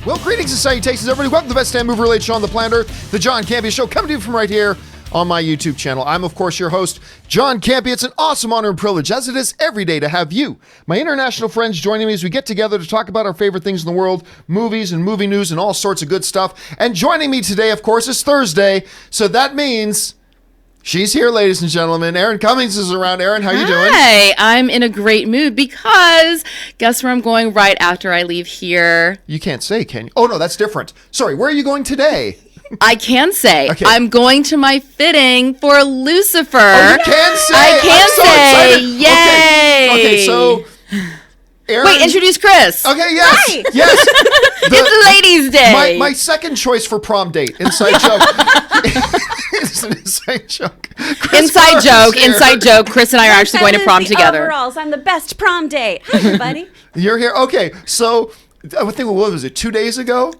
Well, greetings and salutations, everybody. Welcome to the best damn movie-related show on the planet Earth, the John Campea Show, coming to you from right here on my YouTube channel. I'm, of course, your host, John Campea. It's an awesome honor and privilege, as it is every day, to have you, my international friends, joining me as we get together to talk about our favorite things in the world, movies and movie news and all sorts of good stuff. And joining me today, of course, is Thursday, so that means she's here, ladies and gentlemen. Erin Cummings is around. Erin, how you doing? Hi, I'm in a great mood because guess where I'm going right after I leave here? You can't say, can you? Oh, no, that's different. Sorry, where are you going today? I can say. Okay. I'm going to my fitting for Lucifer. Oh, you can say. I can I'm so say. excited. Yay. Okay, so Erin. Wait, introduce Chris. Okay, yes. Hi. Yes. It's Ladies' Day. My second choice for prom date, inside joke. It's an inside joke. Inside joke. Chris and I are actually going to prom together. Overalls. I'm the best prom date. Hi, everybody. You're here. Okay, so I think, what was it, 2 days ago?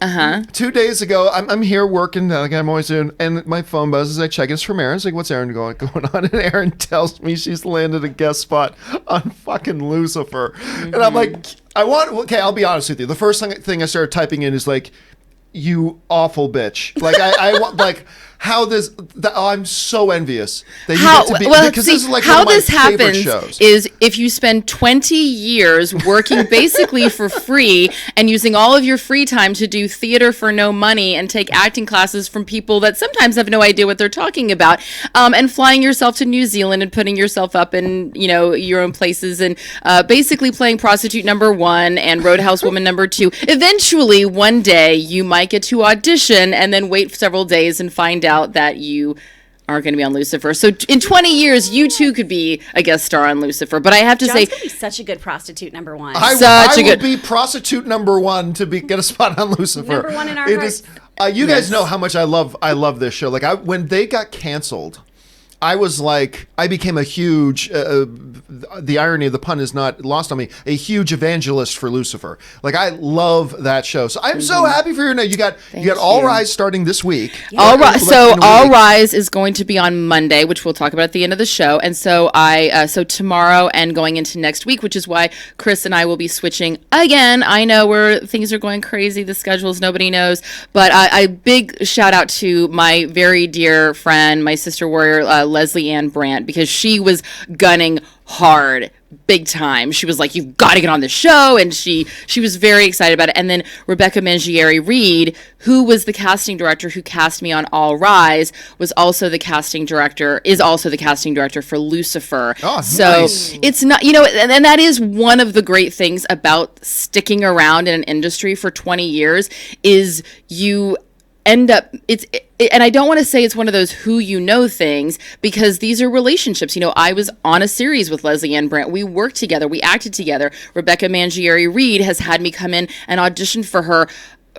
2 days ago, I'm here working, like I'm always doing, and my phone buzzes. I check, it's from Erin. It's like, what's Erin going on? And Erin tells me she's landed a guest spot on fucking Lucifer. And I'm like, I'll be honest with you. The first thing I started typing in is like, you awful bitch. Like, I want, like, I'm so envious that you get to be, because this is like one of my favorite shows. Is if you spend 20 years working basically for free and using all of your free time to do theater for no money and take acting classes from people that sometimes have no idea what they're talking about, and flying yourself to New Zealand and putting yourself up in, your own places and basically playing prostitute number 1 and roadhouse woman number 2. Eventually, one day, you might get to audition and then wait several days and find out that you aren't going to be on Lucifer. So in 20 years, you too could be a guest star on Lucifer. But I have to say, John's going to be such a good prostitute number 1. I will be prostitute number 1 to get a spot on Lucifer. Number 1 in our hearts. You guys know how much I love this show. Like, when they got canceled, I was like, I became a huge, the irony of the pun is not lost on me, a huge evangelist for Lucifer. Like, I love that show. So I'm so happy for you. Now, you got All Rise starting this week. Yeah. All Rise is going to be on Monday, which we'll talk about at the end of the show. And so so tomorrow and going into next week, which is why Chris and I will be switching again. I know where things are going crazy, the schedules, nobody knows. But a big shout out to my very dear friend, my sister warrior, Leslie Ann Brandt, because she was gunning hard, big time. She was like, you've got to get on the show, and she was very excited about it. And then Rebecca Mangieri-Reed, who was the casting director who cast me on All Rise, is also the casting director for Lucifer. Oh, so nice. It's not, and that is one of the great things about sticking around in an industry for 20 years is you end up, and I don't want to say it's one of those who things, because these are relationships. I was on a series with Leslie Ann Brandt. We worked together. We acted together. Rebecca Mangieri-Reed has had me come in and audition for her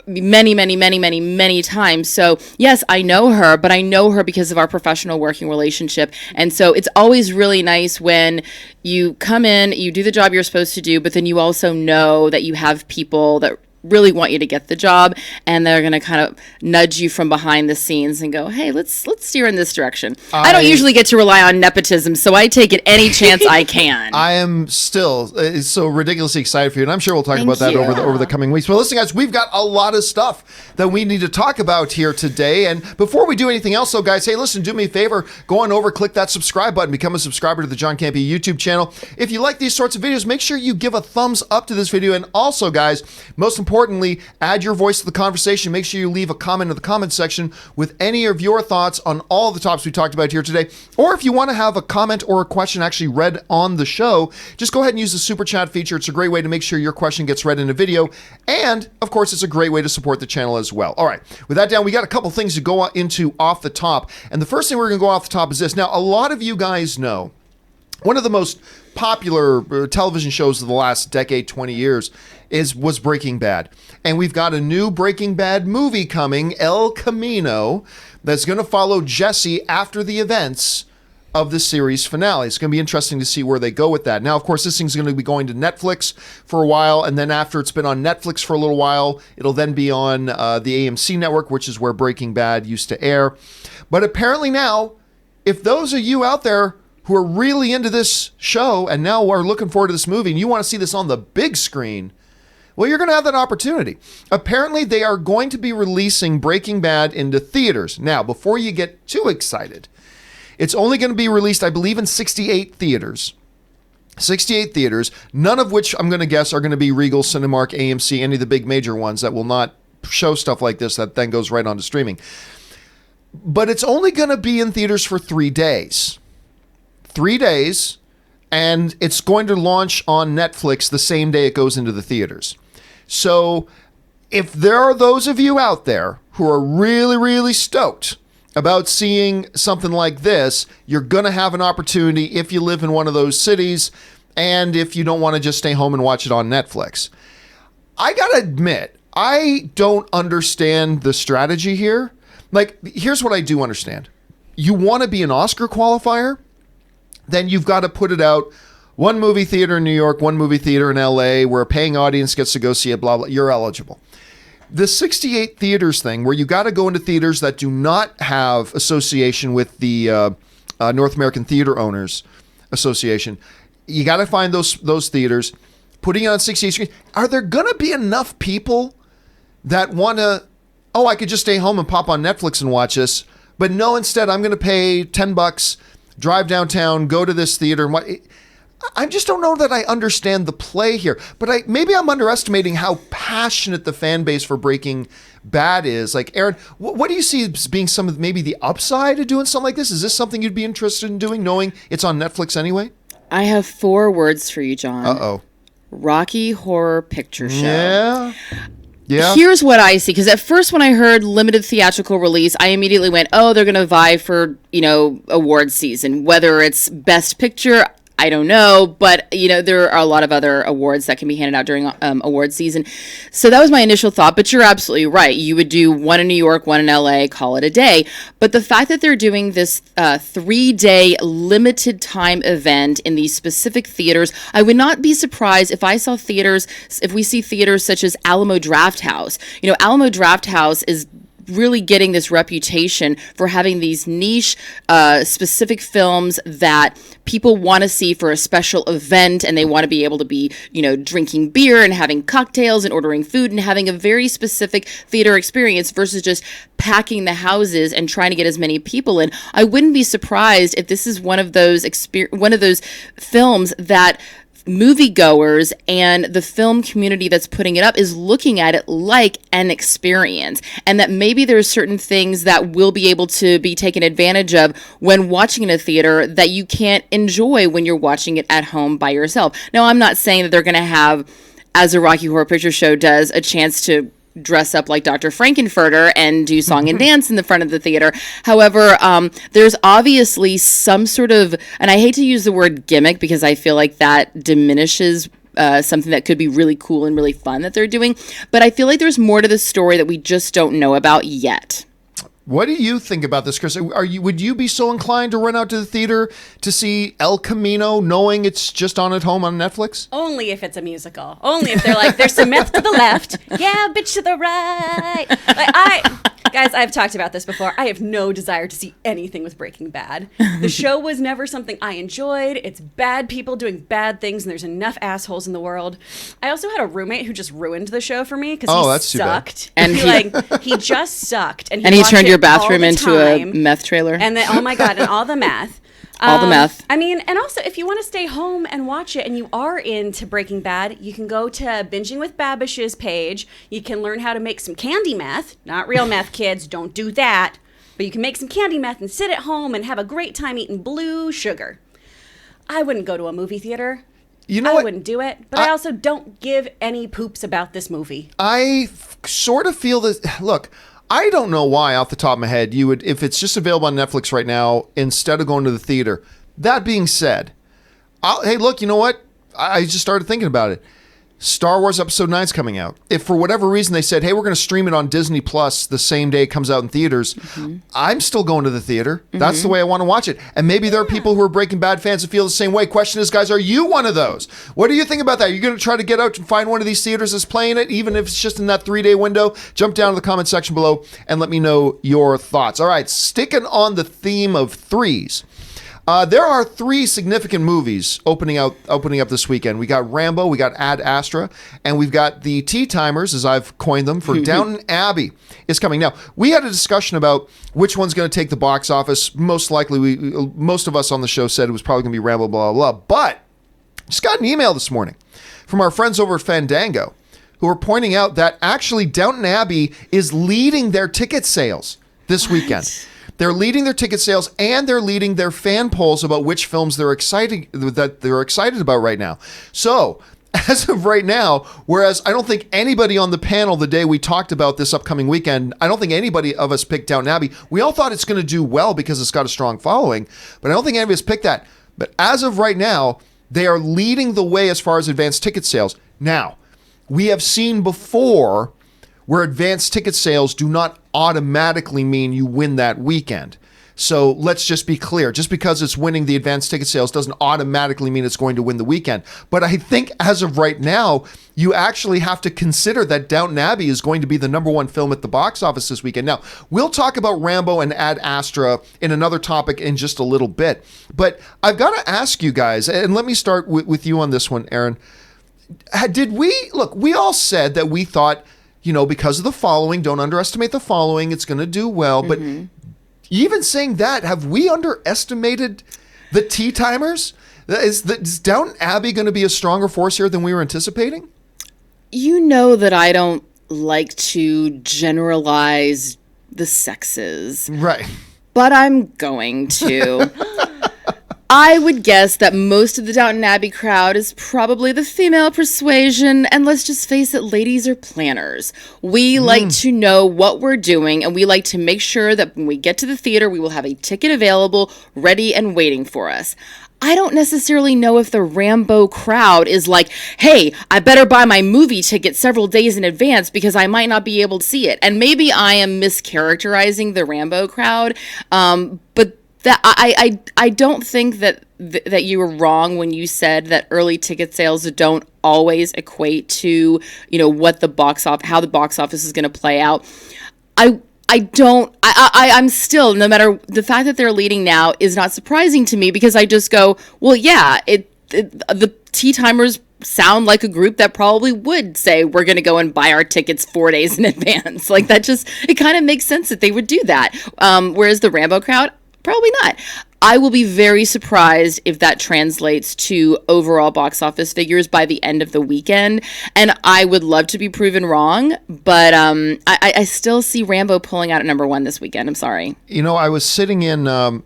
many times. So yes, I know her, but I know her because of our professional working relationship. And so it's always really nice when you come in, you do the job you're supposed to do, but then you also know that you have people that really want you to get the job, and they're going to kind of nudge you from behind the scenes and go, hey, let's steer in this direction. I don't usually get to rely on nepotism, so I take it any chance I can. I am still so ridiculously excited for you, and I'm sure we'll talk about that over the coming weeks. But listen, guys, we've got a lot of stuff that we need to talk about here today. And before we do anything else, though, guys, hey, listen, do me a favor, go on over, click that subscribe button, become a subscriber to the John Campea YouTube channel. If you like these sorts of videos, make sure you give a thumbs up to this video. And also, guys, most importantly, add your voice to the conversation. Make sure you leave a comment in the comment section with any of your thoughts on all the topics we talked about here today. Or if you want to have a comment or a question actually read on the show, just go ahead and use the super chat feature. It's a great way to make sure your question gets read in a video. And of course, it's a great way to support the channel as well. All right, with that down, we got a couple things to go into off the top. And the first thing we're going to go off the top is this. Now, a lot of you guys know one of the most popular television shows of the last decade, 20 years, was Breaking Bad. And we've got a new Breaking Bad movie coming, El Camino, that's going to follow Jesse after the events of the series finale. It's going to be interesting to see where they go with that. Now, of course, this thing's going to be going to Netflix for a while, and then after it's been on Netflix for a little while, it'll then be on the AMC network, which is where Breaking Bad used to air. But apparently now, if those of you out there who are really into this show and now are looking forward to this movie and you want to see this on the big screen, Well, you're going to have that opportunity. Apparently, they are going to be releasing Breaking Bad into theaters. Now, before you get too excited, it's only going to be released, I believe, in 68 theaters. 68 theaters, none of which I'm going to guess are going to be Regal, Cinemark, AMC, any of the big major ones that will not show stuff like this that then goes right on to streaming. But it's only going to be in theaters for 3 days. 3 days, and it's going to launch on Netflix the same day it goes into the theaters. So if there are those of you out there who are really, really stoked about seeing something like this, you're going to have an opportunity if you live in one of those cities and if you don't want to just stay home and watch it on Netflix. I got to admit, I don't understand the strategy here. Like, here's what I do understand. You want to be an Oscar qualifier? Then you've got to put it out. One movie theater in New York, one movie theater in LA, where a paying audience gets to go see it, blah, blah. You're eligible. The 68 theaters thing, where you got to go into theaters that do not have association with the North American Theater Owners Association, you got to find those theaters, putting it on 68 screens. Are there going to be enough people that want to, I could just stay home and pop on Netflix and watch this, but no, instead I'm going to pay $10, drive downtown, go to this theater and watch. I just don't know that I understand the play here, but maybe I'm underestimating how passionate the fan base for Breaking Bad is. Like, Aaron, what do you see as being some of maybe the upside of doing something like this? Is this something you'd be interested in doing, knowing it's on Netflix anyway? I have 4 words for you, John. Uh-oh. Rocky Horror Picture Show. Yeah. Yeah. Here's what I see, because at first when I heard limited theatrical release, I immediately went, they're going to vie for, award season. Whether it's Best Picture, I don't know, but there are a lot of other awards that can be handed out during award season. So that was my initial thought, but you're absolutely right. You would do one in New York, one in LA, call it a day. But the fact that they're doing this 3-day limited time event in these specific theaters, I would not be surprised if we see theaters such as Alamo Drafthouse. Alamo Drafthouse is really getting this reputation for having these niche, specific films that people want to see for a special event, and they want to be able to be, drinking beer and having cocktails and ordering food and having a very specific theater experience versus just packing the houses and trying to get as many people in. I wouldn't be surprised if this is one of those films that moviegoers and the film community that's putting it up is looking at it like an experience, and that maybe there's certain things that will be able to be taken advantage of when watching in a theater that you can't enjoy when you're watching it at home by yourself. Now, I'm not saying that they're going to have, as a Rocky Horror Picture Show does, a chance to dress up like Dr. Frankenfurter and do song and dance in the front of the theater. However, there's obviously some sort of, and I hate to use the word gimmick because I feel like that diminishes something that could be really cool and really fun that they're doing, but I feel like there's more to the story that we just don't know about yet. What do you think about this, Chris? Would you be so inclined to run out to the theater to see El Camino, knowing it's just on at home on Netflix? Only if it's a musical. Only if they're like, there's some meth to the left, yeah, bitch to the right. Guys, I've talked about this before. I have no desire to see anything with Breaking Bad. The show was never something I enjoyed. It's bad people doing bad things, and there's enough assholes in the world. I also had a roommate who just ruined the show for me because he sucked. And he just sucked. And he turned your bathroom into a meth trailer. And then, oh my God, and all the meth. All the meth. I mean, and also, if you want to stay home and watch it and you are into Breaking Bad, you can go to Binging with Babish's page. You can learn how to make some candy meth. Not real meth, kids. Don't do that. But you can make some candy meth and sit at home and have a great time eating blue sugar. I wouldn't go to a movie theater. I wouldn't do it. But I also don't give any poops about this movie. I sort of feel that, look, I don't know why, off the top of my head, you would, if it's just available on Netflix right now, instead of going to the theater. That being said, hey, look, you know what? I just started thinking about it. Star Wars Episode 9 is coming out. If for whatever reason they said, hey, we're going to stream it on Disney Plus the same day it comes out in theaters, I'm still going to the theater. That's the way I want to watch it. And maybe there are people who are Breaking Bad fans that feel the same way. Question is, guys, are you one of those? What do you think about that? Are you going to try to get out and find one of these theaters that's playing it, even if it's just in that 3-day window? Jump down to the comment section below and let me know your thoughts. All right, sticking on the theme of threes. There are 3 significant movies opening up this weekend. We got Rambo, we got Ad Astra, and we've got the Tea Timers, as I've coined them, for Downton Abbey is coming. Now, we had a discussion about which one's going to take the box office. Most likely, most of us on the show said it was probably going to be Rambo, blah, blah, blah. But just got an email this morning from our friends over at Fandango who are pointing out that actually Downton Abbey is leading their ticket sales this weekend. They're leading their ticket sales, and they're leading their fan polls about which films they're excited about right now. So, as of right now, whereas I don't think anybody on the panel the day we talked about this upcoming weekend, I don't think anybody of us picked Downton Abbey. We all thought it's going to do well because it's got a strong following, but I don't think any of us picked that. But as of right now, they are leading the way as far as advanced ticket sales. Now, we have seen before where advanced ticket sales do not automatically mean you win that weekend. So let's just be clear. Just because it's winning the advanced ticket sales doesn't automatically mean it's going to win the weekend. But I think as of right now, you actually have to consider that Downton Abbey is going to be the number 1 film at the box office this weekend. Now, we'll talk about Rambo and Ad Astra in another topic in just a little bit. But I've got to ask you guys, and let me start with you on this one, Aaron. We all said that we thought, because of the following, don't underestimate the following, it's going to do well. But even saying that, have we underestimated the Tea Timers? Is Downton Abbey going to be a stronger force here than we were anticipating? You know that I don't like to generalize the sexes. Right. But I'm going to. I would guess that most of the Downton Abbey crowd is probably the female persuasion, and let's just face it, ladies are planners. We like to know what we're doing, and we like to make sure that when we get to the theater, we will have a ticket available, ready and waiting for us. I don't necessarily know if the Rambo crowd is like, hey, I better buy my movie ticket several days in advance because I might not be able to see it. And maybe I am mischaracterizing the Rambo crowd, but that I don't think that you were wrong when you said that early ticket sales don't always equate to what the how the box office is going to play out. I'm still, no matter the fact that they're leading now is not surprising to me, because I just go, well, yeah, the Tea Timers sound like a group that probably would say we're going to go and buy our tickets 4 days in advance. Like that it kind of makes sense that they would do that. Whereas the Rambo crowd, probably not. I will be very surprised if that translates to overall box office figures by the end of the weekend. And I would love to be proven wrong, but I still see Rambo pulling out at number 1 this weekend. I'm sorry. I was sitting in, Ann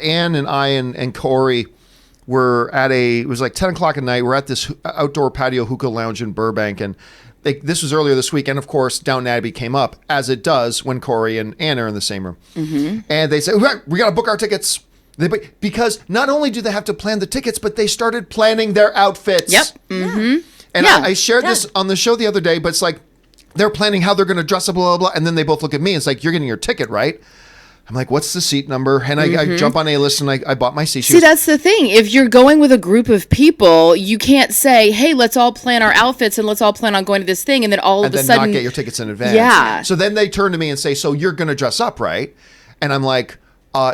and I and Corey were at it was like 10 o'clock at night. We're at this outdoor patio hookah lounge in Burbank, and this was earlier this week, and of course, Downton Abbey came up, as it does when Corey and Ann are in the same room. Mm-hmm. And they said, we got to book our tickets. Because not only do they have to plan the tickets, but they started planning their outfits. Yep. Mm-hmm. And I shared this on the show the other day, but it's like they're planning how they're going to dress up, blah, blah, blah. And then they both look at me. It's like, you're getting your ticket, right? I'm like, what's the seat number? And I jump on A-list and I bought my seat. See, that's the thing. If you're going with a group of people, you can't say, hey, let's all plan our outfits and let's all plan on going to this thing. And then all of a sudden, not get your tickets in advance. Yeah. So then they turn to me and say, so you're going to dress up, right? And I'm like,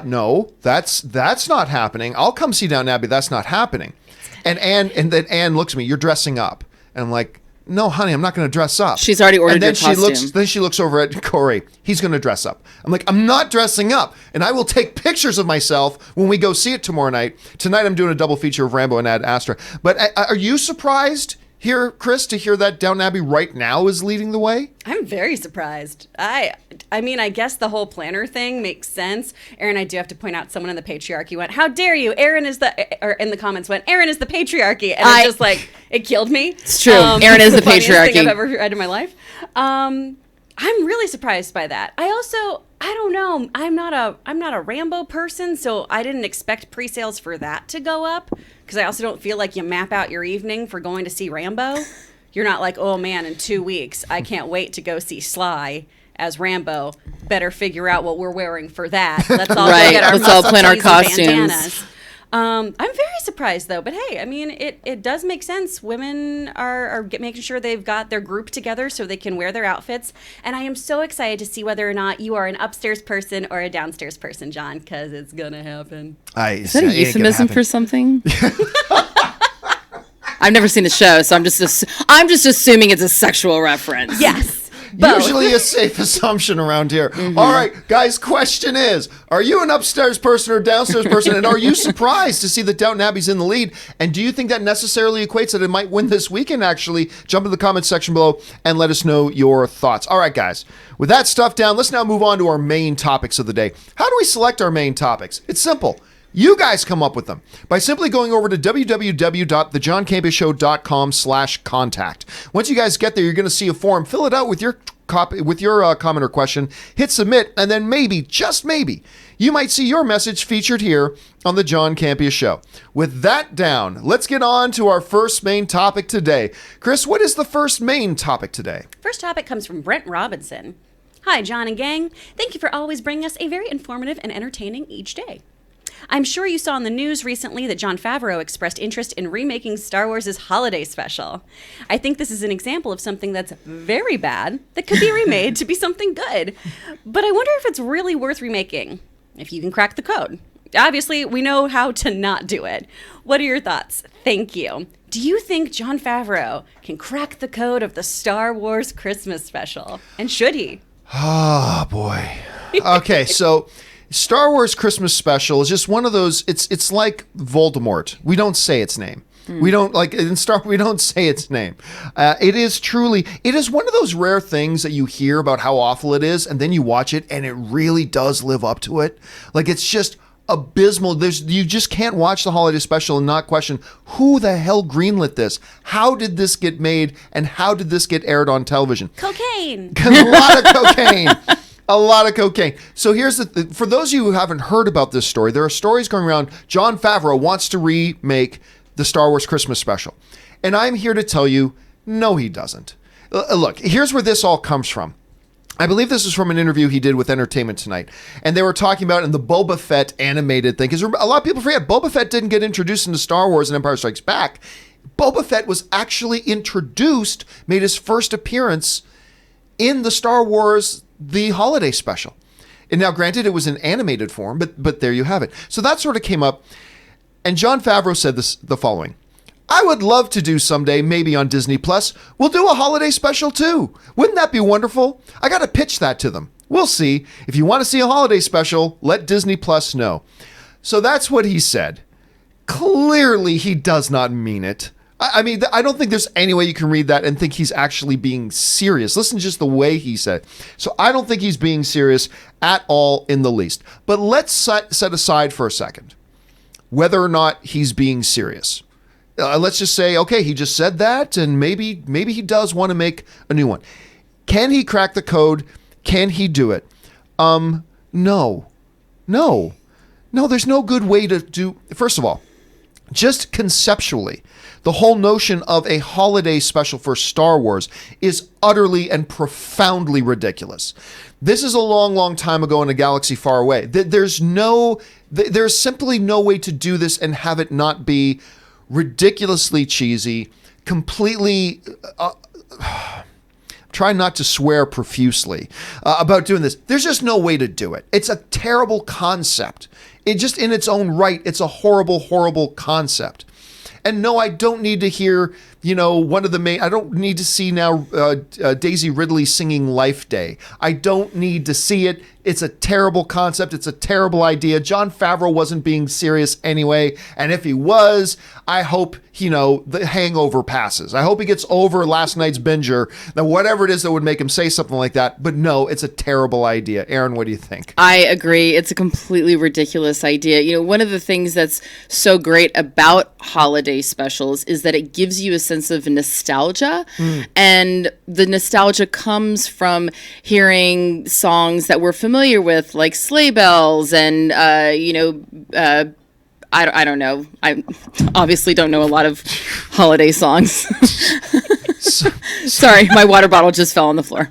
no, that's not happening. I'll come see Downton Abbey. That's not happening. And then Ann looks at me, you're dressing up. And I'm like, no, honey, I'm not going to dress up. She's already ordered your costume. Then she looks over at Corey. He's going to dress up. I'm like, I'm not dressing up. And I will take pictures of myself when we go see it tomorrow night. Tonight I'm doing a double feature of Rambo and Ad Astra. But are you surprised here, Chris, to hear that Downton Abbey right now is leading the way? I'm very surprised. I mean, I guess the whole planner thing makes sense. Aaron, I do have to point out, someone in the patriarchy went, how dare you? Or in the comments went, Aaron is the patriarchy. And it's just like, it killed me. It's true. Aaron is the patriarchy. Thing I've ever read in my life. I'm really surprised by that. I don't know. I'm not a Rambo person, so I didn't expect pre-sales for that to go up, because I also don't feel like you map out your evening for going to see Rambo. You're not like, oh man, in 2 weeks, I can't wait to go see Sly as Rambo. Better figure out what we're wearing for that. Let's all go get our Let's all plan our costumes. I'm very surprised, though. But hey, I mean, it does make sense. Women are making sure they've got their group together so they can wear their outfits. And I am so excited to see whether or not you are an upstairs person or a downstairs person, John, because it's going to happen. Is that a euphemism for something? I've never seen the show, so I'm just assuming it's a sexual reference. Yes. Both. Usually a safe assumption around here. Mm-hmm. All right, guys, question is, are you an upstairs person or downstairs person? And are you surprised to see that Downton Abbey's in the lead? And do you think that necessarily equates that it might win this weekend, actually? Jump in the comments section below and let us know your thoughts. All right, guys, with that stuff down, let's now move on to our main topics of the day. How do we select our main topics? It's simple. You guys come up with them by simply going over to www.thejohncampeashow.com/contact. Once you guys get there, you're going to see a form. Fill it out with your comment or question, hit submit, and then maybe, just maybe, you might see your message featured here on The John Campea Show. With that down, let's get on to our first main topic today. Chris, what is the first main topic today? First topic comes from Brent Robinson. Hi, John and gang. Thank you for always bringing us a very informative and entertaining each day. I'm sure you saw in the news recently that John Favreau expressed interest in remaking Star Wars' holiday special. I think this is an example of something that's very bad that could be remade to be something good. But I wonder if it's really worth remaking, if you can crack the code. Obviously, we know how to not do it. What are your thoughts? Thank you. Do you think John Favreau can crack the code of the Star Wars Christmas special? And should he? Oh, boy. Okay, so Star Wars Christmas special is just one of those, it's like Voldemort. We don't say its name. We don't, like in Star, we don't say its name. It is one of those rare things that you hear about how awful it is, and then you watch it and it really does live up to it. Like, it's just abysmal. You just can't watch the holiday special and not question who the hell greenlit this? How did this get made, and how did this get aired on television? Cocaine. A lot of cocaine. A lot of cocaine. So here's for those of you who haven't heard about this story, there are stories going around. John Favreau wants to remake the Star Wars Christmas special. And I'm here to tell you, no, he doesn't. Look, here's where this all comes from. I believe this is from an interview he did with Entertainment Tonight. And they were talking about in the Boba Fett animated thing. Because a lot of people forget, Boba Fett didn't get introduced into Star Wars and Empire Strikes Back. Boba Fett was actually introduced, made his first appearance in the Star Wars the holiday special. And now, granted, it was in animated form, but there you have it. So that sort of came up. And John Favreau said the following: I would love to do someday, maybe on Disney Plus, we'll do a holiday special too. Wouldn't that be wonderful? I got to pitch that to them. We'll see. If you want to see a holiday special, let Disney Plus know. So that's what he said. Clearly, he does not mean it. I mean, I don't think there's any way you can read that and think he's actually being serious. Listen to just the way he said it. So I don't think he's being serious at all in the least. But let's set aside for a second whether or not he's being serious. Let's just say, okay, he just said that, and maybe he does want to make a new one. Can he crack the code? Can he do it? No, there's no good way to do. First of all, just conceptually, the whole notion of a holiday special for Star Wars is utterly and profoundly ridiculous. This is a long, long time ago in a galaxy far away. There's simply no way to do this and have it not be ridiculously cheesy, completely... try not to swear profusely about doing this. There's just no way to do it. It's a terrible concept. It just in its own right, it's a horrible, horrible concept. And no, I don't need to hear, one of the main, I don't need to see now Daisy Ridley singing Life Day. I don't need to see it. It's a terrible concept. It's a terrible idea. John Favreau wasn't being serious anyway. And if he was, I hope, the hangover passes. I hope he gets over last night's binger, that whatever it is that would make him say something like that. But no, it's a terrible idea. Aaron, what do you think? I agree. It's a completely ridiculous idea. One of the things that's so great about holiday specials is that it gives you a sense of nostalgia. And the nostalgia comes from hearing songs that we're familiar with, like Sleigh Bells and, I don't know. I obviously don't know a lot of holiday songs. Sorry, my water bottle just fell on the floor.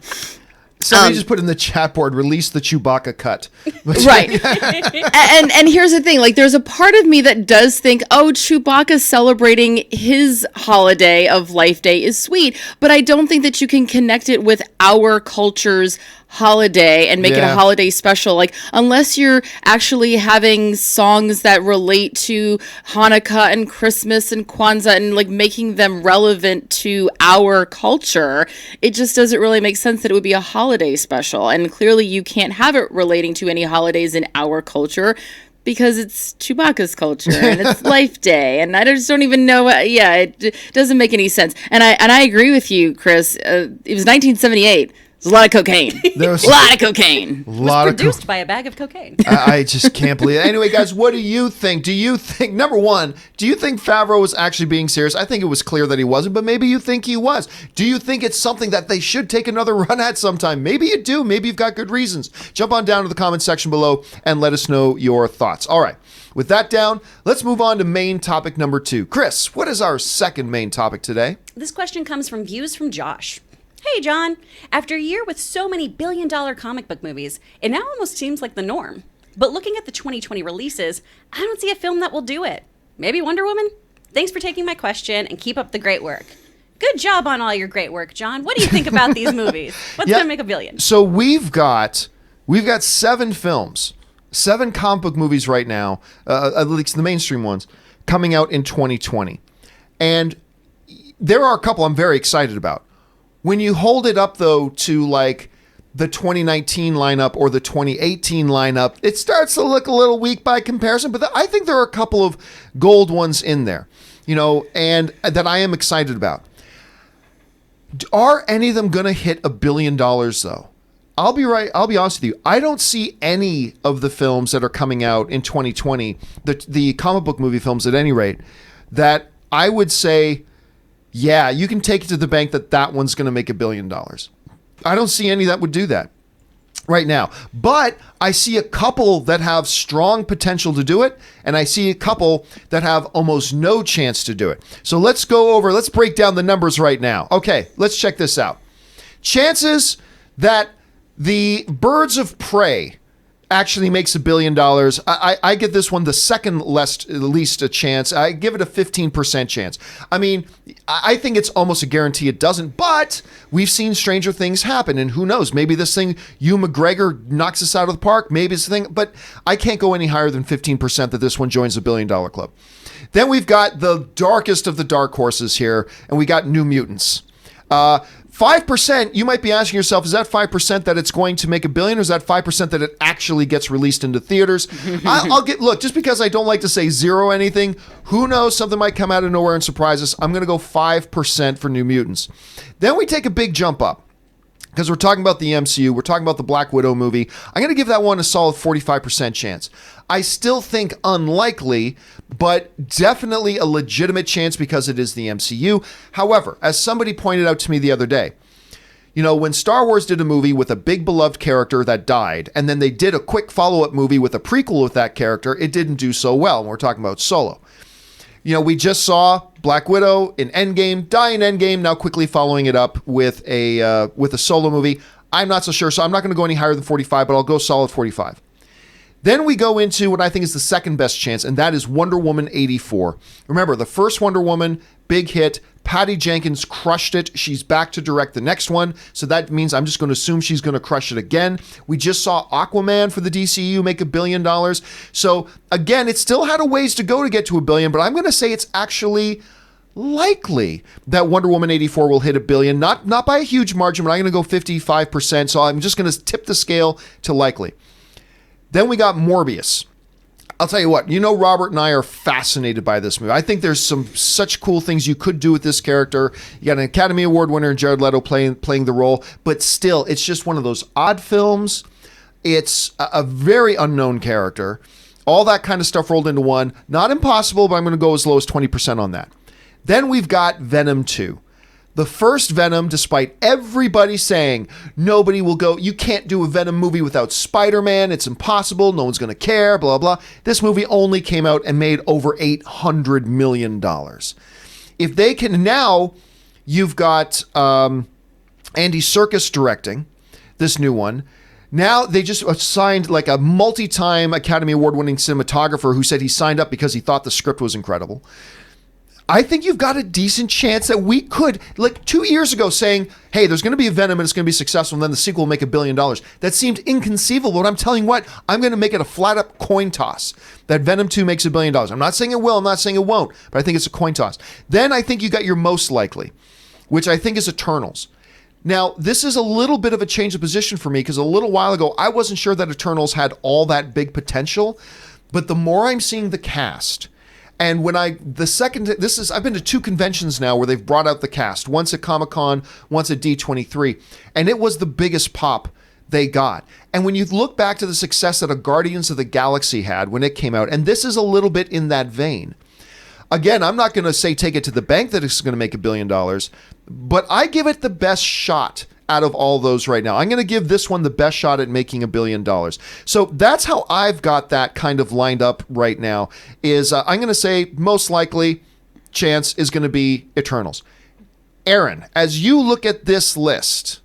Somebody just put in the chat board, release the Chewbacca cut. Right. and here's the thing, like there's a part of me that does think, oh, Chewbacca celebrating his holiday of Life Day is sweet, but I don't think that you can connect it with our culture's holiday and make it a holiday special. Like unless you're actually having songs that relate to Hanukkah and Christmas and Kwanzaa and like making them relevant to our culture, it just doesn't really make sense that it would be a holiday special. And clearly you can't have it relating to any holidays in our culture because it's Chewbacca's culture and it's Life Day, and I just don't even know. It doesn't make any sense. And I agree with you, Chris. It was 1978. There's a lot of cocaine. There was a lot of cocaine. It was produced by a bag of cocaine. I just can't believe it. Anyway, guys, what do you think? Do you think, number one, do you think Favreau was actually being serious? I think it was clear that he wasn't, but maybe you think he was. Do you think it's something that they should take another run at sometime? Maybe you do. Maybe you've got good reasons. Jump on down to the comment section below and let us know your thoughts. All right. With that down, let's move on to main topic number 2. Chris, what is our second main topic today? This question comes from Views from Josh. Hey, John. After a year with so many billion-dollar comic book movies, it now almost seems like the norm. But looking at the 2020 releases, I don't see a film that will do it. Maybe Wonder Woman? Thanks for taking my question and keep up the great work. Good job on all your great work, John. What do you think about these movies? What's going to make $1 billion? So we've got 7 films, 7 comic book movies right now, at least the mainstream ones, coming out in 2020. And there are a couple I'm very excited about. When you hold it up, though, to like the 2019 lineup or the 2018 lineup, it starts to look a little weak by comparison. But I think there are a couple of gold ones in there, and that I am excited about. Are any of them going to hit $1 billion, though? I'll be honest with you. I don't see any of the films that are coming out in 2020, the comic book movie films at any rate, that I would say, yeah, you can take it to the bank that one's going to make $1 billion. I don't see any that would do that right now. But I see a couple that have strong potential to do it, and I see a couple that have almost no chance to do it. So let's break down the numbers right now. Okay, let's check this out. Chances that the Birds of Prey actually makes $1 billion. I give this one the second least a chance. I give it a 15% chance. I mean, I think it's almost a guarantee it doesn't, but we've seen stranger things happen, and who knows? Maybe this thing, Hugh McGregor knocks us out of the park. Maybe it's the thing, but I can't go any higher than 15% that this one joins the $1 billion club. Then we've got the darkest of the dark horses here, and we got New Mutants. 5%, you might be asking yourself, is that 5% that it's going to make $1 billion, or is that 5% that it actually gets released into theaters? Look, just because I don't like to say zero anything, who knows, something might come out of nowhere and surprise us. I'm going to go 5% for New Mutants. Then we take a big jump up, because we're talking about the MCU, we're talking about the Black Widow movie. I'm going to give that one a solid 45% chance. I still think unlikely, but definitely a legitimate chance because it is the MCU. However, as somebody pointed out to me the other day, when Star Wars did a movie with a big beloved character that died, and then they did a quick follow-up movie with a prequel with that character, it didn't do so well. And we're talking about Solo. We just saw Black Widow in Endgame, die in Endgame, now quickly following it up with a Solo movie. I'm not so sure, so I'm not going to go any higher than 45, but I'll go solid 45. Then we go into what I think is the second best chance, and that is Wonder Woman 84. Remember, the first Wonder Woman, big hit. Patty Jenkins crushed it. She's back to direct the next one, so that means I'm just going to assume she's going to crush it again. We just saw Aquaman for the DCU make $1 billion. So again, it still had a ways to go to get to $1 billion, but I'm going to say it's actually likely that Wonder Woman 84 will hit $1 billion. Not by a huge margin, but I'm going to go 55%, so I'm just going to tip the scale to likely. Then we got Morbius. I'll tell you what, Robert and I are fascinated by this movie. I think there's such cool things you could do with this character. You got an Academy Award winner, Jared Leto, playing the role, but still, it's just one of those odd films. It's a very unknown character. All that kind of stuff rolled into one. Not impossible, but I'm going to go as low as 20% on that. Then we've got Venom 2. The first Venom, despite everybody saying nobody will go, you can't do a Venom movie without Spider-Man, it's impossible, no one's going to care, blah, blah. This movie only came out and made over $800 million. If they can now, you've got Andy Serkis directing. this new one. Now they just signed like a multi-time Academy Award-winning cinematographer who said he signed up because he thought the script was incredible. I think you've got a decent chance that we could, like 2 years ago saying, hey, there's going to be a Venom and it's going to be successful and then the sequel will make $1 billion. That seemed inconceivable, but I'm telling you what, I'm going to make it a flat-up coin toss that Venom 2 makes $1 billion. I'm not saying it will, I'm not saying it won't, but I think it's a coin toss. Then I think you got your most likely, which I think is Eternals. Now, this is a little bit of a change of position for me because a little while ago, I wasn't sure that Eternals had all that big potential, but the more I'm seeing the cast, and when I've been to 2 conventions now where they've brought out the cast, once at Comic-Con, once at D23, and it was the biggest pop they got. And when you look back to the success that a Guardians of the Galaxy had when it came out, and this is a little bit in that vein. Again, I'm not going to say take it to the bank that it's going to make $1 billion, but I give it the best shot out of all those right now. I'm going to give this one the best shot at making $1 billion. So that's how I've got that kind of lined up right now is I'm going to say most likely chance is going to be Eternals. Aaron, as you look at this list,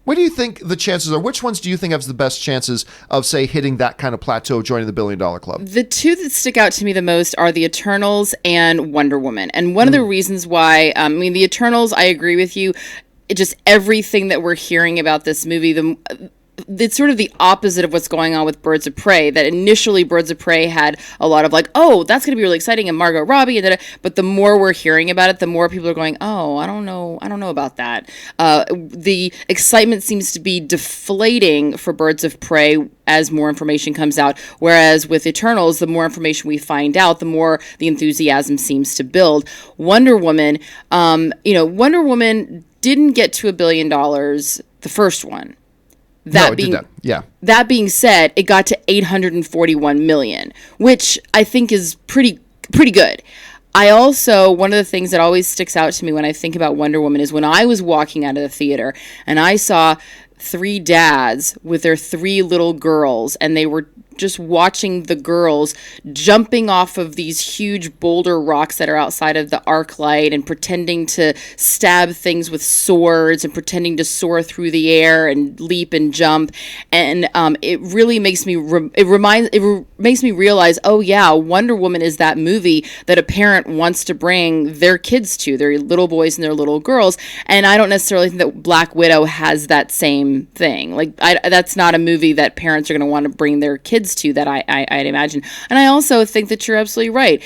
what do you think the chances are? Which ones do you think have the best chances of, say, hitting that kind of plateau, joining the $1 billion club? The 2 that stick out to me the most are the Eternals and Wonder Woman. And one of the reasons why, the Eternals, I agree with you. Just everything that we're hearing about this movie, it's sort of the opposite of what's going on with Birds of Prey. That initially Birds of Prey had a lot of like, oh, that's going to be really exciting, and Margot Robbie, but the more we're hearing about it, the more people are going, oh, I don't know about that. The excitement seems to be deflating for Birds of Prey as more information comes out, whereas with Eternals, the more information we find out, the more the enthusiasm seems to build. Wonder Woman, Wonder Woman didn't get to $1 billion the first one. That being said, it got to 841 million, which I think is pretty good. I also, one of the things that always sticks out to me when I think about Wonder Woman is when I was walking out of the theater and I saw 3 dads with their 3 little girls, and they were just watching the girls jumping off of these huge boulder rocks that are outside of the arc light and pretending to stab things with swords and pretending to soar through the air and leap and jump. And it really makes me makes me realize, oh yeah, Wonder Woman is that movie that a parent wants to bring their kids to, their little boys and their little girls. And I don't necessarily think that Black Widow has that same thing. Like that's not a movie that parents are going to want to bring their kids to, that I'd imagine. And I also think that you're absolutely right.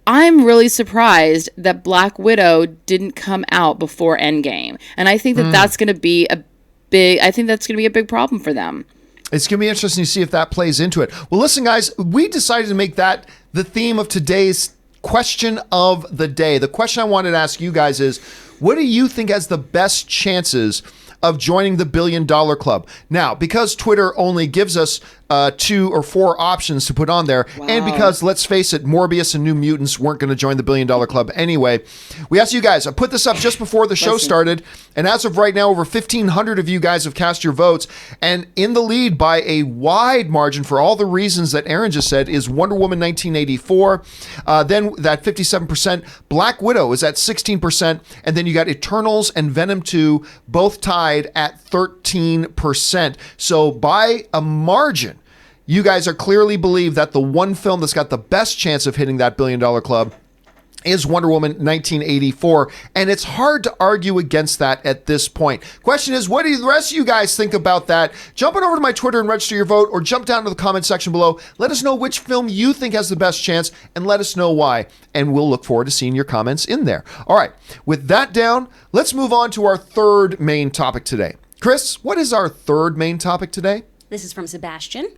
I'm really surprised that Black Widow didn't come out before Endgame. And I think that that's going to be a big problem for them. It's going to be interesting to see if that plays into it. Well, listen, guys, we decided to make that the theme of today's question of the day. The question I wanted to ask you guys is, what do you think has the best chances of joining the $1 billion club? Now, because Twitter only gives us 2 or 4 options to put on there, and because, let's face it, Morbius and New Mutants weren't going to join the $1 billion club anyway, we asked you guys, I put this up just before the show started, and as of right now, over 1,500 of you guys have cast your votes, and in the lead by a wide margin for all the reasons that Aaron just said is Wonder Woman 1984, then that 57%, Black Widow is at 16%, and then you got Eternals and Venom 2 both tied at 13%. So by a margin, you guys are clearly believe that the one film that's got the best chance of hitting that $1 billion club is Wonder Woman 1984, and it's hard to argue against that at this point. Question is, what do the rest of you guys think about that? Jump on over to my Twitter and register your vote, or jump down to the comment section below. Let us know which film you think has the best chance, and let us know why, and we'll look forward to seeing your comments in there. All right, with that down, let's move on to our third main topic today. Chris, what is our third main topic today? This is from Sebastian.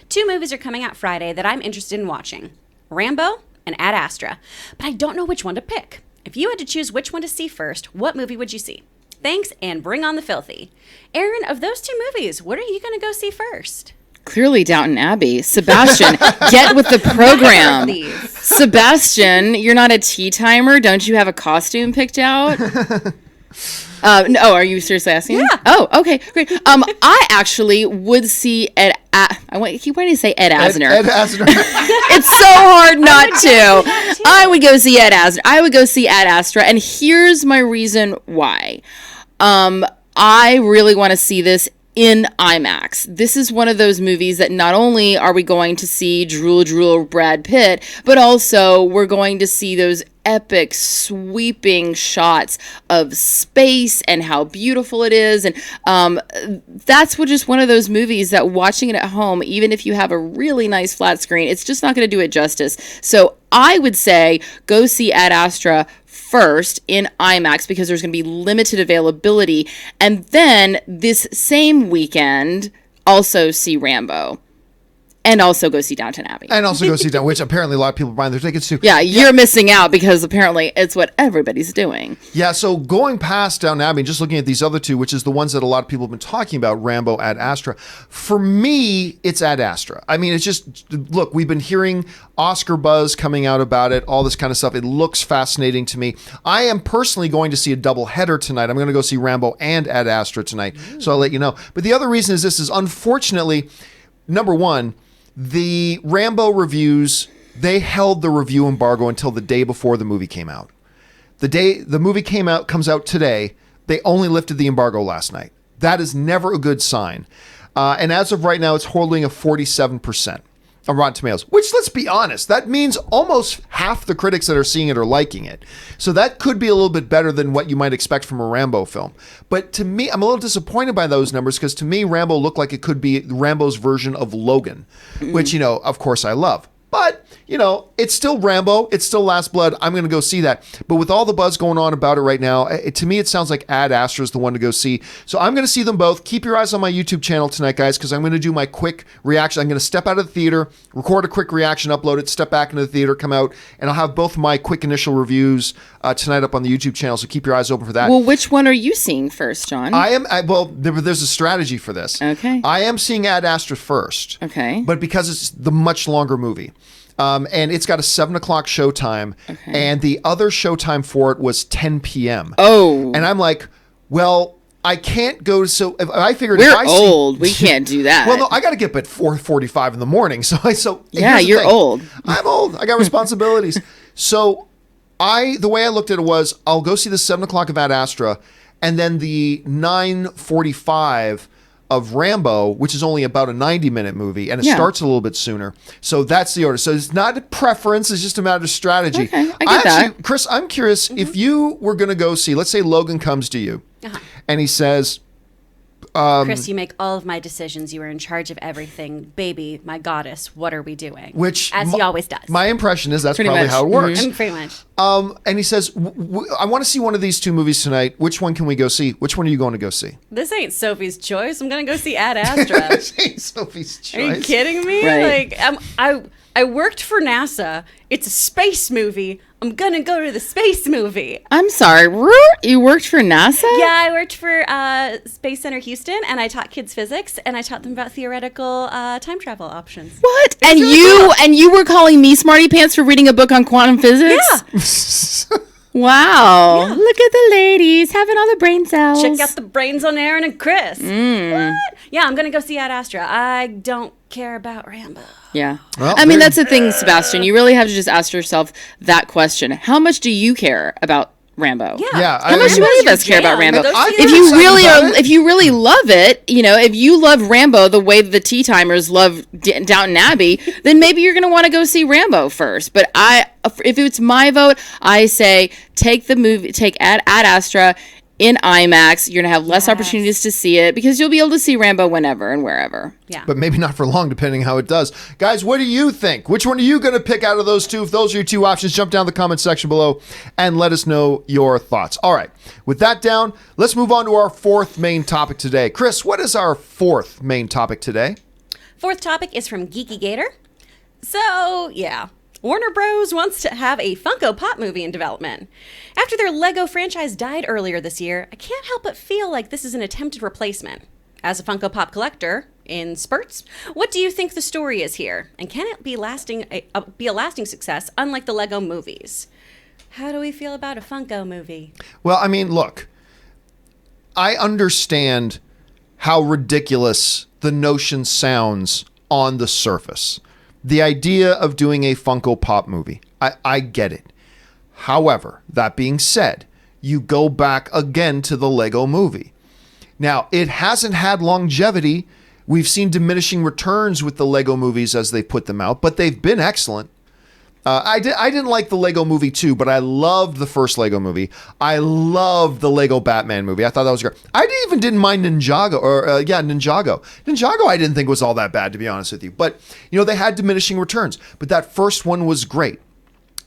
2 movies are coming out Friday that I'm interested in watching. Rambo and Ad Astra, but I don't know which one to pick. If you had to choose which one to see first, what movie would you see? Thanks, and bring on the filthy. Aaron, of those 2 movies, what are you going to go see first? Clearly Downton Abbey. Sebastian, get with the program. Sebastian, you're not a tea timer. Don't you have a costume picked out? No, are you seriously asking? Yeah. Oh, okay, great. I actually would see why did he say Ed Asner? Ed Asner. It's so hard not to. I would go see Ed Asner. I would go see Ad Astra, and here's my reason why. I really want to see this in IMAX. This is one of those movies that not only are we going to see drool Brad Pitt, but also we're going to see those epic sweeping shots of space and how beautiful it is. And that's just one of those movies that watching it at home, even if you have a really nice flat screen, it's just not going to do it justice. So I would say go see Ad Astra first in IMAX because there's going to be limited availability. And then this same weekend, also see Rambo. And also go see Downton Abbey. And also go see Downton, which apparently a lot of people are buying their tickets to. Yeah, you're missing out because apparently it's what everybody's doing. Yeah, so going past Downton Abbey and just looking at these other two, which is the ones that a lot of people have been talking about, Rambo, Ad Astra. For me, it's Ad Astra. I mean, it's just, look, we've been hearing Oscar buzz coming out about it, all this kind of stuff. It looks fascinating to me. I am personally going to see a double header tonight. I'm going to go see Rambo and Ad Astra tonight. So I'll let you know. But the other reason is this is unfortunately, number one, the Rambo reviews, they held the review embargo until the day before the movie came out. The day the movie comes out today, they only lifted the embargo last night. That is never a good sign. And as of right now, it's holding a 47% on Rotten Tomatoes, which, let's be honest, that means almost half the critics that are seeing it are liking it. So that could be a little bit better than what you might expect from a Rambo film. But to me, I'm a little disappointed by those numbers because to me, Rambo looked like it could be Rambo's version of Logan, which, of course I love. But, it's still Rambo. It's still Last Blood. I'm going to go see that. But with all the buzz going on about it right now, to me, it sounds like Ad Astra is the one to go see. So I'm going to see them both. Keep your eyes on my YouTube channel tonight, guys, because I'm going to do my quick reaction. I'm going to step out of the theater, record a quick reaction, upload it, step back into the theater, come out, and I'll have both my quick initial reviews tonight up on the YouTube channel. So keep your eyes open for that. Well, which one are you seeing first, John? There's a strategy for this. Okay. I am seeing Ad Astra first. Okay. But because it's the much longer movie. And it's got a 7 o'clock showtime, and the other showtime for it was 10 p.m. Oh. And I'm like, well, I can't go. So if I figured we're old. We can't do that. Well, no, I got to get up at 4:45 in the morning. Yeah, you're old. I'm old. I got responsibilities. So the way I looked at it was, I'll go see the 7 o'clock of Ad Astra, and then the 9:45 of Rambo, which is only about a 90-minute movie, and it starts a little bit sooner. So that's the order. So it's not a preference, it's just a matter of strategy. Okay, I get that. Chris, I'm curious, if you were going to go see, let's say Logan comes to you, and he says, Chris, you make all of my decisions. You are in charge of everything. Baby, my goddess, what are we doing? Which, as he always does. My impression is that's pretty probably much how it works. Pretty much. And he says, I want to see one of these two movies tonight. Which one can we go see? Which one are you going to go see? This ain't Sophie's choice. I'm going to go see Ad Astra. This ain't Sophie's choice. Are you kidding me? Right. I worked for NASA. It's a space movie. I'm going to go to the space movie. I'm sorry. You worked for NASA? Yeah, I worked for Space Center Houston, and I taught kids physics, and I taught them about theoretical time travel options. What? And you were calling me smarty pants for reading a book on quantum physics? Yeah. Wow. Yeah. Look at the ladies having all the brain cells. Check out the brains on Aaron and Chris. What? Yeah, I'm going to go see Ad Astra. I don't care about Rambo. Yeah. Well, I mean, that's the thing, Sebastian. You really have to just ask yourself that question. How much do you care about Rambo? Yeah. How much do any of us care about Rambo? If if you really love it, if you love Rambo the way the Tea Timers love Downton Abbey, then maybe you're going to want to go see Rambo first. But if it's my vote, I say take Ad Astra in IMAX. You're going to have less opportunities to see it because you'll be able to see Rambo whenever and wherever. Yeah. But maybe not for long, depending how it does. Guys, what do you think? Which one are you going to pick out of those two? If those are your two options, jump down in the comment section below and let us know your thoughts. All right. With that down, let's move on to our fourth main topic today. Chris, what is our fourth main topic today? Fourth topic is from Geeky Gator. So, yeah. Warner Bros. Wants to have a Funko Pop movie in development. After their Lego franchise died earlier this year, I can't help but feel like this is an attempted replacement. As a Funko Pop collector, in spurts, what do you think the story is here? And can it be a lasting success, unlike the Lego movies? How do we feel about a Funko movie? Well, I mean, look, I understand how ridiculous the notion sounds on the surface. The idea of doing a Funko Pop movie, I get it. However, that being said, you go back again to the Lego movie. Now, it hasn't had longevity. We've seen diminishing returns with the Lego movies as they put them out, but they've been excellent. I didn't like the Lego movie 2, but I loved the first Lego movie. I loved the Lego Batman movie. I thought that was great. I didn't mind Ninjago, Ninjago. Ninjago I didn't think was all that bad, to be honest with you. But, they had diminishing returns. But that first one was great.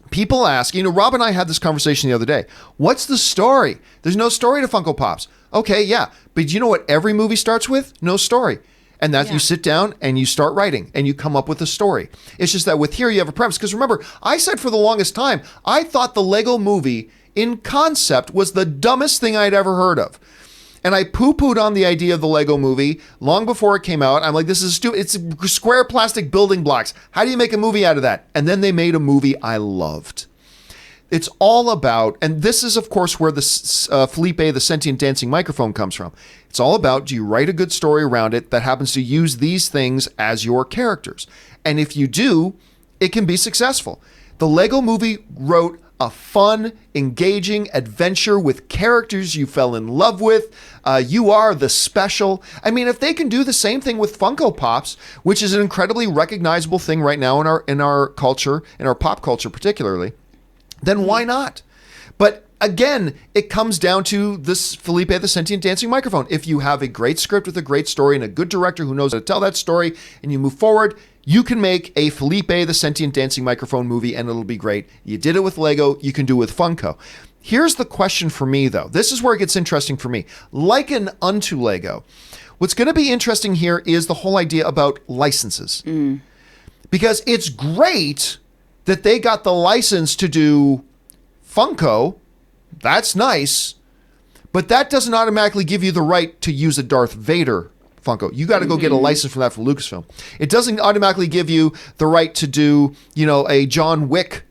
People ask, Rob and I had this conversation the other day. What's the story? There's no story to Funko Pops. Okay, yeah. But you know what every movie starts with? No story. And that you sit down and you start writing and you come up with a story. It's just that with here you have a premise. Because remember, I said for the longest time, I thought the Lego movie in concept was the dumbest thing I'd ever heard of. And I poo-pooed on the idea of the Lego movie long before it came out. I'm like, this is stupid. It's square plastic building blocks. How do you make a movie out of that? And then they made a movie I loved. It's all about, and this is, of course, where the Felipe, the sentient dancing microphone comes from. It's all about, do you write a good story around it that happens to use these things as your characters? And if you do, it can be successful. The Lego movie wrote a fun, engaging adventure with characters you fell in love with. You are the special. I mean, if they can do the same thing with Funko Pops, which is an incredibly recognizable thing right now in our culture, in our pop culture particularly, then why not? But again, it comes down to this Felipe the Sentient Dancing Microphone. If you have a great script with a great story and a good director who knows how to tell that story and you move forward, you can make a Felipe the Sentient Dancing Microphone movie and it'll be great. You did it with Lego, you can do it with Funko. Here's the question for me though. This is where it gets interesting for me. Like an Unto Lego, what's going to be interesting here is the whole idea about licenses. Because it's great that they got the license to do Funko. That's nice. But that doesn't automatically give you the right to use a Darth Vader Funko. You got to go get a license from that from Lucasfilm. It doesn't automatically give you the right to do, a John Wick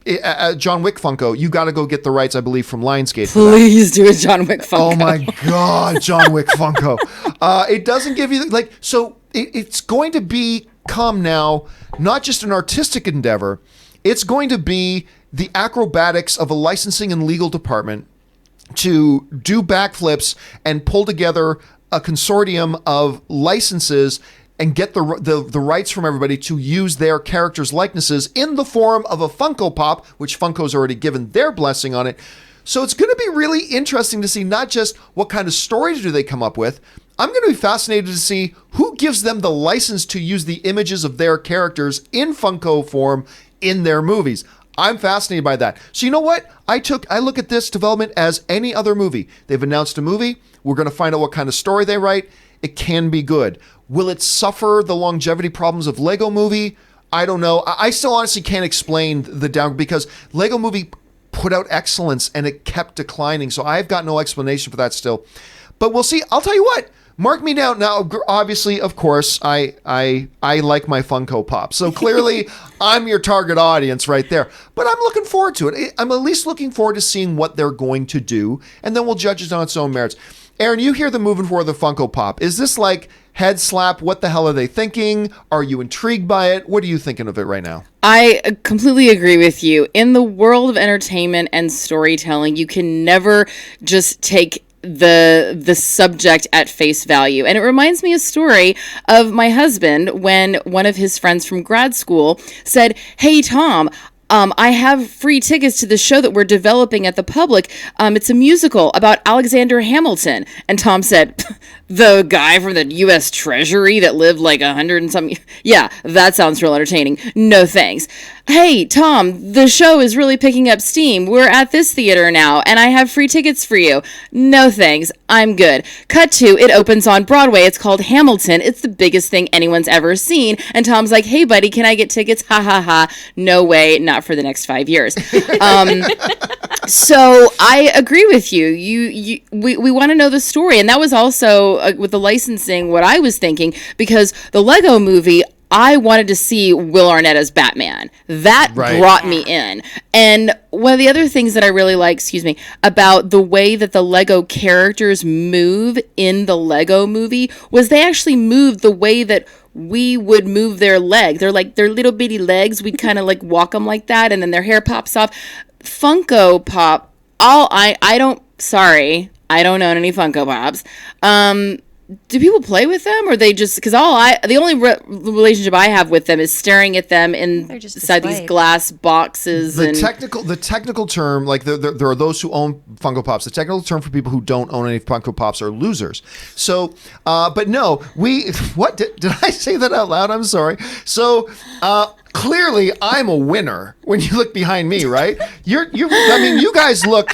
Funko. You got to go get the rights, I believe, from Lionsgate. Please do a John Wick Funko. Oh my God, John Wick Funko. It doesn't give you, it's going to become now not just an artistic endeavor, it's going to be the acrobatics of a licensing and legal department to do backflips and pull together a consortium of licenses and get the rights from everybody to use their characters' likenesses in the form of a Funko Pop, which Funko's already given their blessing on it. So it's going to be really interesting to see not just what kind of story do they come up with. I'm going to be fascinated to see who gives them the license to use the images of their characters in Funko form in their movies. I'm fascinated by that. So you know what? I look at this development as any other movie. They've announced a movie. We're going to find out what kind of story they write. It can be good. Will it suffer the longevity problems of Lego Movie? I don't know. I still honestly can't explain the down because Lego Movie put out excellence and it kept declining. So I've got no explanation for that still. But we'll see. I'll tell you what. Mark me down. Now, obviously, of course, I like my Funko Pop. So clearly, I'm your target audience right there. But I'm looking forward to it. I'm at least looking forward to seeing what they're going to do. And then we'll judge it on its own merits. Aaron, you hear the moving forward of the Funko Pop. Is this like head slap? What the hell are they thinking? Are you intrigued by it? What are you thinking of it right now? I completely agree with you. In the world of entertainment and storytelling, you can never just take the subject at face value. And it reminds me a story of my husband when one of his friends from grad school said, "Hey, Tom, I have free tickets to the show that we're developing at the Public. It's a musical about Alexander Hamilton." And Tom said, "The guy from the U.S. Treasury that lived like 100 and something. Yeah, that sounds real entertaining. No thanks. Hey, Tom, the show is really picking up steam. We're at this theater now, and I have free tickets for you. No thanks. I'm good." Cut to, it opens on Broadway. It's called Hamilton. It's the biggest thing anyone's ever seen. And Tom's like, "Hey, buddy, can I get tickets?" Ha, ha, ha. No way. Not for the next 5 years. So I agree with you. We want to know the story. And that was also with the licensing what I was thinking, because the Lego movie, I wanted to see Will Arnett as Batman. That brought me in. And one of the other things that I really like, about the way that the Lego characters move in the Lego movie was they actually moved the way that we would move their leg. They're like their little bitty legs. We'd kind of like walk them like that, and then their hair pops off. Funko Pop, I I don't own any Funko Pops. Do people play with them, or they just because the only relationship I have with them is staring at them inside these glass boxes. The technical term, like there are those who own Funko Pops. The technical term for people who don't own any Funko Pops are losers. So, but no, what did I say that out loud? I'm sorry. So, clearly, I'm a winner when you look behind me, right? I mean, you guys look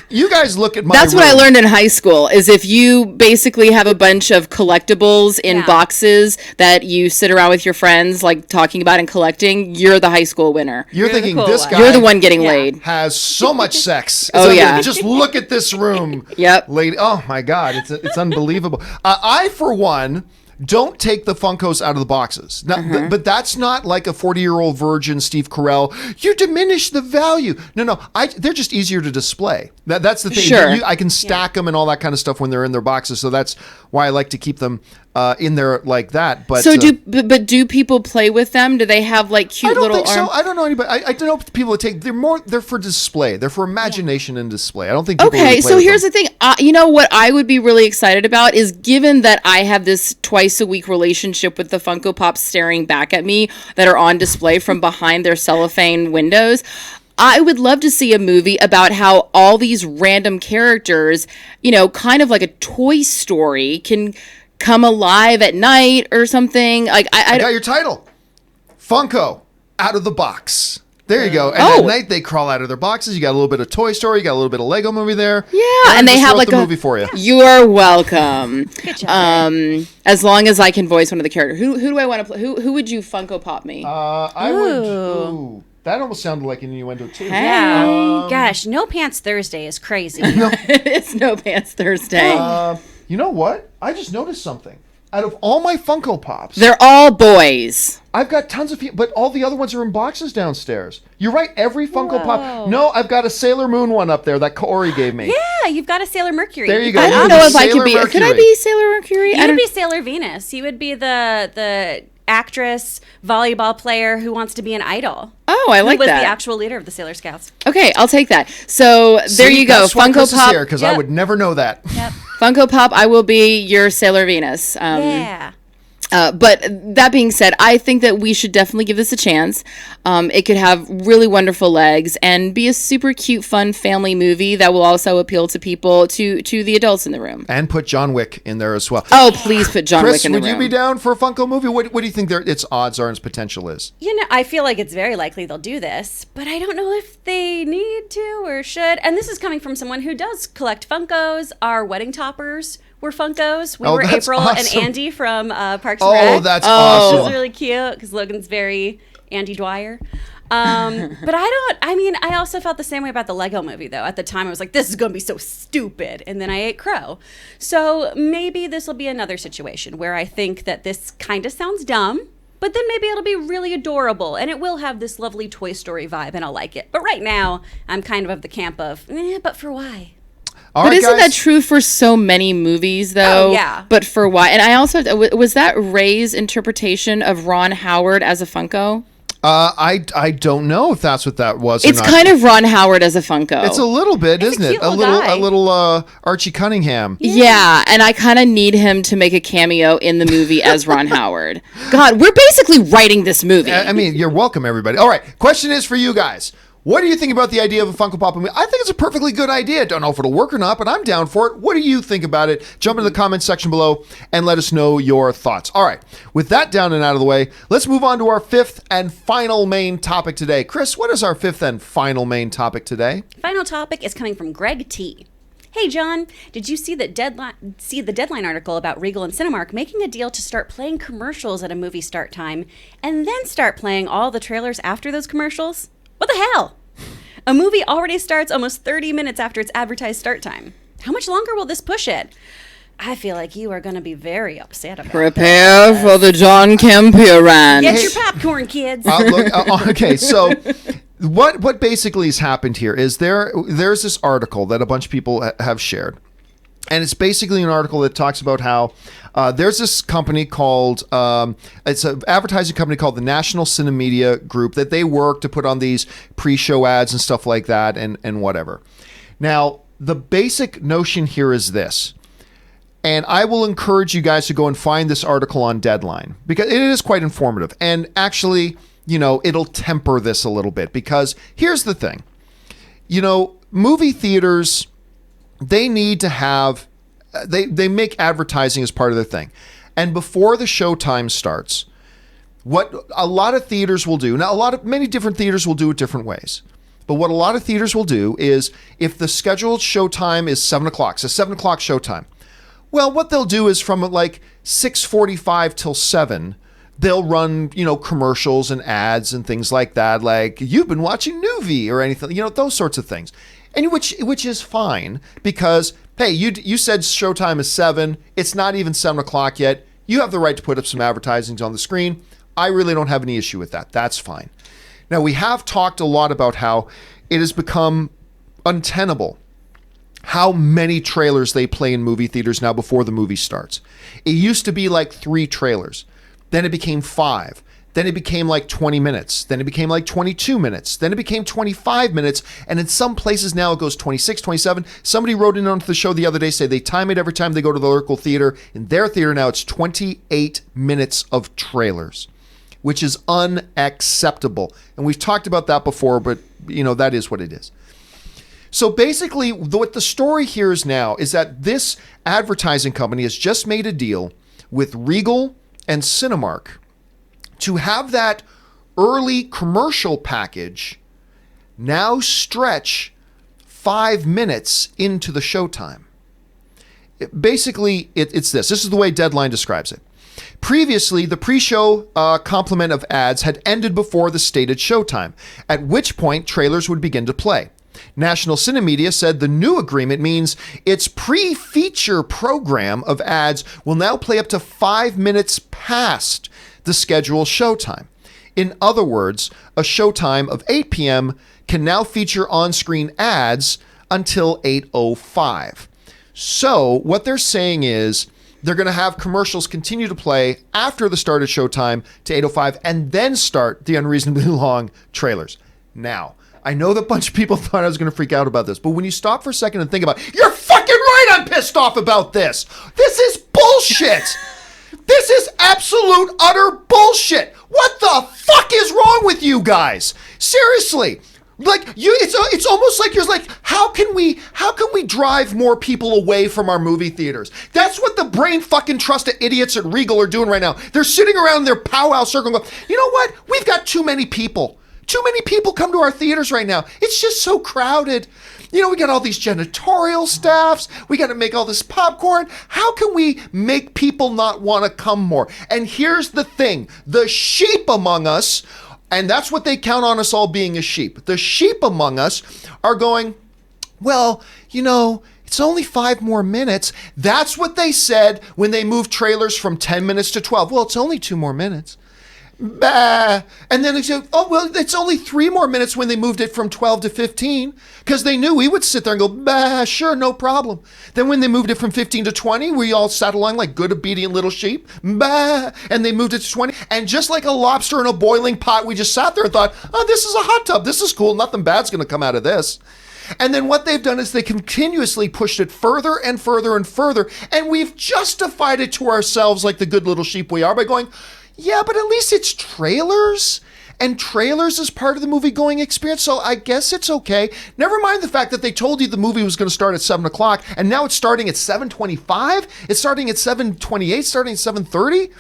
at my That's room. What I learned in high school is if you basically have a bunch of collectibles in boxes that you sit around with your friends, like talking about and collecting, you're the high school winner. You're thinking cool this one. guy you're the one getting laid. Has so much sex. Just look at this room. Yep. Lady. Oh my God. It's unbelievable. I, for one, don't take the Funkos out of the boxes. Now, but that's not like a 40-year-old virgin Steve Carell. You diminish the value. No. They're just easier to display. That's the thing. Sure. I can stack them and all that kind of stuff when they're in their boxes. So that's why I like to keep them in there like that. But so do people play with them? Do they have like cute little? I don't think so. I don't know anybody. I don't know people that take. They're for display. They're for imagination and display. I don't think. People really play so here's the thing. You know what I would be really excited about is given that I have this twice a week relationship with the Funko Pops staring back at me that are on display from behind their cellophane windows. I would love to see a movie about how all these random characters, kind of like a Toy Story, can come alive at night or something. Like I got your title, Funko out of the box. There you go. And at night they crawl out of their boxes. You got a little bit of Toy Story. You got a little bit of Lego Movie there. Yeah, and they have like a movie for you. You're welcome. Good job. As long as I can voice one of the characters. Who do I want to play? Who would you Funko Pop me? I would. Ooh, that almost sounded like an innuendo too. Yeah. Gosh, No Pants Thursday is crazy. It's No Pants Thursday. You know what? I just noticed something. Out of all my Funko Pops, they're all boys. I've got tons of, but all the other ones are in boxes downstairs. You're right. Every Funko Pop. No, I've got a Sailor Moon one up there that Corey gave me. Yeah, you've got a Sailor Mercury. There you go. I don't know if I could be. Could I be Sailor Mercury? You would be Sailor Venus. You would be the actress volleyball player who wants to be an idol. Oh, I like that. Who was the actual leader of the Sailor Scouts. Okay, I'll take that. So there you go. Funko Pop. Because I would never know that. Yep. Funko Pop, I will be your Sailor Venus. Yeah. But that being said, I think that we should definitely give this a chance. It could have really wonderful legs and be a super cute, fun family movie that will also appeal to people, to the adults in the room. And put John Wick in there as well. Oh, please put John Wick in the room. Chris, would you be down for a Funko movie? What do you think its odds are and its potential is? I feel like it's very likely they'll do this, but I don't know if they need to or should. And this is coming from someone who does collect Funkos. Our wedding toppers were Funkos. We were April awesome. and Andy from Parks and Rec. Oh, that's awesome. It was really cute because Logan's very Andy Dwyer. But I also felt the same way about the Lego movie, though. At the time, I was like, this is going to be so stupid. And then I ate crow. So maybe this will be another situation where I think that this kind of sounds dumb, but then maybe it'll be really adorable. And it will have this lovely Toy Story vibe, and I'll like it. But right now, I'm kind of the camp of, but for why? But isn't that true for so many movies, though? Oh, yeah. But for why? And I also, was that Ray's interpretation of Ron Howard as a Funko? I don't know if that's what that was. It's kind of Ron Howard as a Funko. It's a little bit, isn't it? A little Archie Cunningham. Yeah, and I kind of need him to make a cameo in the movie as Ron Howard. God, we're basically writing this movie. I mean, you're welcome, everybody. All right, question is for you guys. What do you think about the idea of a Funko Pop movie? I think it's a perfectly good idea. Don't know if it'll work or not, but I'm down for it. What do you think about it? Jump into the comments section below and let us know your thoughts. All right, with that down and out of the way, let's move on to our fifth and final main topic today. Chris, what is our fifth and final main topic today? Final topic is coming from Greg T. Hey, John, did you see the Deadline article about Regal and Cinemark making a deal to start playing commercials at a movie start time and then start playing all the trailers after those commercials? What the hell? A movie already starts almost 30 minutes after its advertised start time. How much longer will this push it? I feel like you are going to be very upset about Prepare for the John Campea rant. Get your popcorn, kids. Okay, so what basically has happened here is there's this article that a bunch of people have shared. And it's basically an article that talks about how there's this company called, it's an advertising company called the National Cinemedia Group that they work to put on these pre-show ads and stuff like that and whatever. Now, the basic notion here is this. And I will encourage you guys to go and find this article on Deadline because it is quite informative. And actually, it'll temper this a little bit because here's the thing. Movie theaters, they need to have, they make advertising as part of their thing. And before the showtime starts, what a lot of theaters will do, now many different theaters will do it different ways. But what a lot of theaters will do is if the scheduled showtime is 7 o'clock, it's a 7 o'clock showtime. Well, what they'll do is from like 6:45 till 7, they'll run, commercials and ads and things like that, like you've been watching Nuvi or anything, those sorts of things. And which is fine because, hey, you said showtime is 7. It's not even 7 o'clock yet. You have the right to put up some advertisings on the screen. I really don't have any issue with that. That's fine. Now, we have talked a lot about how it has become untenable how many trailers they play in movie theaters now before the movie starts. It used to be like 3 trailers. Then it became 5. Then it became like 20 minutes. Then it became like 22 minutes. Then it became 25 minutes. And in some places now it goes 26, 27. Somebody wrote in onto the show the other day, say they time it every time they go to the local theater. In their theater now, it's 28 minutes of trailers, which is unacceptable. And we've talked about that before, but that is what it is. So basically, what the story here is now is that this advertising company has just made a deal with Regal and Cinemark to have that early commercial package now stretch 5 minutes into the showtime. Basically, it's this. This is the way Deadline describes it. Previously, the pre-show complement of ads had ended before the stated showtime, at which point trailers would begin to play. National Cinemedia said the new agreement means its pre-feature program of ads will now play up to 5 minutes past the scheduled showtime. In other words, a showtime of 8 p.m. can now feature on-screen ads until 8:05. So what they're saying is they're going to have commercials continue to play after the start of showtime to 8:05 and then start the unreasonably long trailers. Now, I know that a bunch of people thought I was going to freak out about this, but when you stop for a second and think about it, you're fucking right, I'm pissed off about this. This is bullshit. This is absolute, utter bullshit. What the fuck is wrong with you guys? Seriously. Like it's almost like you're like, how can we drive more people away from our movie theaters? That's what the brain fucking trust of idiots at Regal are doing right now. They're sitting around their powwow circle and go, you know what? We've got too many people. Too many people come to our theaters right now. It's just so crowded. We got all these janitorial staffs. We got to make all this popcorn. How can we make people not want to come more? And here's the thing. The sheep among us, and that's what they count on us all being as sheep. The sheep among us are going, well, it's only 5 more minutes. That's what they said when they moved trailers from 10 minutes to 12. Well, it's only 2 more minutes. Bah. And then they said, oh, well, it's only 3 more minutes when they moved it from 12 to 15 because they knew we would sit there and go, bah, sure, no problem. Then when they moved it from 15 to 20, we all sat along like good, obedient little sheep, bah, and they moved it to 20. And just like a lobster in a boiling pot, we just sat there and thought, oh, this is a hot tub. This is cool. Nothing bad's going to come out of this. And then what they've done is they continuously pushed it further and further and further. And we've justified it to ourselves like the good little sheep we are by going, yeah, but at least it's trailers, and trailers is part of the movie-going experience, so I guess it's okay. Never mind the fact that they told you the movie was going to start at 7 o'clock, and now it's starting at 7:25? It's starting at 7:28, starting at 7:30?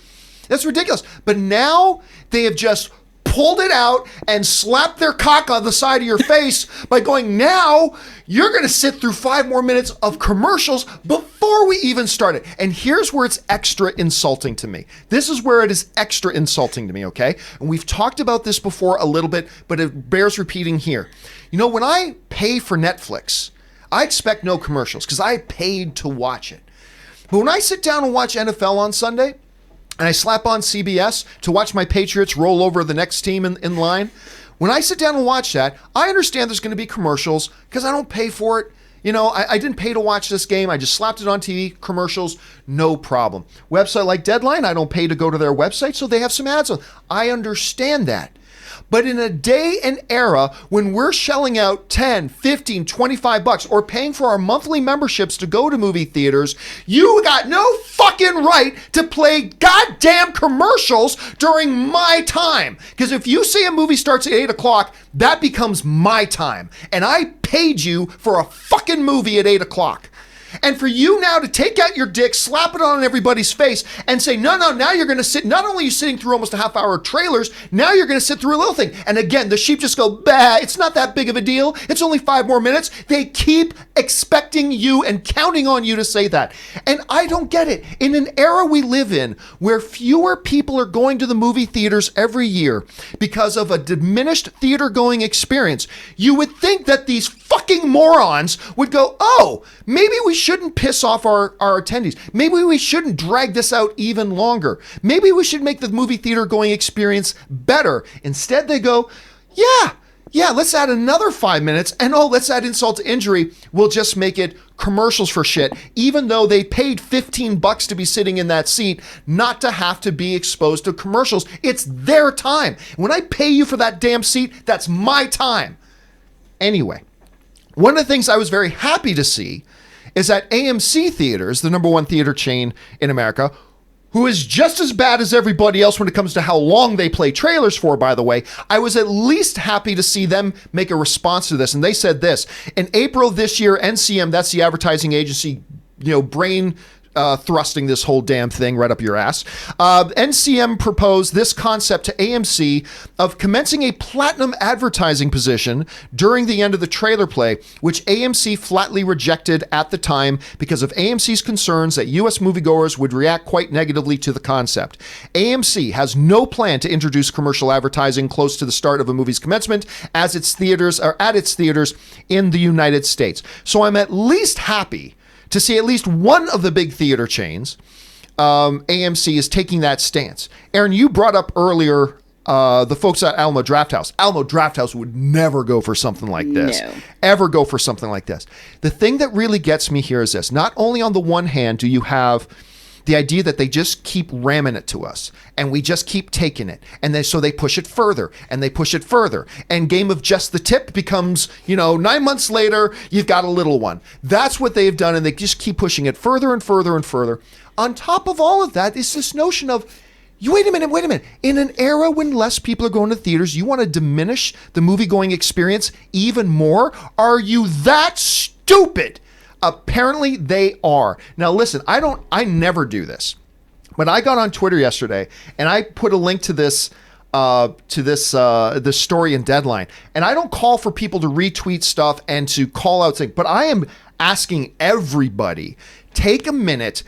That's ridiculous. But now they have just pulled it out and slapped their cock on the side of your face by going, now you're going to sit through 5 more minutes of commercials before we even start it. And here's where it's extra insulting to me. This is where it is extra insulting to me, okay? And we've talked about this before a little bit, but it bears repeating here. When I pay for Netflix, I expect no commercials because I paid to watch it. But when I sit down and watch NFL on Sunday, and I slap on CBS to watch my Patriots roll over the next team in line, when I sit down and watch that, I understand there's going to be commercials because I don't pay for it. I didn't pay to watch this game. I just slapped it on TV, commercials, no problem. Website like Deadline, I don't pay to go to their website, so they have some ads on. I understand that. But in a day and era when we're shelling out 10, 15, 25 bucks or paying for our monthly memberships to go to movie theaters, you got no fucking right to play goddamn commercials during my time. Because if you say a movie starts at 8 o'clock, that becomes my time. And I paid you for a fucking movie at 8 o'clock. And for you now to take out your dick, slap it on everybody's face, and say, no, now you're going to sit, not only are you sitting through almost a half hour of trailers, now you're going to sit through a little thing. And again, the sheep just go, bah, it's not that big of a deal. It's only 5 more minutes. They keep expecting you and counting on you to say that. And I don't get it. In an era we live in where fewer people are going to the movie theaters every year because of a diminished theater going experience, you would think that these fucking morons would go, oh, maybe we shouldn't piss off our attendees. Maybe we shouldn't drag this out even longer. Maybe we should make the movie theater going experience better. Instead, they go, yeah, let's add another 5 minutes. And let's add insult to injury. We'll just make it commercials for shit, even though they paid $15 to be sitting in that seat, not to have to be exposed to commercials. It's their time. When I pay you for that damn seat, that's my time. Anyway, one of the things I was very happy to see is that AMC Theaters, the number one theater chain in America, who is just as bad as everybody else when it comes to how long they play trailers for, by the way, I was at least happy to see them make a response to this. And they said this: in April this year, NCM, that's the advertising agency, brain thrusting this whole damn thing right up your ass. NCM proposed this concept to AMC of commencing a platinum advertising position during the end of the trailer play, which AMC flatly rejected at the time because of AMC's concerns that U.S. moviegoers would react quite negatively to the concept. AMC has no plan to introduce commercial advertising close to the start of a movie's commencement at its theaters in the United States. So I'm at least happy to see at least one of the big theater chains, AMC, is taking that stance. Aaron, you brought up earlier the folks at Alamo Drafthouse. Alamo Drafthouse would never go for something like this. No. Ever go for something like this. The thing that really gets me here is this. Not only on the one hand do you have the idea that they just keep ramming it to us and we just keep taking it. And then so they push it further and they push it further. And game of just the tip becomes, 9 months later, you've got a little one. That's what they've done. And they just keep pushing it further and further and further. On top of all of that is this notion of, wait a minute. In an era when less people are going to theaters, you want to diminish the movie-going experience even more? Are you that stupid? Apparently they are. Now listen, I never do this, but I got on Twitter yesterday and I put a link to this story in Deadline. And I don't call for people to retweet stuff and to call out things, but I am asking everybody, take a minute,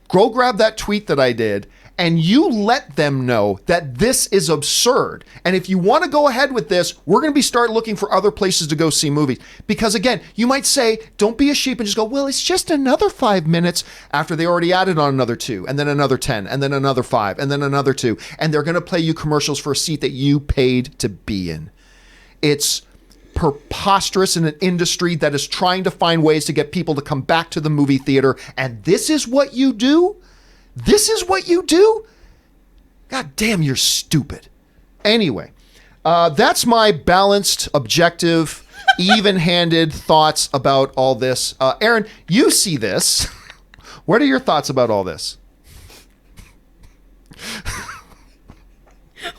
go grab that tweet that I did, and you let them know that this is absurd. And if you want to go ahead with this, we're going to start looking for other places to go see movies. Because again, you might say, don't be a sheep and just go, well, it's just another 5 minutes, after they already added on another 2, and then another 10, and then another 5, and then another 2. And they're going to play you commercials for a seat that you paid to be in. It's preposterous in an industry that is trying to find ways to get people to come back to the movie theater. And this is what you do? This is what you do? God damn, you're stupid. Anyway, that's my balanced, objective, even-handed thoughts about all this. Aaron, you see this. What are your thoughts about all this?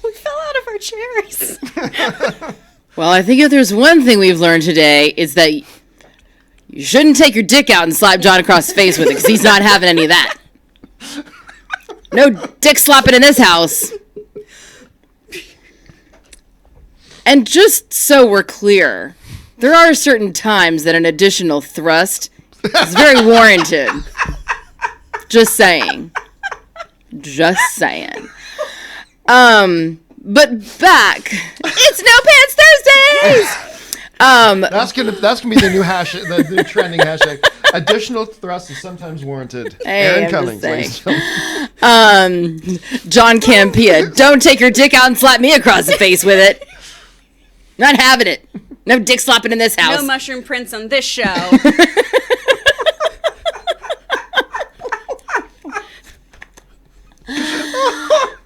We fell out of our chairs. Well, I think if there's one thing we've learned today, it's that you shouldn't take your dick out and slap John across the face with it, because he's not having any of that. No dick slapping in this house. And just so we're clear, there are certain times that an additional thrust is very warranted. Just saying. But back, it's No Pants Thursdays. That's gonna be the new the new trending hashtag. Additional thrust is sometimes warranted. Hey, Aaron I'm Cummings, just ladies and gentlemen. John Campea, don't take your dick out and slap me across the face with it. Not having it. No dick slapping in this house. No mushroom prints on this show.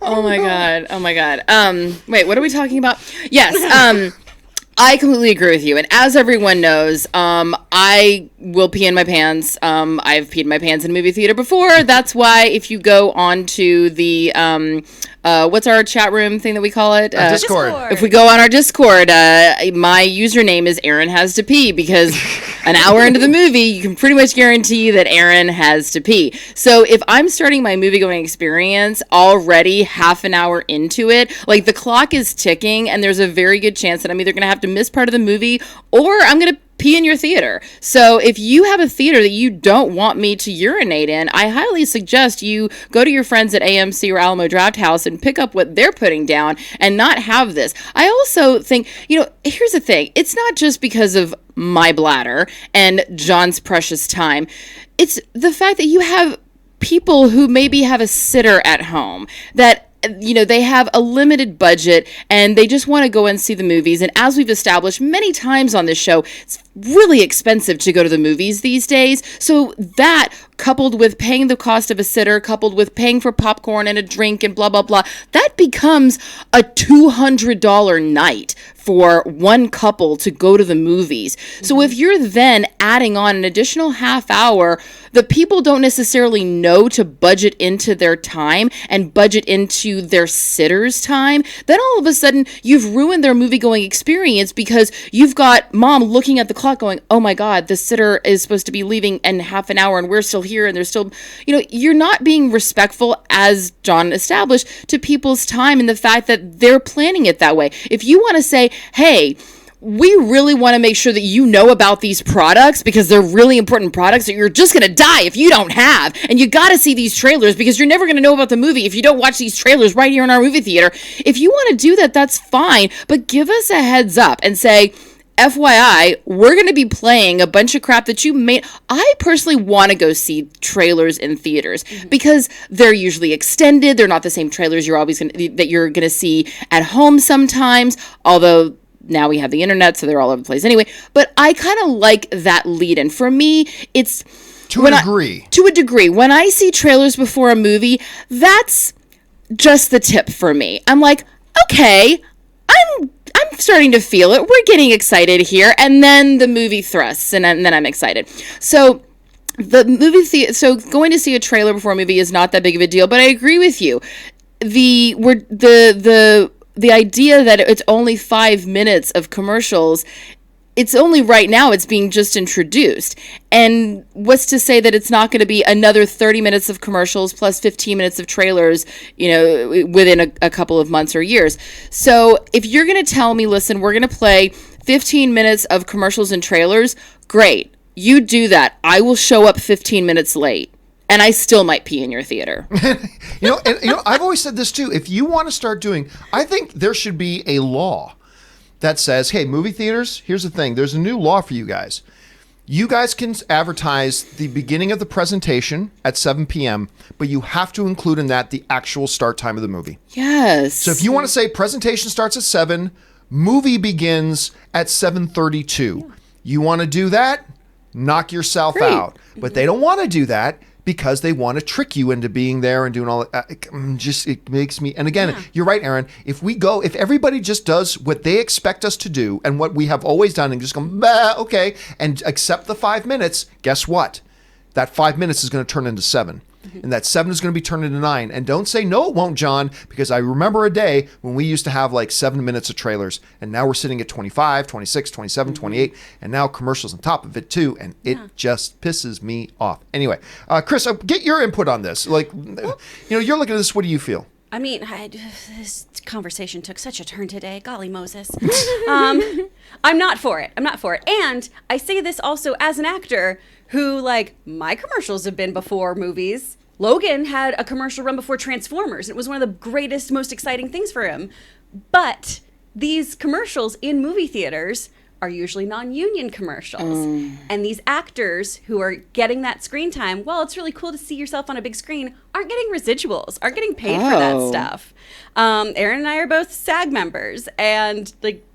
Oh my god. Oh my god. Wait, what are we talking about? Yes. I completely agree with you. And as everyone knows, I will pee in my pants. I've peed in my pants in a movie theater before. That's why if you go on to the, what's our chat room thing that we call it? Discord. If we go on our Discord, my username is Aaron Has to Pee, because an hour into the movie, you can pretty much guarantee that Aaron has to pee. So if I'm starting my movie-going experience already half an hour into it, like the clock is ticking, and there's a very good chance that I'm either going to have to miss part of the movie or I'm going to pee in your theater. So if you have a theater that you don't want me to urinate in, I highly suggest you go to your friends at AMC or Alamo Drafthouse and pick up what they're putting down and not have this. I also think, here's the thing. It's not just because of my bladder and John's precious time. It's the fact that you have people who maybe have a sitter at home that they have a limited budget and they just want to go and see the movies. And as we've established many times on this show, it's really expensive to go to the movies these days. So that, coupled with paying the cost of a sitter, coupled with paying for popcorn and a drink and blah, blah, blah, that becomes a $200 night for one couple to go to the movies. So if you're then adding on an additional half hour, the people don't necessarily know to budget into their time and budget into their sitter's time, then all of a sudden you've ruined their movie-going experience because you've got mom looking at the clock going, oh my God, the sitter is supposed to be leaving in half an hour and we're still here and there's still, you're not being respectful, as John established, to people's time and the fact that they're planning it that way. If you want to say, hey, we really want to make sure that you know about these products because they're really important products that you're just going to die if you don't have. And you got to see these trailers because you're never going to know about the movie if you don't watch these trailers right here in our movie theater. If you want to do that, that's fine. But give us a heads up and say, FYI, we're going to be playing a bunch of crap that you made. I personally want to go see trailers in theaters because they're usually extended. They're not the same trailers that you're going to see at home sometimes, although now we have the internet, so they're all over the place anyway. But I kind of like that lead-in. For me, it's... To a degree. When I see trailers before a movie, that's just the tip for me. I'm like, okay, I'm starting to feel it. We're getting excited here. And then the movie thrusts, and then I'm excited. So the movie so going to see a trailer before a movie is not that big of a deal, but I agree with you. The idea that it's only 5 minutes of commercials, it's only right now it's being just introduced. And what's to say that it's not going to be another 30 minutes of commercials plus 15 minutes of trailers, within a couple of months or years. So if you're going to tell me, listen, we're going to play 15 minutes of commercials and trailers, great. You do that. I will show up 15 minutes late. And I still might pee in your theater. I've always said this too. If you want to start doing, I think there should be a law that says, hey, movie theaters, here's the thing. There's a new law for you guys. You guys can advertise the beginning of the presentation at 7 p.m., but you have to include in that the actual start time of the movie. Yes. So if you want to say presentation starts at 7, movie begins at 7:32. You want to do that? Knock yourself out. But they don't want to do that because they want to trick you into being there and doing all that. It makes me, and again, You're right, Aaron, if everybody just does what they expect us to do and what we have always done and just go, okay, and accept the 5 minutes, guess what? That 5 minutes is going to turn into 7. And that 7 is going to be turned into 9. And don't say, no, it won't, John, because I remember a day when we used to have like 7 minutes of trailers, and now we're sitting at 25, 26, 27, 28, and now commercials on top of it too, and it just pisses me off. Anyway, Chris, get your input on this. Like, you're looking at this, what do you feel? I mean, this conversation took such a turn today. Golly Moses. I'm not for it. And I say this also as an actor who, my commercials have been before movies. Logan had a commercial run before Transformers. It was one of the greatest, most exciting things for him. But these commercials in movie theaters are usually non-union commercials. And these actors who are getting that screen time, well, it's really cool to see yourself on a big screen, aren't getting residuals, aren't getting paid for that stuff. Aaron and I are both SAG members, and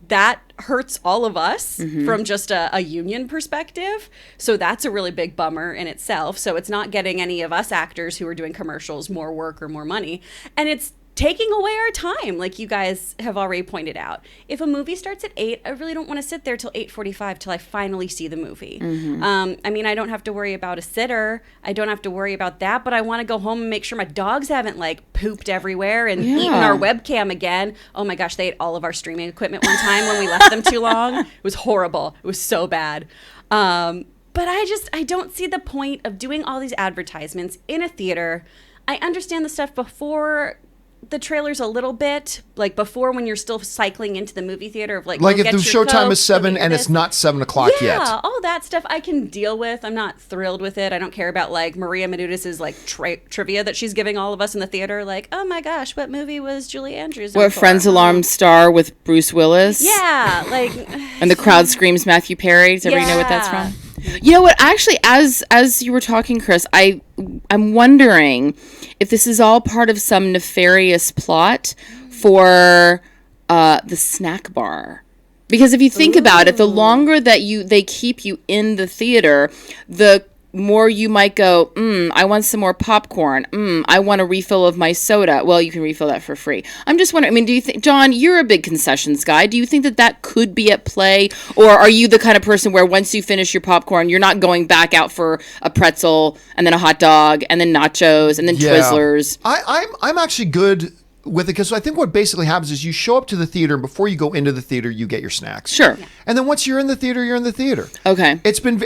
that hurts all of us from just a union perspective. So that's a really big bummer in itself. So it's not getting any of us actors who are doing commercials more work or more money. And it's taking away our time, like you guys have already pointed out. If a movie starts at 8, I really don't want to sit there till 8:45 till I finally see the movie. I mean, I don't have to worry about a sitter. I don't have to worry about that, but I want to go home and make sure my dogs haven't like pooped everywhere and eaten our webcam again. Oh my gosh, they ate all of our streaming equipment one time when we left them too long. It was horrible. It was so bad. But I don't see the point of doing all these advertisements in a theater. I understand the stuff before the trailers a little bit, like before when you're still cycling into the movie theater of like if the showtime is 7 and it's not 7 o'clock yet. Yeah, all that stuff I can deal with. I'm not thrilled with it. I don't care about like Maria Menounos' like trivia that she's giving all of us in the theater. Like, oh my gosh, what movie was Julie Andrews in? What Friends Alarm star with Bruce Willis? Yeah, like, and the crowd screams Matthew Perry. Does everybody know what that's from? You know what? Actually, as you were talking, Chris, I'm wondering if this is all part of some nefarious plot for the snack bar. Because if you think about it, the longer that they keep you in the theater, the more you might go, I want some more popcorn. I want a refill of my soda. Well, you can refill that for free. I'm just wondering, I mean, do you think, John, you're a big concessions guy. Do you think that could be at play? Or are you the kind of person where once you finish your popcorn, you're not going back out for a pretzel and then a hot dog and then nachos and then Twizzlers? I'm actually good with it because I think what basically happens is you show up to the theater and before you go into the theater, you get your snacks. Sure. Yeah. And then once you're in the theater, you're in the theater. Okay.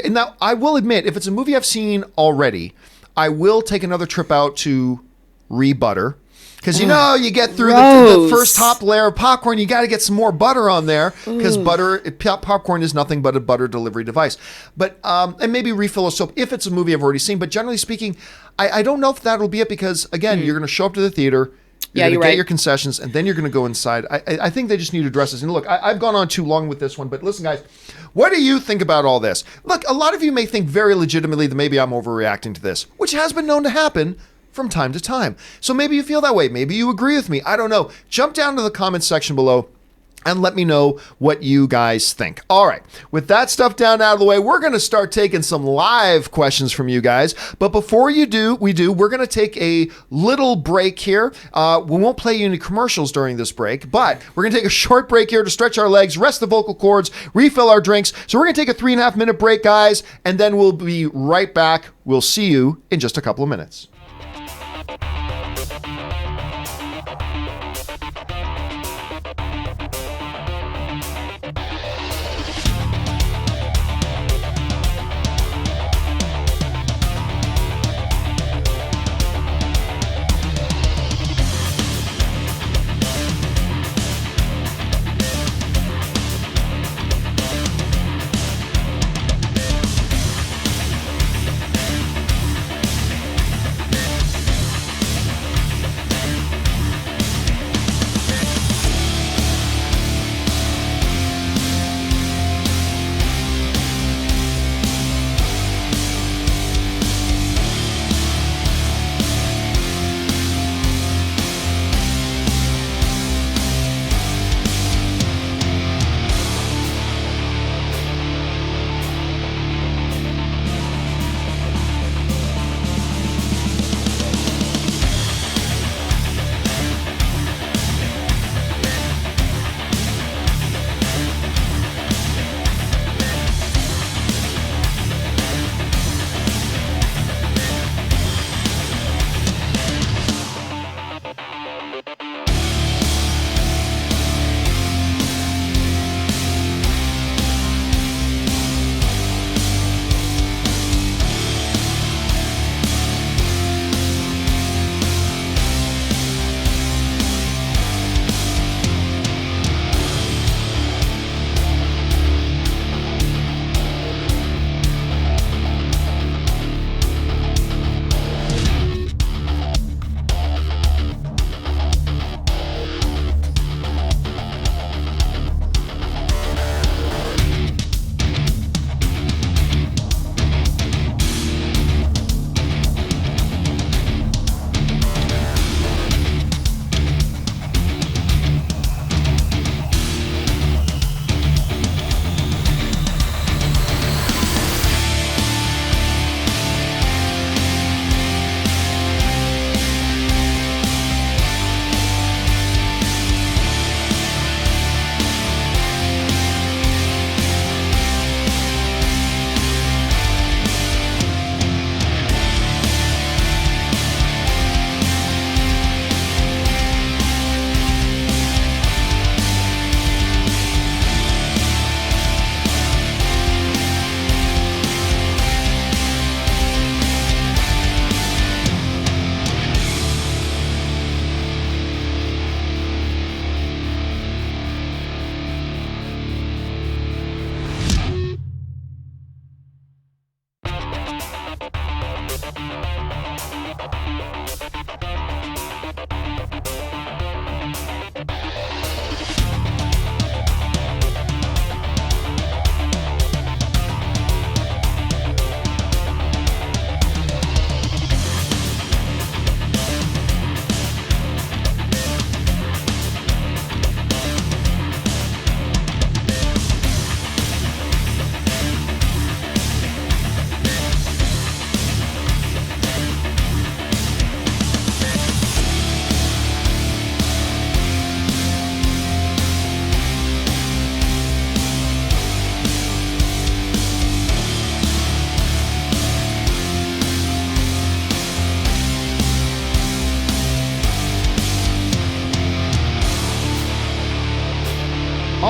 Now, I will admit, if it's a movie I've seen already, I will take another trip out to re-butter. Because, you get through the first top layer of popcorn, you got to get some more butter on there because popcorn is nothing but a butter delivery device. But, and maybe refill a soap if it's a movie I've already seen. But generally speaking, I don't know if that'll be it because, again, you're going to show up to the theater, you're going to get your concessions, and then you're going to go inside. I think they just need to address this. And look, I've gone on too long with this one, but listen, guys, what do you think about all this? Look, a lot of you may think very legitimately that maybe I'm overreacting to this, which has been known to happen from time to time. So maybe you feel that way. Maybe you agree with me. I don't know. Jump down to the comments section below and let me know what you guys think. All right, with that stuff down out of the way, we're going to start taking some live questions from you guys. But before we're going to take a little break here. We won't play any commercials during this break, but we're going to take a short break here to stretch our legs, rest the vocal cords, refill our drinks. So we're going to take a 3.5 minute break, guys, and then we'll be right back. We'll see you in just a couple of minutes.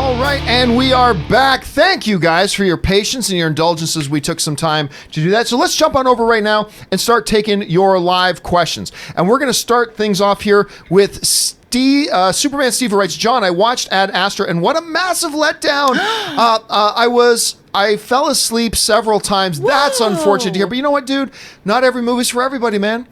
All right, and we are back. Thank you guys for your patience and your indulgences. We took some time to do that. So let's jump on over right now and start taking your live questions. And we're going to start things off here with Superman Steve, who writes, John, I watched Ad Astra, and what a massive letdown. I fell asleep several times. Whoa. That's unfortunate to hear. But you know what, dude? Not every movie's for everybody, man.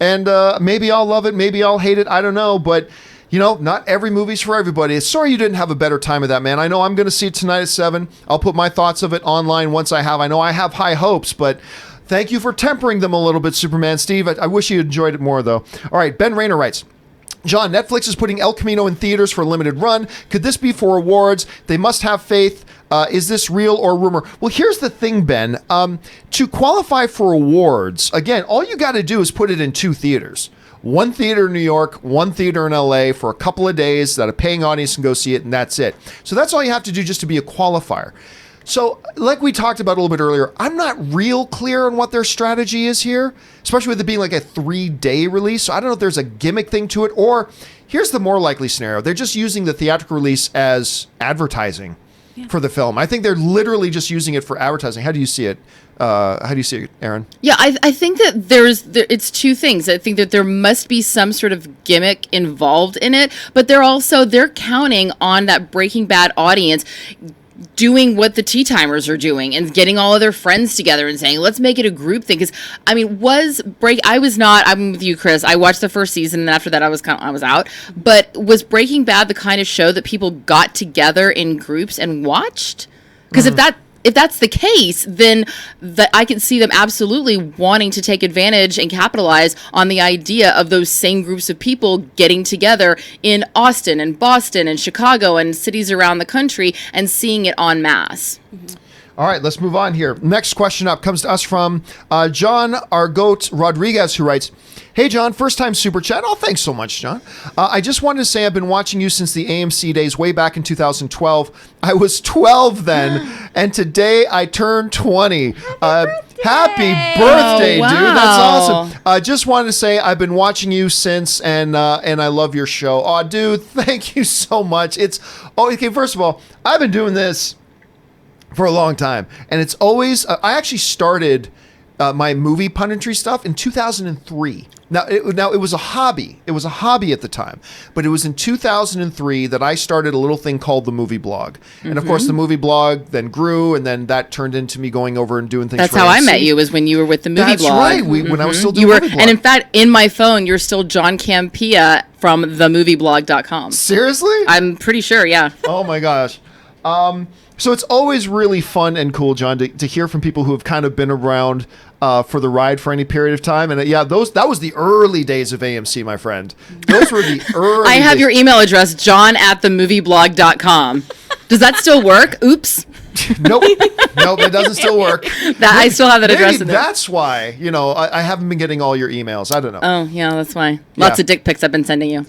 And maybe I'll love it. Maybe I'll hate it. I don't know. But you know, not every movie's for everybody. Sorry you didn't have a better time of that, man. I know I'm going to see it tonight at 7. I'll put my thoughts of it online once I have. I know I have high hopes, but thank you for tempering them a little bit, Superman Steve. I wish you enjoyed it more, though. All right, Ben Rayner writes, John, Netflix is putting El Camino in theaters for a limited run. Could this be for awards? They must have faith. Is this real or rumor? Well, here's the thing, Ben. To qualify for awards, again, all you got to do is put it in 2 theaters. One theater in New York, one theater in LA for a couple of days that a paying audience can go see it, and that's it. So that's all you have to do just to be a qualifier. So like we talked about a little bit earlier, I'm not real clear on what their strategy is here, especially with it being like a 3-day release. So I don't know if there's a gimmick thing to it, or here's the more likely scenario. They're just using the theatrical release as advertising for the film. I think they're literally just using it for advertising. How do you see it? Aaron? Yeah, I think that it's 2 things. I think that there must be some sort of gimmick involved in it, but they're counting on that Breaking Bad audience doing what the Tea Timers are doing and getting all of their friends together and saying, let's make it a group thing. Because I mean, I'm with you, Chris. I watched the first season, and after that I was out. But was Breaking Bad the kind of show that people got together in groups and watched? Because if that's the case, then I can see them absolutely wanting to take advantage and capitalize on the idea of those same groups of people getting together in Austin and Boston and Chicago and cities around the country and seeing it en masse. Mm-hmm. All right, let's move on here. Next question up comes to us from John Argote Rodriguez, who writes, Hey, John, first time super chat. Oh, thanks so much, John. I just wanted to say I've been watching you since the AMC days way back in 2012. I was 12 then, and today I turned 20. Happy birthday, wow. dude. That's awesome. I just wanted to say I've been watching you since, and I love your show. Oh, dude, thank you so much. Okay, first of all, I've been doing this for a long time, and it's always I actually started my movie punditry stuff in 2003. Now it was a hobby. It was a hobby at the time, but it was in 2003 that I started a little thing called the Movie Blog, and of course the Movie Blog then grew, and then that turned into me going over and doing things. That's for how AMC. I met you, was when you were with the Movie Blog. That's right. When I was still doing Movie Blog. And in fact, in my phone, you're still John Campea from themovieblog.com. Seriously? I'm pretty sure. Yeah. Oh my gosh. So it's always really fun and cool, John, to hear from people who have kind of been around for the ride for any period of time. And that was the early days of AMC, my friend. Those were the early I have days. your email address, john@themovieblog.com. Does that still work? Oops. Nope, it doesn't still work. I still have that address in there. That's why, I haven't been getting all your emails. I don't know. Oh, yeah, that's why. Lots of dick pics I've been sending you.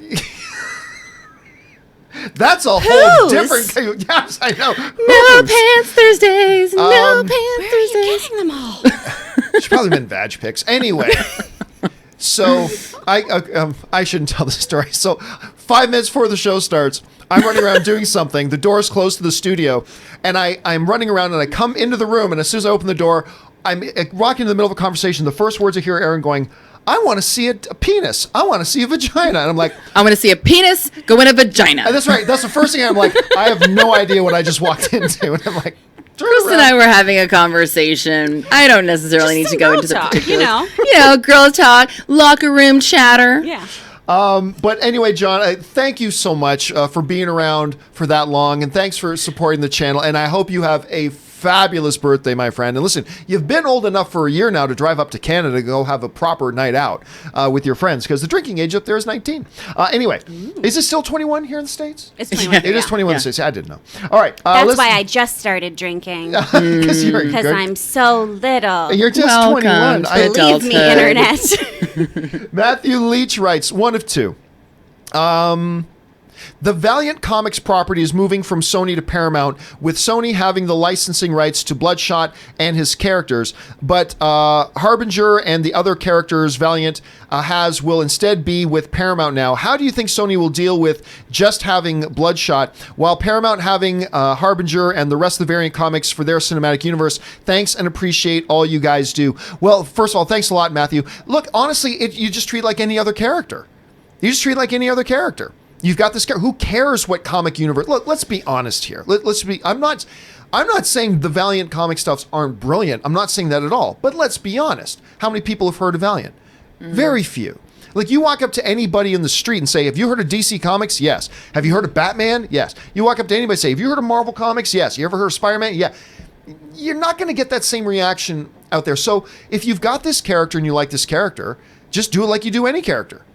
That's a whole different... Yes, I know. No Pants Thursdays. No Pants Thursdays. Where are you getting them all? She probably meant vag pics. Anyway, so I shouldn't tell the story. So 5 minutes before the show starts, I'm running around doing something. The door's closed to the studio, and I'm running around, and I come into the room, and as soon as I open the door, I'm walking in the middle of a conversation. The first words I hear Aaron going, I want to see a penis. I want to see a vagina. And I'm like, I want to see a penis go in a vagina. And that's right. That's the first thing I'm like, I have no idea what I just walked into. And I'm like, Chris and I were having a conversation. I don't necessarily need to go into the particulars. Girl talk, locker room chatter. Yeah. But anyway, John, thank you so much for being around for that long. And thanks for supporting the channel. And I hope you have a fabulous birthday, my friend. And listen, you've been old enough for a year now to drive up to Canada to go have a proper night out with your friends, because the drinking age up there is 19. Anyway, is it still 21 here in the States? It's 21. It is 21 in the States. I didn't know. All right. That's why I just started drinking. Because I'm so little. You're just 21. Believe me, internet. Matthew Leach writes, one of two. The Valiant Comics property is moving from Sony to Paramount, with Sony having the licensing rights to Bloodshot and his characters. But Harbinger and the other characters Valiant will instead be with Paramount now. How do you think Sony will deal with just having Bloodshot while Paramount having Harbinger and the rest of the Valiant Comics for their cinematic universe? Thanks and appreciate all you guys do. Well, first of all, thanks a lot, Matthew. Look, honestly, you just treat like any other character. You just treat like any other character. You've got this. Who cares what comic universe? Look, let's be honest here. Let's be. I'm not saying the Valiant comic stuffs aren't brilliant. I'm not saying that at all. But let's be honest. How many people have heard of Valiant? Mm-hmm. Very few. Like, you walk up to anybody in the street and say, "Have you heard of DC Comics?" Yes. Have you heard of Batman? Yes. You walk up to anybody and say, "Have you heard of Marvel Comics?" Yes. You ever heard of Spider-Man? Yeah. You're not going to get that same reaction out there. So if you've got this character and you like this character, just do it like you do any character.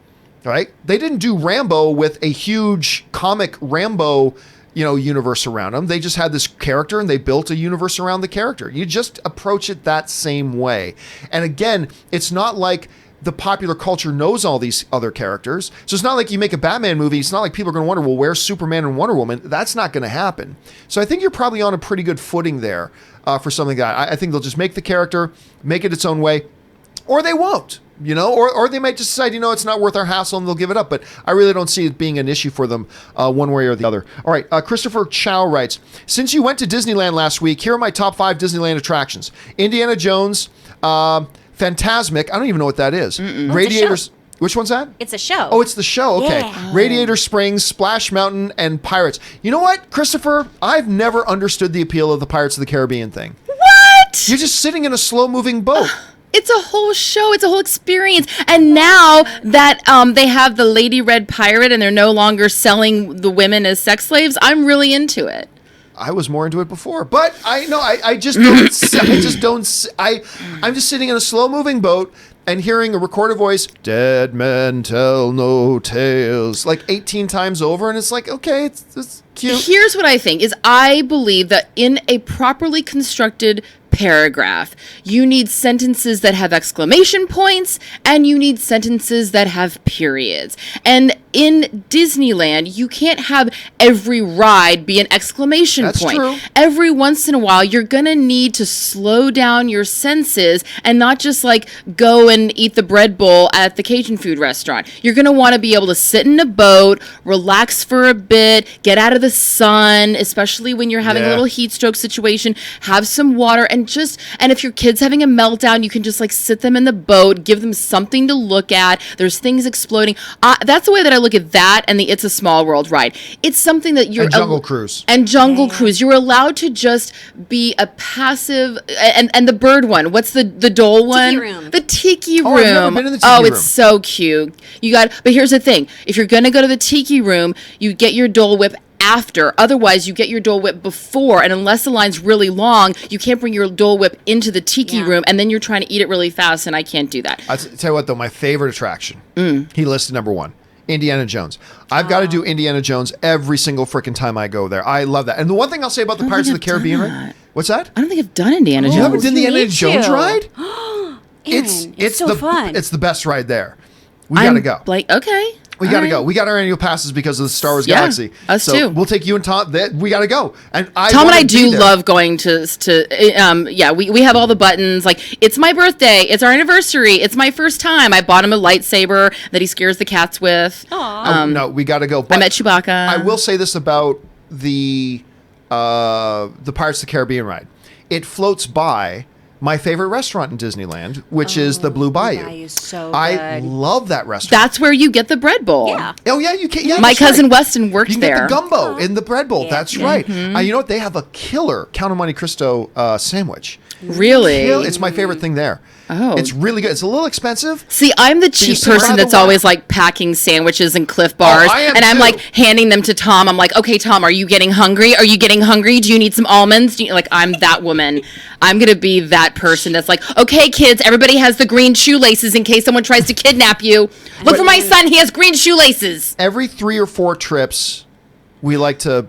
Right? They didn't do Rambo with a huge comic Rambo, universe around him. They just had this character and they built a universe around the character. You just approach it that same way. And again, it's not like the popular culture knows all these other characters. So it's not like you make a Batman movie. It's not like people are going to wonder, well, where's Superman and Wonder Woman? That's not going to happen. So I think you're probably on a pretty good footing there for something like that. I think they'll just make the character, make it its own way, or they won't. Or they might just decide, it's not worth our hassle and they'll give it up. But I really don't see it being an issue for them one way or the other. All right. Christopher Chow writes, since you went to Disneyland last week, here are my top 5 Disneyland attractions. Indiana Jones, Fantasmic. I don't even know what that is. Radiators. Which one's that? It's a show. Oh, it's the show. Okay. Yeah. Radiator Springs, Splash Mountain, and Pirates. You know what, Christopher? I've never understood the appeal of the Pirates of the Caribbean thing. What? You're just sitting in a slow-moving boat. It's a whole show. It's a whole experience. And now that they have the Lady Red Pirate and they're no longer selling the women as sex slaves, I'm really into it. I was more into it before, but I'm just sitting in a slow-moving boat and hearing a recorded voice, "Dead men tell no tales," like 18 times over, and it's like, okay, it's cute. Here's what I think is I believe that in a properly constructed paragraph, you need sentences that have exclamation points and you need sentences that have periods. And in Disneyland, you can't have every ride be an exclamation point. True. Every once in a while, you're going to need to slow down your senses and not just like go and eat the bread bowl at the Cajun food restaurant. You're going to want to be able to sit in a boat, relax for a bit, get out of the sun, especially when you're having a little heat stroke situation, have some water, and if your kid's having a meltdown, you can just like sit them in the boat, give them something to look at. There's things exploding. That's the way that I look at that and the It's a Small World ride. It's something that you're... And Jungle Cruise. And Jungle Cruise. You're allowed to just be a passive... And the bird one. What's the Dole one? Tiki Room. The Tiki Room. I've never been in the Tiki Room. It's so cute. But here's the thing. If you're going to go to the Tiki Room, you get your Dole Whip after. Otherwise, you get your Dole Whip before, and unless the line's really long, you can't bring your Dole Whip into the Tiki Room, and then you're trying to eat it really fast, and I can't do that. I'll tell you what, though, my favorite attraction, he listed number 1, Indiana Jones. I've got to do Indiana Jones every single freaking time I go there. I love that. And the one thing I'll say about the Pirates of the Caribbean, right? What's that? I don't think I've done Indiana Jones. You haven't done the Indiana Jones ride? Aaron, it's so fun. It's the best ride there. We got to go. Like, okay. We got to go. We got our annual passes because of the Star Wars Galaxy. Us too. We'll take you and Tom. We got to go. And Tom and I do love going to we have all the buttons. Like, it's my birthday. It's our anniversary. It's my first time. I bought him a lightsaber that he scares the cats with. Aww. No, we got to go. But I met Chewbacca. I will say this about the Pirates of the Caribbean ride. It floats by my favorite restaurant in Disneyland, which is the Blue Bayou. Blue Bayou's so I good. love that restaurant. That's where you get the bread bowl. Yeah. Oh, yeah, you can. Yeah, My that's cousin right. Weston worked You can there. get the gumbo in the bread bowl. Yeah. That's right. You know what? They have a killer Count of Monte Cristo sandwich. Really? It's my favorite thing there. Oh. It's really good. It's a little expensive. See, I'm the cheap sit person around that's the always like packing sandwiches and Cliff Bars. I am and I'm too. like handing them to Tom. I'm like, okay, Tom, are you getting hungry? Are you getting hungry? Do you need some almonds? I'm that woman. I'm going to be that person that's like, okay, kids, everybody has the green shoelaces in case someone tries to kidnap you. Look for my son. He has green shoelaces. Every 3 or 4 trips, we like to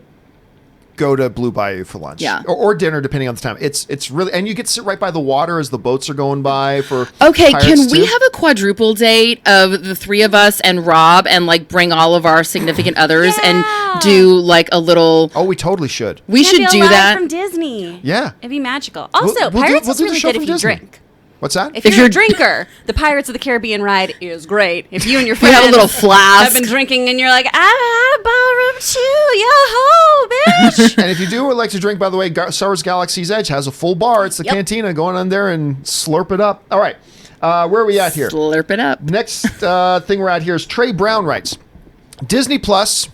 go to Blue Bayou for lunch. Yeah. Or dinner, depending on the time. It's really, and you get to sit right by the water as the boats are going by for Okay, Pirates can we too. have a quadruple date of the three of us and Rob and like bring all of our significant others and do like a little... Oh, we totally should. We should do that. From Disney. Yeah. It'd be magical. Also, We'll Pirates do is the really show good from if you Disney. drink. What's that? If you're a drinker, the Pirates of the Caribbean ride is great. If you and your You friends have a little flask. have been drinking and you're like, I had a ballroom too, yo-ho, bitch. And if you do would like to drink, by the way, Star Wars Galaxy's Edge has a full bar. It's the cantina. Going on there and slurp it up. All right. Where are we at here? Slurp it up. Next thing we're at here is Trey Brown writes, Disney Plus,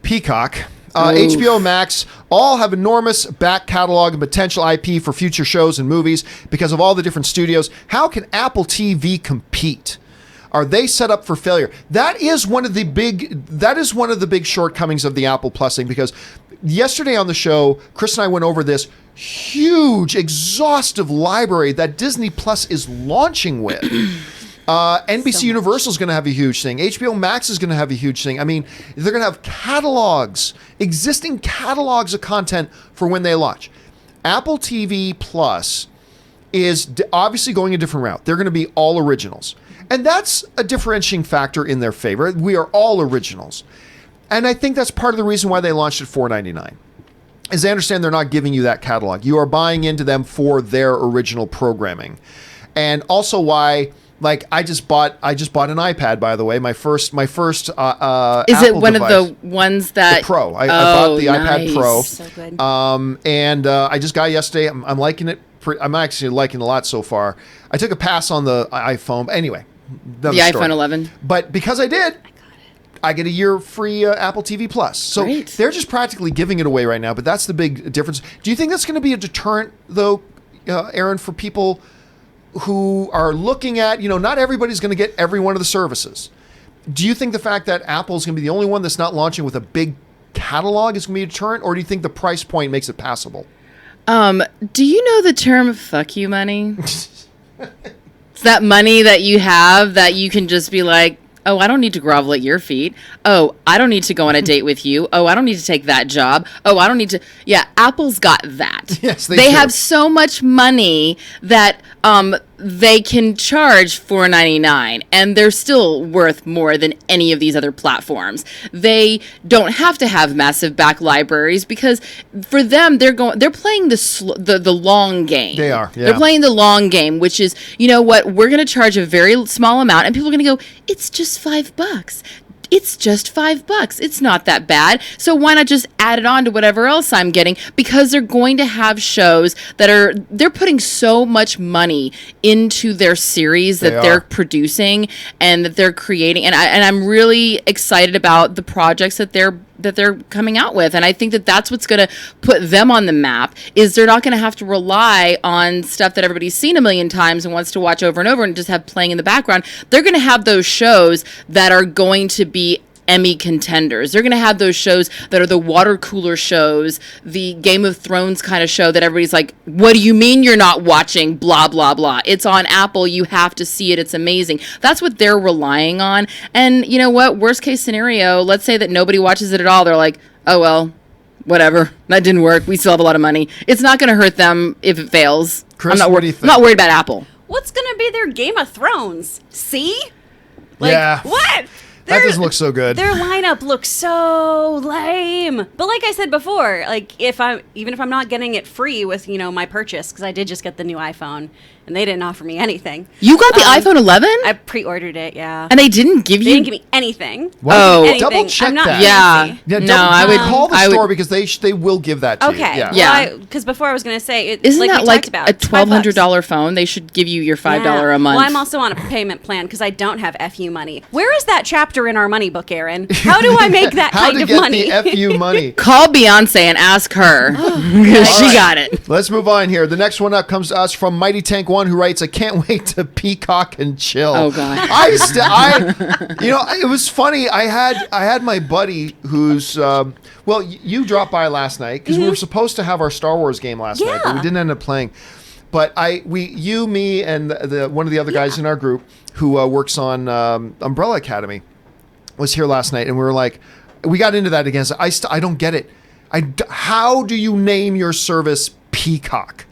Peacock, HBO Max all have enormous back catalog and potential IP for future shows and movies because of all the different studios. How can Apple TV compete? Are they set up for failure? That is one of the big shortcomings of the Apple Plus thing, because yesterday on the show, Chris and I went over this huge, exhaustive library that Disney Plus is launching with. NBC Universal is going to have a huge thing. HBO Max is going to have a huge thing. I mean, they're going to have catalogs, existing catalogs of content for when they launch. Apple TV Plus is obviously going a different route. They're going to be all originals. And that's a differentiating factor in their favor. We are all originals. And I think that's part of the reason why they launched at $4.99. Is they understand they're not giving you that catalog. You are buying into them for their original programming. And also why... Like I just bought an iPad, by the way. My first. Is Apple it one device. of the ones that The Pro? I bought the nice. iPad Pro. So good. And I just got it yesterday. I'm liking it. I'm actually liking it a lot so far. I took a pass on the iPhone. Anyway, the iPhone 11. But because I did, I get a year free Apple TV Plus. So Great. they're just practically giving it away right now. But that's the big difference. Do you think that's going to be a deterrent, though, Aaron, for people who are looking at, not everybody's going to get every one of the services? Do you think the fact that Apple's going to be the only one that's not launching with a big catalog is going to be a deterrent, or do you think the price point makes it passable? Do you know the term "fuck you" money? It's that money that you have that you can just be like, oh, I don't need to grovel at your feet. Oh, I don't need to go on a date with you. Oh, I don't need to take that job. Oh, I don't need to. Yeah, Apple's got that. Yes, they They do. have so much money that they can charge $4.99, and they're still worth more than any of these other platforms. They don't have to have massive back libraries because for them, they're playing the long game. They are, yeah. They're playing the long game, which is, you know what, we're going to charge a very small amount, and people are going to go, it's just $5. It's just $5. It's not that bad. So why not just add it on to whatever else I'm getting? Because they're going to have shows that they're putting so much money into their series that they're producing and that they're creating. And I'm really excited about the projects that they're coming out with. And I think that that's what's going to put them on the map, is they're not going to have to rely on stuff that everybody's seen a million times and wants to watch over and over and just have playing in the background. They're going to have those shows that are going to be Emmy contenders. They're going to have those shows that are the water cooler shows, the Game of Thrones kind of show that everybody's like, what do you mean you're not watching? Blah, blah, blah. It's on Apple. You have to see it. It's amazing. That's what they're relying on. And you know what? Worst case scenario, let's say that nobody watches it at all. They're like, oh, well, whatever. That didn't work. We still have a lot of money. It's not going to hurt them if it fails. Chris, what do you think? I'm not worried about Apple. What's going to be their Game of Thrones? See? Yeah. What? That doesn't look so good. Their lineup looks so lame. But like I said before, like even if I'm not getting it free with, my purchase, because I did just get the new iPhone and they didn't offer me anything. You got the iPhone 11? I pre-ordered it, yeah. And they didn't give They you... didn't give me anything. Well, Oh. double check I'm not that. Yeah. fancy. Yeah, No, I would call the I would- store because they will give that to you. Okay. Yeah. Yeah. Because before I was going to say, Isn't like that we like talked about, a it's $5. $1,200 phone? They should give you your $5 a month. Well, I'm also on a payment plan because I don't have FU money. Where is that chapter in our money book, Aaron? How do I make that How kind to of get money? the FU money. Call Beyonce and ask her. Because she got it. Let's move on here. The next one up comes to us from Mighty Tank 1, who writes, I can't wait to peacock and chill. Oh, God. It was funny. I had my buddy who's, you dropped by last night because we were supposed to have our Star Wars game last night, but we Yeah. didn't end up playing. But me, and the one of the other guys in our group who works on Umbrella Academy was here last night, and we were like, we got into that again. So I don't get it. How do you name your service Peacock?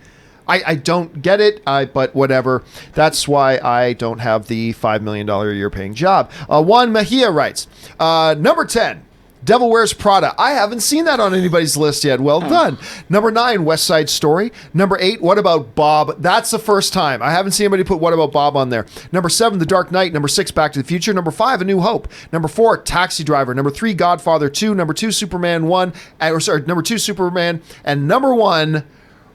I don't get it, but whatever. That's why I don't have the $5 million a year paying job. Juan Mejia writes, number 10, Devil Wears Prada. I haven't seen that on anybody's list yet. Well done. Number 9, West Side Story. Number 8, What About Bob? That's the first time. I haven't seen anybody put What About Bob on there. Number 7, The Dark Knight. Number 6, Back to the Future. Number 5, A New Hope. Number 4, Taxi Driver. Number 3, Godfather 2. Number 2, Superman 1. Number 2, Superman. And number 1,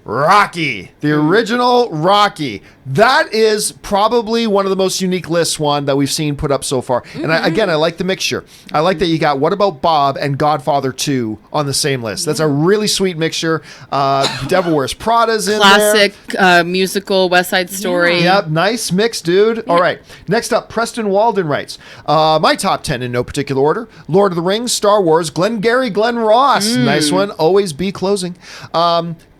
Rocky, the original Rocky. That is probably one of the most unique lists, Juan, that we've seen put up so far. And I like the mixture. I like that you got What About Bob and Godfather 2 on the same list. That's a really sweet mixture. Devil Wears Prada's in there. Classic musical West Side Story. Yep, nice mix, dude. All right. Next up, Preston Walden writes, my top 10 in no particular order: Lord of the Rings, Star Wars, Glengarry Glen Ross. Nice one. Always be closing.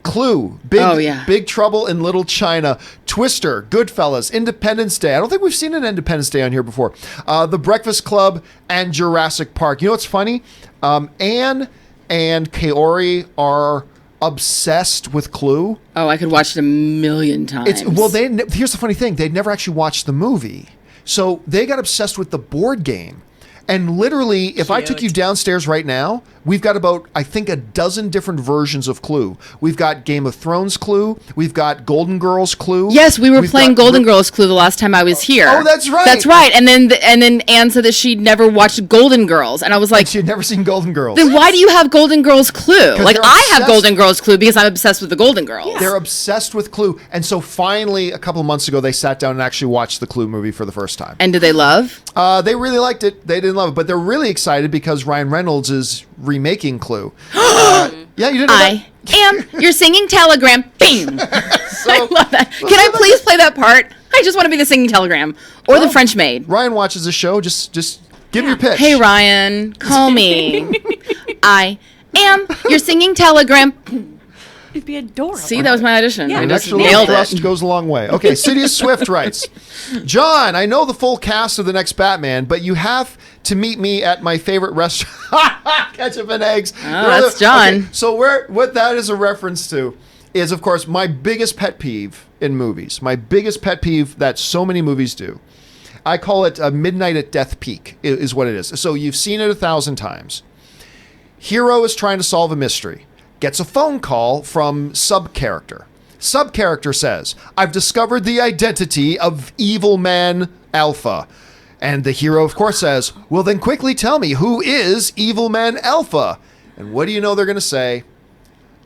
Clue, Big Trouble in Little China, Twister, Goodfellas, Independence Day. I don't think we've seen an Independence Day on here before. The Breakfast Club and Jurassic Park. You know what's funny? Anne and Kaori are obsessed with Clue. Oh, I could watch it a million times. Here's the funny thing. They'd never actually watched the movie. So they got obsessed with the board game. And literally, if I took you downstairs right now, we've got about, I think, a dozen different versions of Clue. We've got Game of Thrones Clue. We've got Golden Girls Clue. Yes, we were playing Golden Girls Clue the last time I was here. Oh, that's right. That's right. And then Anne said that she'd never watched Golden Girls. And I was like... She'd never seen Golden Girls. Then why do you have Golden Girls Clue? Like, I have Golden Girls Clue because I'm obsessed with the Golden Girls. Yeah. They're obsessed with Clue. And so finally, a couple of months ago, they sat down and actually watched the Clue movie for the first time. And did they love? They really liked it. They didn't love it. But they're really excited because Ryan Reynolds is remaking Clue. Yeah, you didn't know that? Am your singing telegram. Bing! So, I love that. Can I please play that part? I just want to be the singing telegram. Or the French maid. Ryan watches the show. Just give your pitch. Hey, Ryan, call me. I am your singing telegram. It'd be adorable. See, that was my audition. Yeah. I An just extra nailed little it. thrust goes a long way. Okay, Sidious Swift writes, John, I know the full cast of the next Batman, but you have to meet me at my favorite restaurant. Ketchup and eggs. Oh, that's John. Okay, so what that is a reference to is, of course, my biggest pet peeve in movies. My biggest pet peeve that so many movies do. I call it a midnight at Death Peak is what it is. So you've seen it 1,000 times. Hero is trying to solve a mystery. Gets a phone call from sub-character. Sub-character says, I've discovered the identity of Evil Man Alpha. And the hero, of course, says, well, then quickly tell me, who is Evil Man Alpha? And what do you know they're going to say?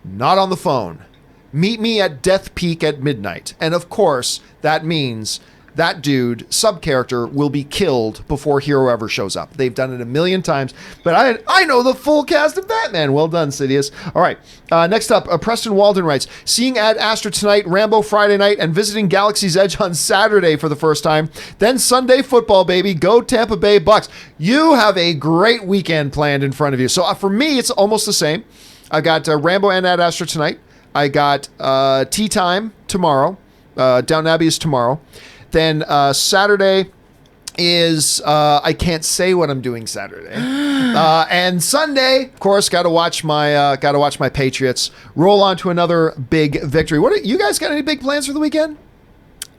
Not on the phone. Meet me at Death Peak at midnight. And of course, that means that dude, sub-character, will be killed before Hero ever shows up. They've done it a million times, but I know the full cast of Batman. Well done, Sidious. All right, next up, Preston Walden writes, seeing Ad Astra tonight, Rambo Friday night, and visiting Galaxy's Edge on Saturday for the first time. Then Sunday football, baby. Go Tampa Bay Bucks. You have a great weekend planned in front of you. So for me, it's almost the same. I got Rambo and Ad Astra tonight. I got Tea Time tomorrow. Downton Abbey is tomorrow. Then Saturday is I can't say what I'm doing Saturday, and Sunday, of course, got to watch my Patriots roll on to another big victory. You guys got any big plans for the weekend?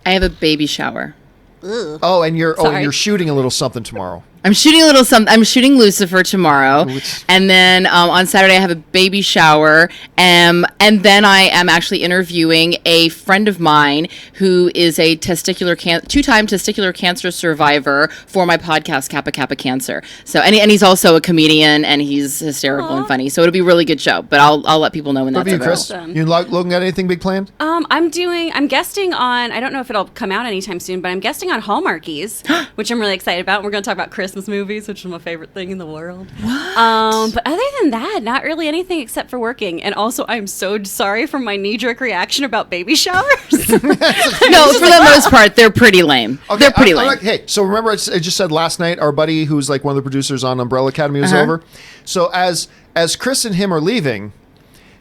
I have a baby shower. Ugh. Oh, and you're Sorry. shooting a little something tomorrow. I'm shooting a little something. I'm shooting Lucifer tomorrow, and then on Saturday I have a baby shower, and then I am actually interviewing a friend of mine who is a two-time testicular cancer survivor for my podcast Kappa Kappa Cancer. So and he's also a comedian, and he's hysterical and funny. So it'll be a really good show. But I'll let people know when that's available. Chris, you and Logan got anything big planned? I'm guesting on, I don't know if it'll come out anytime soon, but I'm guesting on Hallmarkies, which I'm really excited about. And we're going to talk about Christmas movies, which is my favorite thing in the world. What? But other than that, not really anything except for working. And also, I'm so sorry for my knee-jerk reaction about baby showers. No, for the most part, they're pretty lame. Okay, they're pretty lame. Hey, so remember I just said last night, our buddy who's like one of the producers on Umbrella Academy was over. So as Chris and him are leaving,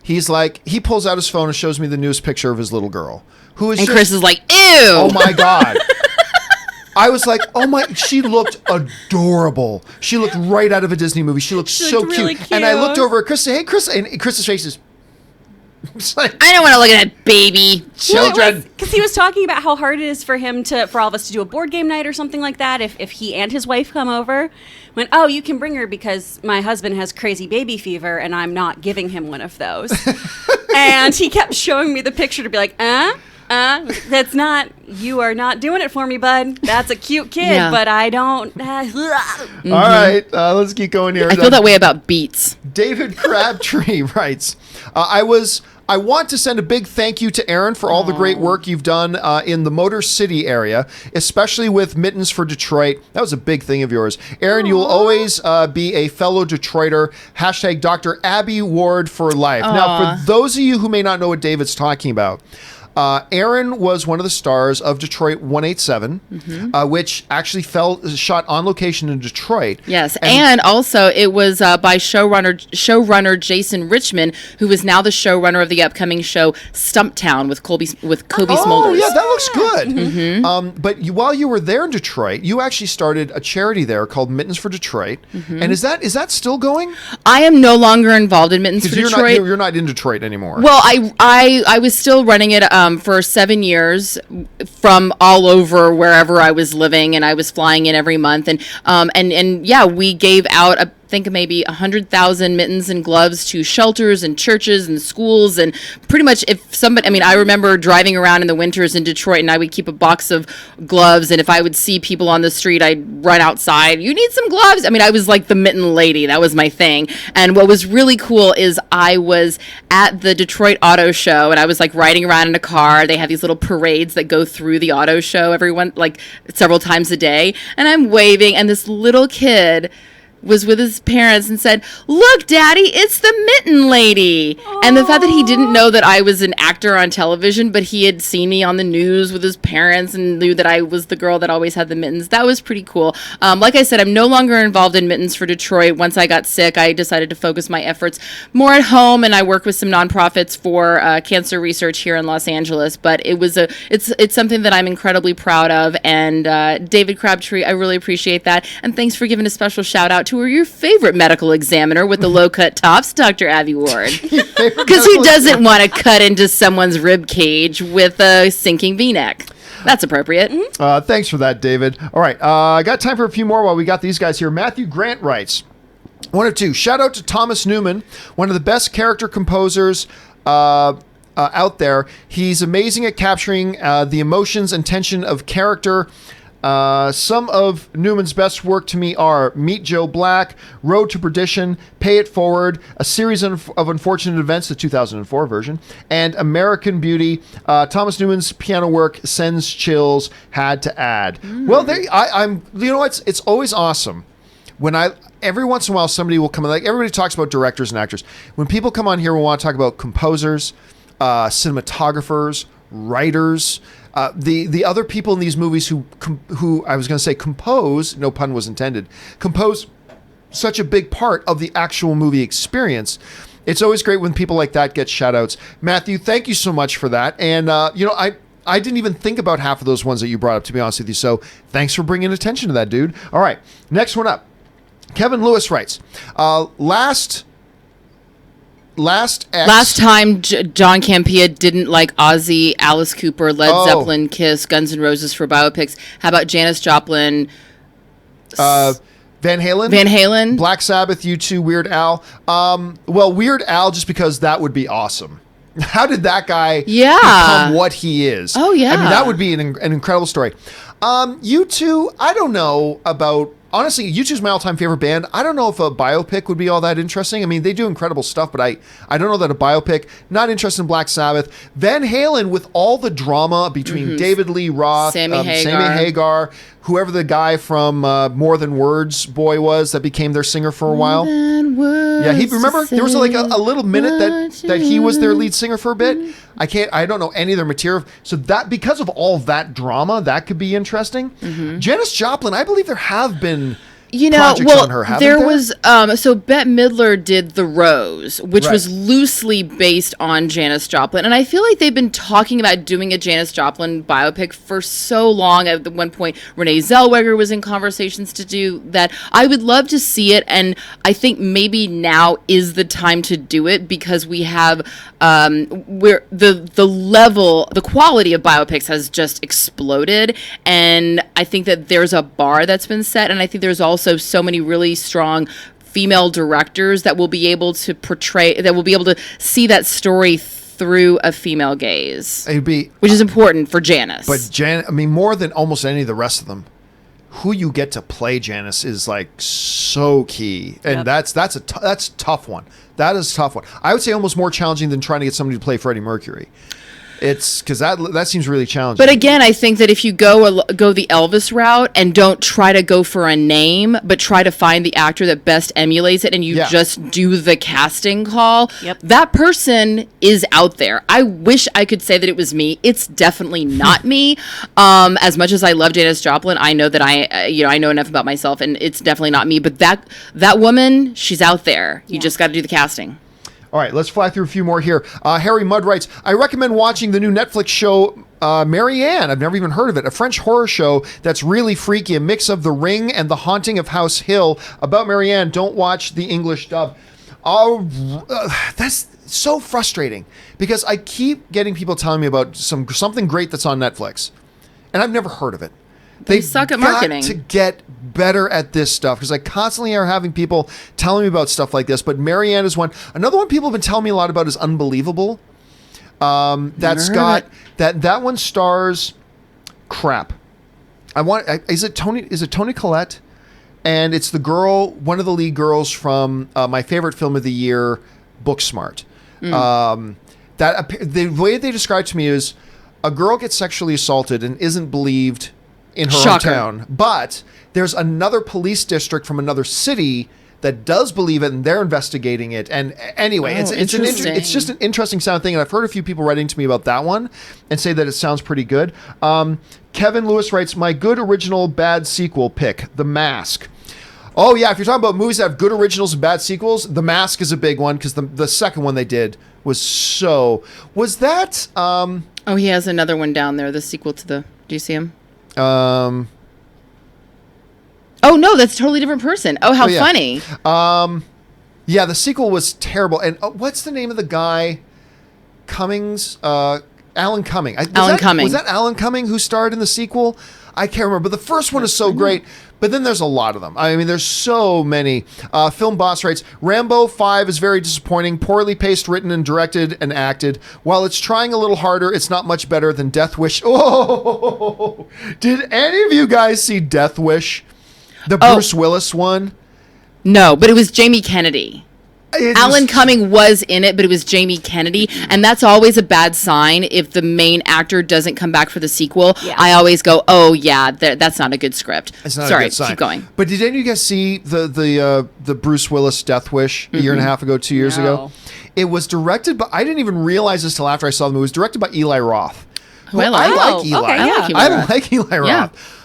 he's like, he pulls out his phone and shows me the newest picture of his little girl. And Chris is like, ew. Oh my God. I was like, oh my, she looked adorable. She looked right out of a Disney movie. She looked so really cute. And I looked over at Chris and said, hey, Chris, and Chris's face is, it's like, I don't want to look at that baby. children. Because he was talking about how hard it is for all of us to do a board game night or something like that if he and his wife come over. Went, oh, you can bring her because my husband has crazy baby fever and I'm not giving him one of those. And he kept showing me the picture to be like, that's not, you are not doing it for me, bud. That's a cute kid, but I don't. All right, let's keep going here. I feel that way about Beats. David Crabtree writes, I want to send a big thank you to Aaron for all the great work you've done in the Motor City area, especially with Mittens for Detroit. That was a big thing of yours. Aaron, you will always be a fellow Detroiter. # Dr. Abby Ward for life. Now, for those of you who may not know what David's talking about, Aaron was one of the stars of Detroit 187, which actually shot on location in Detroit. Yes, and also it was by showrunner Jason Richmond, who is now the showrunner of the upcoming show Stumptown with Kobe Smulders. Oh, yeah, that looks good. But while you were there in Detroit, you actually started a charity there called Mittens for Detroit. And is that still going? I am no longer involved in Mittens for Detroit. You're not in Detroit anymore. Well, I was still running it for 7 years from all over wherever I was living, and I was flying in every month, and yeah, we gave out I think maybe 100,000 mittens and gloves to shelters and churches and schools, and pretty much if somebody, I mean, I remember driving around in the winters in Detroit, and I would keep a box of gloves, and if I would see people on the street, I'd run outside, you need some gloves? I mean, I was like the mitten lady. That was my thing. And what was really cool is I was at the Detroit Auto Show, and I was like riding around in a car. They have these little parades that go through the auto show everyone like several times a day, and I'm waving, and this little kid was with his parents and said, "Look, Daddy, it's the mitten lady." Aww. And the fact that he didn't know that I was an actor on television, but he had seen me on the news with his parents and knew that I was the girl that always had the mittens, that was pretty cool. Like I said, I'm no longer involved in Mittens for Detroit. Once I got sick, I decided to focus my efforts more at home, and I work with some nonprofits for cancer research here in Los Angeles. But it's something that I'm incredibly proud of. And David Crabtree, I really appreciate that. And thanks for giving a special shout out to your favorite medical examiner with the low-cut tops, Dr. Abby Ward. Because who doesn't want to cut into someone's rib cage with a sinking V-neck? That's appropriate. Thanks for that, David. All right, I got time for a few more while we got these guys here. Matthew Grant writes, one of two, shout out to Thomas Newman, one of the best character composers out there. He's amazing at capturing the emotions and tension of character. Some of Newman's best work to me are Meet Joe Black, Road to Perdition, Pay It Forward, A Series of Unfortunate Events, the 2004 version, and American Beauty. Thomas Newman's piano work sends chills, had to add. Well, I'm. You know what? It's always awesome when every once in a while somebody will come in. Like everybody talks about directors and actors. When people come on here, we want to talk about composers, cinematographers, writers. The other people in these movies who I was going to say compose, no pun was intended, compose such a big part of the actual movie experience. It's always great when people like that get shout outs. Matthew, thank you so much for that. And, I didn't even think about half of those ones that you brought up, to be honest with you. So thanks for bringing attention to that, dude. All right, next one up. Kevin Lewis writes, last time John Campea didn't like Ozzy, Alice Cooper, Led Zeppelin, Kiss, Guns N' Roses for biopics. How about Janis Joplin? Van Halen? Black Sabbath, U2, Weird Al. Well, Weird Al, just because that would be awesome. How did that guy become what he is? Oh, yeah. I mean, that would be an incredible story. U2, I don't know about... Honestly, U2's my all-time favorite band. I don't know if a biopic would be all that interesting. I mean, they do incredible stuff, but I don't know that a biopic. Not interested in Black Sabbath. Van Halen, with all the drama between David Lee Roth, Sammy Hagar, whoever the guy from More Than Words boy was that became their singer for a while. Yeah, remember there was like a little minute that he was their lead singer for a bit. I don't know any of their material. So that, because of all that drama, that could be interesting. Janis Joplin, I believe there have been projects on her, haven't there was so Bette Midler did The Rose, which was loosely based on Janis Joplin, and I feel like they've been talking about doing a Janis Joplin biopic for so long. At one point, Renee Zellweger was in conversations to do that. I would love to see it, and I think maybe now is the time to do it because we have where the quality of biopics has just exploded, and I think that there's a bar that's been set, and I think there's also so many really strong female directors that will be able to see that story through a female gaze. Which is important for Janis. But more than almost any of the rest of them, who you get to play Janis is like so key, and that's a tough one. That is a tough one. I would say almost more challenging than trying to get somebody to play Freddie Mercury. It's because that seems really challenging. But again, I think that if you go the Elvis route and don't try to go for a name, but try to find the actor that best emulates it, and you just do the casting call, that person is out there. I wish I could say that it was me. It's definitely not me. As much as I love Janis Joplin, I know that I know enough about myself, and it's definitely not me. But that woman, she's out there. You just got to do the casting. All right, let's fly through a few more here. Harry Mudd writes, I recommend watching the new Netflix show, Marianne. I've never even heard of it. A French horror show that's really freaky, a mix of The Ring and The Haunting of House Hill. About Marianne, don't watch the English dub. That's so frustrating because I keep getting people telling me about something great that's on Netflix, and I've never heard of it. They suck at marketing. Got to get better at this stuff because I constantly are having people telling me about stuff like this. But Marianne is one. Another one people have been telling me a lot about is Unbelievable. That's got that one stars crap. Is it Toni Collette? And it's the girl, one of the lead girls from my favorite film of the year, Booksmart. The way they described to me is a girl gets sexually assaulted and isn't believed in her hometown, but there's another police district from another city that does believe it, and they're investigating it. And anyway, it's just an interesting sound thing, and I've heard a few people writing to me about that one and say that it sounds pretty good. Kevin Lewis writes, my good original bad sequel pick, The Mask. Oh yeah, if you're talking about movies that have good originals and bad sequels, The Mask is a big one because the second one they did was so. Was that? Oh, he has another one down there. The sequel to the. Do you see him? Oh no, that's a totally different person. Oh, how funny. Yeah, the sequel was terrible. And what's the name of the guy? Cummings, Alan Cumming. Cumming. Was that Alan Cumming who starred in the sequel? I can't remember. But the first one is so great. But then there's a lot of them. I mean, there's so many. Film Boss writes, Rambo 5 is very disappointing, poorly paced, written, and directed and acted. While it's trying a little harder, it's not much better than Death Wish. Oh, did any of you guys see Death Wish? The Bruce Willis one? No, but it was Jamie Kennedy. Alan Cumming was in it, but it was Jamie Kennedy, and that's always a bad sign if the main actor doesn't come back for the sequel. Yeah. I always go, oh yeah, that's not a good script. It's not a good sign. Keep going. But did any of you guys see the Bruce Willis Death Wish a year and a half ago, 2 years ago? It was directed by, I didn't even realize this till after I saw the movie. It was directed by Eli Roth. Who I like Eli. Okay, yeah. I like Eli Roth.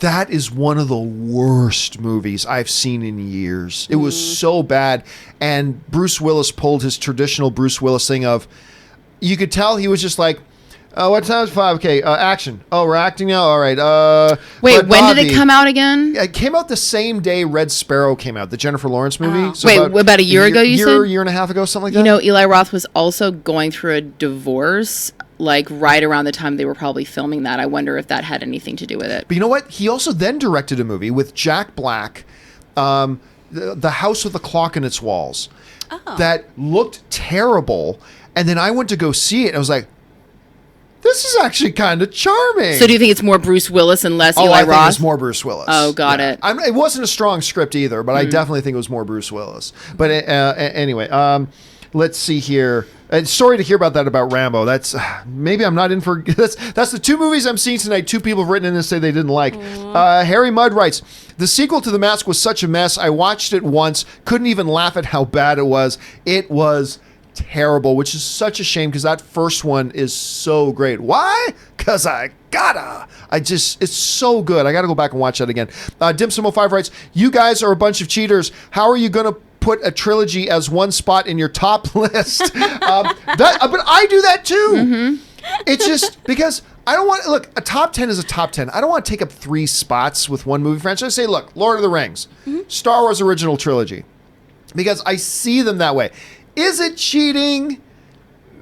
That is one of the worst movies I've seen in years. It was so bad. And Bruce Willis pulled his traditional Bruce Willis thing of, you could tell he was just like, what time is 5? Okay, action. Oh, we're acting now? All right. Wait, when did it come out again? It came out the same day Red Sparrow came out, the Jennifer Lawrence movie. Oh. So wait, about a year ago, you said? Year and a half ago, something like that? You know, Eli Roth was also going through a divorce, like right around the time they were probably filming that. I wonder if that had anything to do with it. But you know what? He also then directed a movie with Jack Black, The House with a Clock in Its Walls, that looked terrible. And then I went to go see it, and I was like, this is actually kind of charming. So do you think it's more Bruce Willis and less Eli Roth? I think it's more Bruce Willis. Oh, got it. It wasn't a strong script either, but I definitely think it was more Bruce Willis. But anyway, let's see here. Sorry to hear about that about Rambo. That's maybe I'm not in for. That's the two movies I'm seeing tonight. Two people have written in and say they didn't like. Harry Mudd writes, the sequel to The Mask was such a mess. I watched it once, couldn't even laugh at how bad it was. It was terrible, which is such a shame because that first one is so great. Why? because I gotta. It's so good. I gotta go back and watch that again. Dim705 writes, you guys are a bunch of cheaters. How are you gonna put a trilogy as one spot in your top list? But I do that too. Mm-hmm. It's just because I don't want, look, a top 10 is a top 10. I don't want to take up 3 spots with one movie franchise. Say, look, Lord of the Rings, Star Wars original trilogy, because I see them that way. Is it cheating?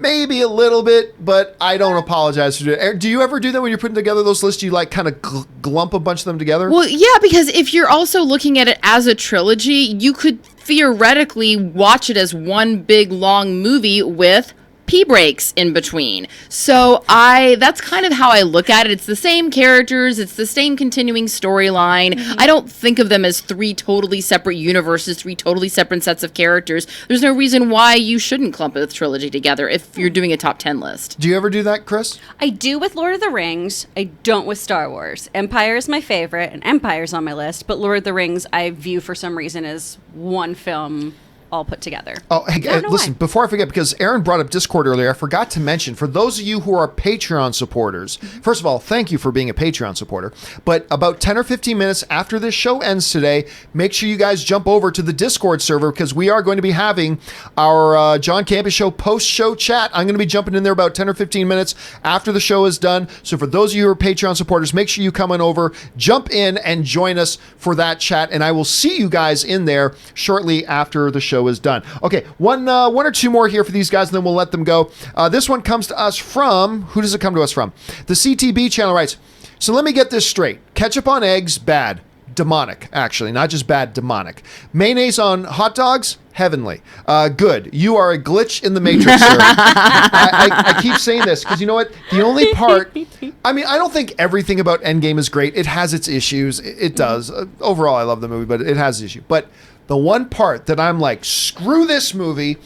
Maybe a little bit, but I don't apologize for doing it. Do you ever do that when you're putting together those lists? You like kind of glump a bunch of them together? Well, yeah, because if you're also looking at it as a trilogy, you could theoretically watch it as one big long movie with pee breaks in between. So that's kind of how I look at it. It's the same characters, it's the same continuing storyline. I don't think of them as 3 totally separate universes, 3 totally separate sets of characters. There's no reason why you shouldn't clump a trilogy together if you're doing a top 10 list. Do you ever do that, Chris? I do with Lord of the Rings. I don't with Star Wars. Empire is my favorite, and Empire's on my list, but Lord of the Rings I view for some reason as one film all put together. Oh, hey, listen, before I forget, because Aaron brought up Discord earlier, I forgot to mention, for those of you who are Patreon supporters, first of all, thank you for being a Patreon supporter, but about 10 or 15 minutes after this show ends today, make sure you guys jump over to the Discord server, because we are going to be having our John Campea Show post-show chat. I'm going to be jumping in there about 10 or 15 minutes after the show is done. So for those of you who are Patreon supporters, make sure you come on over, jump in, and join us for that chat, and I will see you guys in there shortly after the show is done. Okay, one or two more here for these guys, and then we'll let them go. This one comes to us from, who does it come to us from? The CTB channel writes, so let me get this straight. Ketchup on eggs, bad. Demonic, actually. Not just bad, demonic. Mayonnaise on hot dogs, heavenly. Good. You are a glitch in the Matrix, sir. I keep saying this because you know what? The only part, I mean, I don't think everything about Endgame is great. It has its issues. It does. Overall, I love the movie, but it has issues. But the one part that I'm like, screw this movie,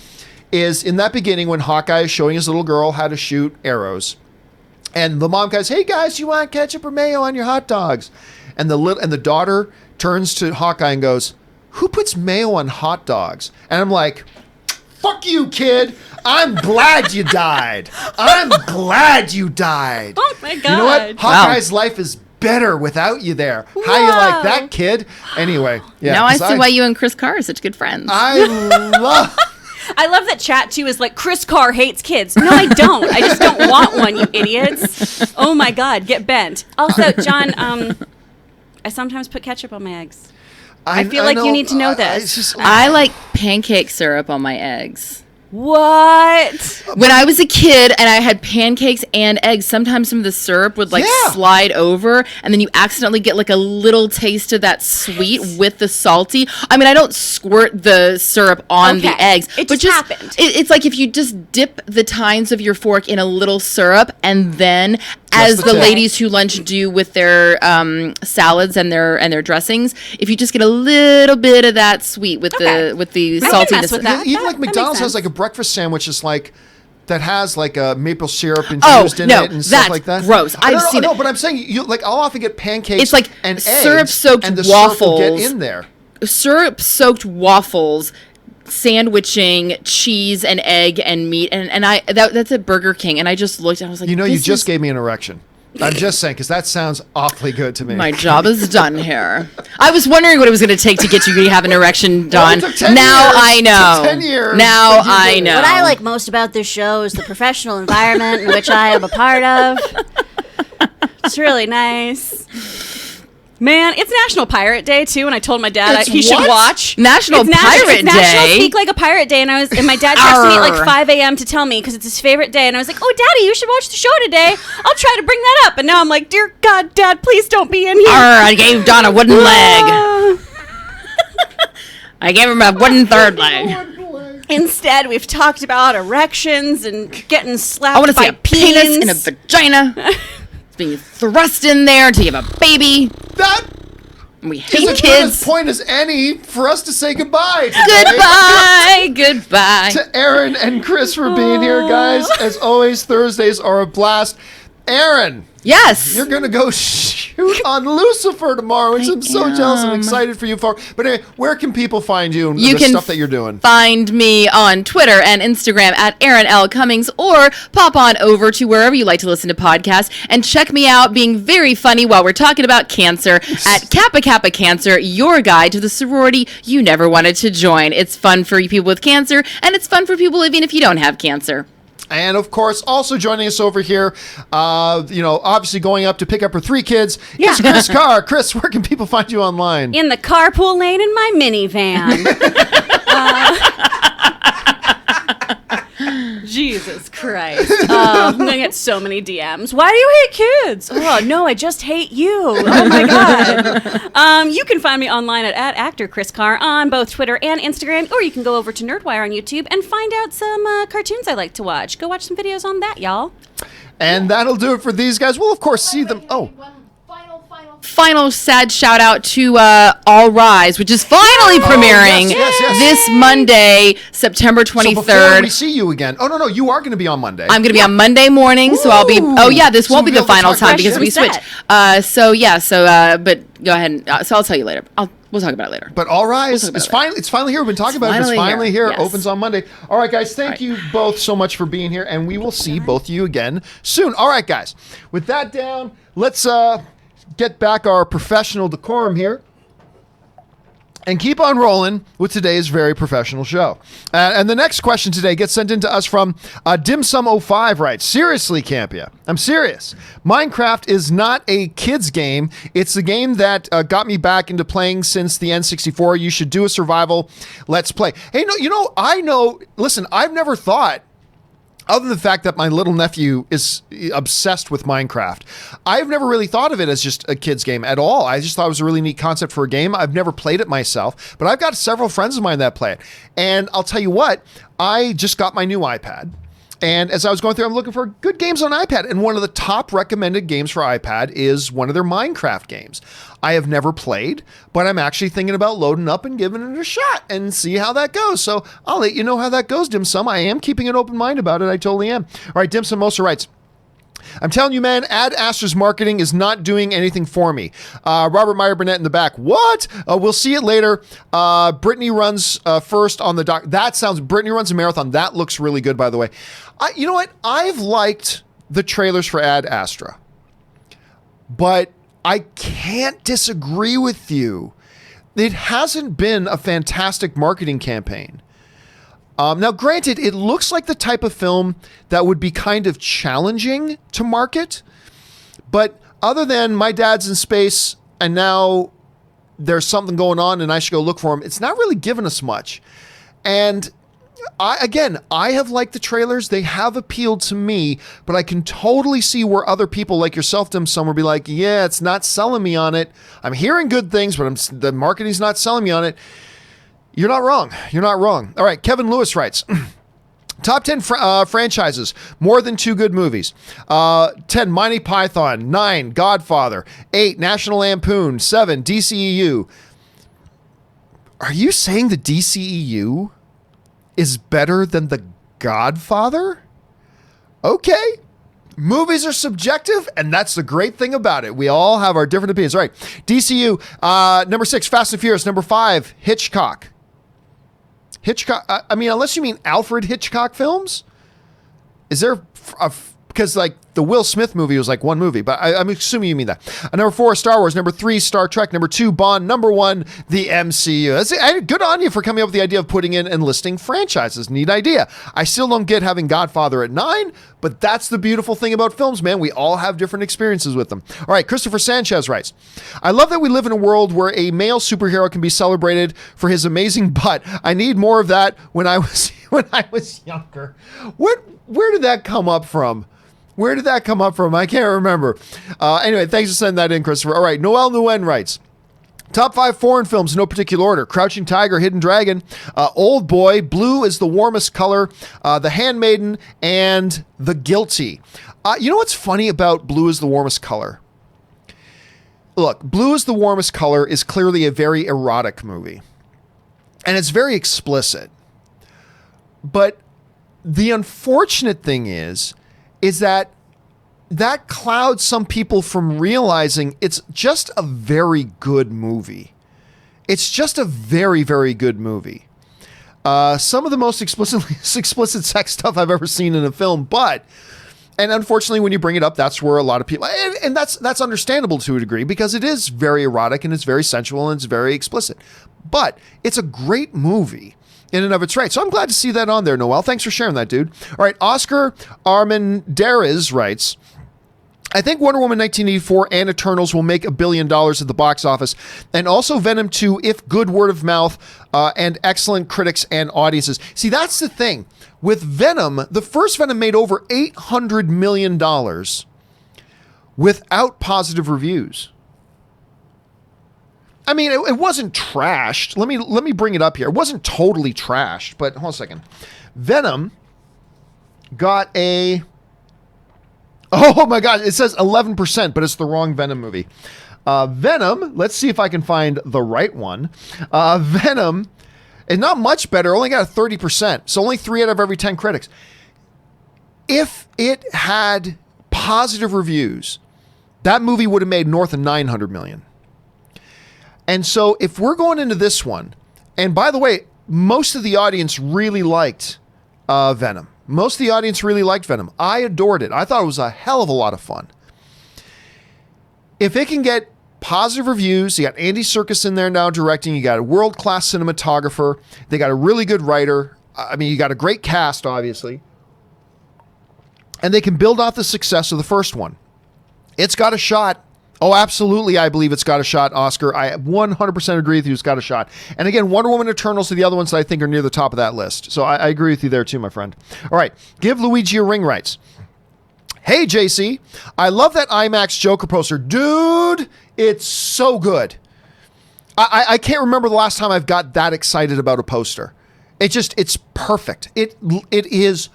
is in that beginning when Hawkeye is showing his little girl how to shoot arrows. And the mom goes, hey guys, you want ketchup or mayo on your hot dogs? And the daughter turns to Hawkeye and goes, who puts mayo on hot dogs? And I'm like, fuck you, kid. I'm glad you died. I'm glad you died. Oh my God. You know what? Hawkeye's life is better without you there. Whoa. How you like that, kid? Anyway, yeah. Now I see why you and Chris Carr are such good friends. I love that chat too is like, Chris Carr hates kids. No, I don't. I just don't want one, you idiots. Oh my God, get bent. Also, John, I sometimes put ketchup on my eggs. I feel like you need to know this. I like pancake syrup on my eggs. What? When I was a kid and I had pancakes and eggs, sometimes some of the syrup would slide over, and then you accidentally get like a little taste of that sweet with the salty. I mean, I don't squirt the syrup on the eggs. It just happened. It's like if you just dip the tines of your fork in a little syrup, and then as the ladies who lunch do with their salads and their dressings, if you just get a little bit of that sweet with the saltiness. With that. Even like McDonald's has like a breakfast sandwich that has like a maple syrup infused in it and stuff like that. That's gross. I've seen it. No, but I'm saying I'll often get pancakes. It's like and syrup-soaked and the waffles. Syrup will get in there. Syrup-soaked waffles, sandwiching cheese and egg and meat, and that's at Burger King, and I just looked and I was like, you just gave me an erection. I'm just saying, because that sounds awfully good to me. My job is done here. I was wondering what it was going to take to get you to have an erection done. Well, it took 10 now years. I know. 10 years. Now I know. What I like most about this show is the professional environment in which I am a part of. It's really nice. Man, it's National Pirate Day too, and I told my dad he should watch National Pirate Day. National Speak Like a Pirate Day, and my dad texted me at like 5 a.m. to tell me because it's his favorite day, and I was like, "Oh, Daddy, you should watch the show today. I'll try to bring that up." And now I'm like, "Dear God, Dad, please don't be in here." I gave Don a wooden leg. I gave him a wooden third leg. Instead, we've talked about erections and getting slapped. I want to see by a penis and a vagina. It's being thrust in there until you have a baby. That we hate is kids. as point as any for us to say goodbye. Goodbye. To Aaron and Chris for being here, guys. As always, Thursdays are a blast. Aaron. Yes. You're going to go shoot on Lucifer tomorrow, which I'm so jealous and excited for you for. But anyway, where can people find you and the stuff that you're doing? Find me on Twitter and Instagram at Aaron L. Cummings, or pop on over to wherever you like to listen to podcasts and check me out being very funny while we're talking about cancer at Kappa Kappa Cancer, your guide to the sorority you never wanted to join. It's fun for people with cancer, and it's fun for people even if you don't have cancer. And, of course, also joining us over here, obviously going up to pick up her 3 kids, is Chris Carr. Chris, where can people find you online? In the carpool lane in my minivan. Jesus Christ. I'm going to get so many DMs. Why do you hate kids? Oh, no, I just hate you. Oh, my God. You can find me online at actor Chris Carr on both Twitter and Instagram, or you can go over to Nerdwire on YouTube and find out some cartoons I like to watch. Go watch some videos on that, y'all. And that'll do it for these guys. We'll, of course, see them. Oh. Final sad shout out to All Rise, which is finally premiering this Monday, September 23rd. So before we see you again. Oh, no, you are going to be on Monday. I'm going to be on Monday morning, so I'll be. Oh, yeah, this won't be the final time because we switched. But go ahead. So I'll tell you later. We'll talk about it later. But All Rise, it's finally here. We've been talking about it. It's finally here. Yes. Opens on Monday. All right, guys, thank you both so much for being here, and we will see both of you again soon. All right, guys, with that down, let's get back our professional decorum here and keep on rolling with today's very professional show. And the next question today gets sent in to us from Dimsum05 writes, seriously, Campea, I'm serious. Minecraft is not a kid's game. It's a game that got me back into playing since the N64. You should do a survival Let's Play. Hey, listen, I've never thought, other than the fact that my little nephew is obsessed with Minecraft, I've never really thought of it as just a kid's game at all. I just thought it was a really neat concept for a game. I've never played it myself, but I've got several friends of mine that play it. And I'll tell you what, I just got my new iPad. And as I was going through, I'm looking for good games on iPad. And one of the top recommended games for iPad is one of their Minecraft games. I have never played, but I'm actually thinking about loading up and giving it a shot and see how that goes. So I'll let you know how that goes, Dim Sum. I am keeping an open mind about it. I totally am. All right, Dim Sum also writes, I'm telling you, man, Ad Astra's marketing is not doing anything for me. Robert Meyer Burnett in the back. What? We'll see it later. Brittany runs first on the doc. Brittany runs a marathon. That looks really good, by the way. You know what? I've liked the trailers for Ad Astra, but I can't disagree with you. It hasn't been a fantastic marketing campaign. Now, granted, it looks like the type of film that would be kind of challenging to market, but other than my dad's in space and now there's something going on and I should go look for him, it's not really given us much. And I have liked the trailers. They have appealed to me, but I can totally see where other people like yourself, Dim Sum, will be like, yeah, it's not selling me on it. I'm hearing good things, but the marketing's not selling me on it. You're not wrong. You're not wrong. All right, Kevin Lewis writes, top 10 franchises, more than 2 good movies. 10, Monty Python. 9, Godfather. 8, National Lampoon. 7, DCEU. Are you saying the DCEU is better than The Godfather? Okay. Movies are subjective, and that's the great thing about it. We all have our different opinions. All right, DCU. Number 6, Fast and Furious. Number 5, Hitchcock. I mean, unless you mean Alfred Hitchcock films, is there because like the Will Smith movie was like one movie, but I'm assuming you mean that. Number 4, Star Wars. Number 3, Star Trek. Number 2, Bond. Number 1, the MCU. Good on you for coming up with the idea of putting in and listing franchises. Neat idea. I still don't get having Godfather at 9, but that's the beautiful thing about films, man. We all have different experiences with them. All right, Christopher Sanchez writes, I love that we live in a world where a male superhero can be celebrated for his amazing butt. I need more of that when I was younger. Where did that come up from? Where did that come up from? I can't remember. Anyway, thanks for sending that in, Christopher. All right, Noel Nguyen writes, top 5 foreign films in no particular order. Crouching Tiger, Hidden Dragon, Old Boy, Blue is the Warmest Color, The Handmaiden, and The Guilty. You know what's funny about Blue is the Warmest Color? Look, Blue is the Warmest Color is clearly a very erotic movie. And it's very explicit. But the unfortunate thing is that that clouds some people from realizing it's just a very good movie. It's just a very, very good movie. Some of the most explicit sex stuff I've ever seen in a film, and unfortunately, when you bring it up, that's where a lot of people, and that's understandable to a degree, because it is very erotic and it's very sensual and it's very explicit. But it's a great movie in and of its right. So I'm glad to see that on there, Noel. Thanks for sharing that, dude. All right, Oscar Armendariz writes, I think Wonder Woman 1984 and Eternals will make $1 billion at the box office, and also Venom 2 if good word of mouth and excellent critics and audiences. See, that's the thing. With Venom, the first Venom made over $800 million without positive reviews. I mean, it wasn't trashed. Let me bring it up here. It wasn't totally trashed, but hold on a second. Venom got a... Oh my God, it says 11%, but it's the wrong Venom movie. Venom, let's see if I can find the right one. Venom, and not much better, only got a 30%. So only 3 out of every 10 critics. If it had positive reviews, that movie would have made north of $900 million. And so if we're going into this one, and by the way, most of the audience really liked Venom. Most of the audience really liked Venom. I adored it. I thought it was a hell of a lot of fun. If it can get positive reviews, you got Andy Serkis in there now directing, you got a world-class cinematographer, they got a really good writer, I mean, you got a great cast, obviously, and they can build off the success of the first one. It's got a shot. Oh, absolutely, I believe it's got a shot, Oscar. I 100% agree with you, it's got a shot. And again, Wonder Woman Eternals are the other ones that I think are near the top of that list. So I agree with you there too, my friend. All right, Give Luigi a Ring writes, hey, JC, I love that IMAX Joker poster. Dude, it's so good. I can't remember the last time I've got that excited about a poster. It's perfect. It is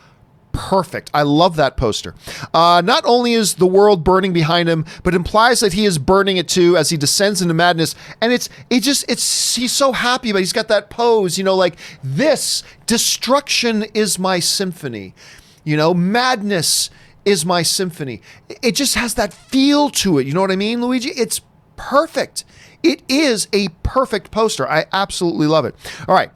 perfect. I love that poster. Not only is the world burning behind him, but implies that he is burning it too as he descends into madness. And he's so happy, but he's got that pose, like this destruction is my symphony, madness is my symphony. It just has that feel to it. You know what I mean, Luigi? It's perfect. It is a perfect poster. I absolutely love it. All right.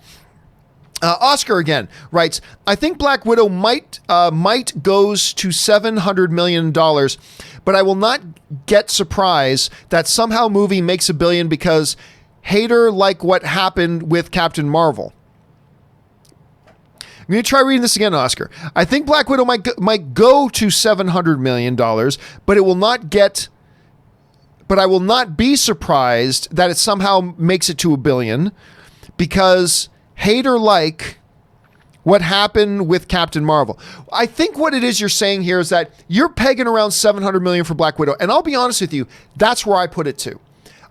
Oscar again writes, I think Black Widow might goes to $700 million, but I will not get surprised that somehow movie makes $1 billion because hater like what happened with Captain Marvel. I'm going to try reading this again, Oscar. I think Black Widow might go to $700 million, but I will not be surprised that it somehow makes it to $1 billion because hater like what happened with Captain Marvel. I think what it is you're saying here is that you're pegging around $700 million for Black Widow. And I'll be honest with you, that's where I put it to.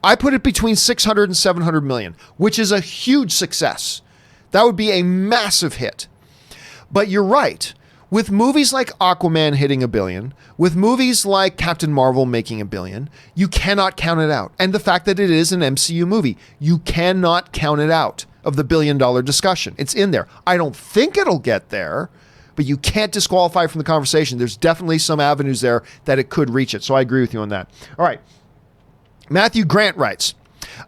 I put it between $600 and $700 million, which is a huge success. That would be a massive hit. But you're right. With movies like Aquaman hitting $1 billion, with movies like Captain Marvel making $1 billion, you cannot count it out. And the fact that it is an MCU movie, you cannot count it out of the $1 billion discussion. It's in there. I don't think it'll get there, but you can't disqualify from the conversation. There's definitely some avenues there that it could reach it. So I agree with you on that. All right. Matthew Grant writes,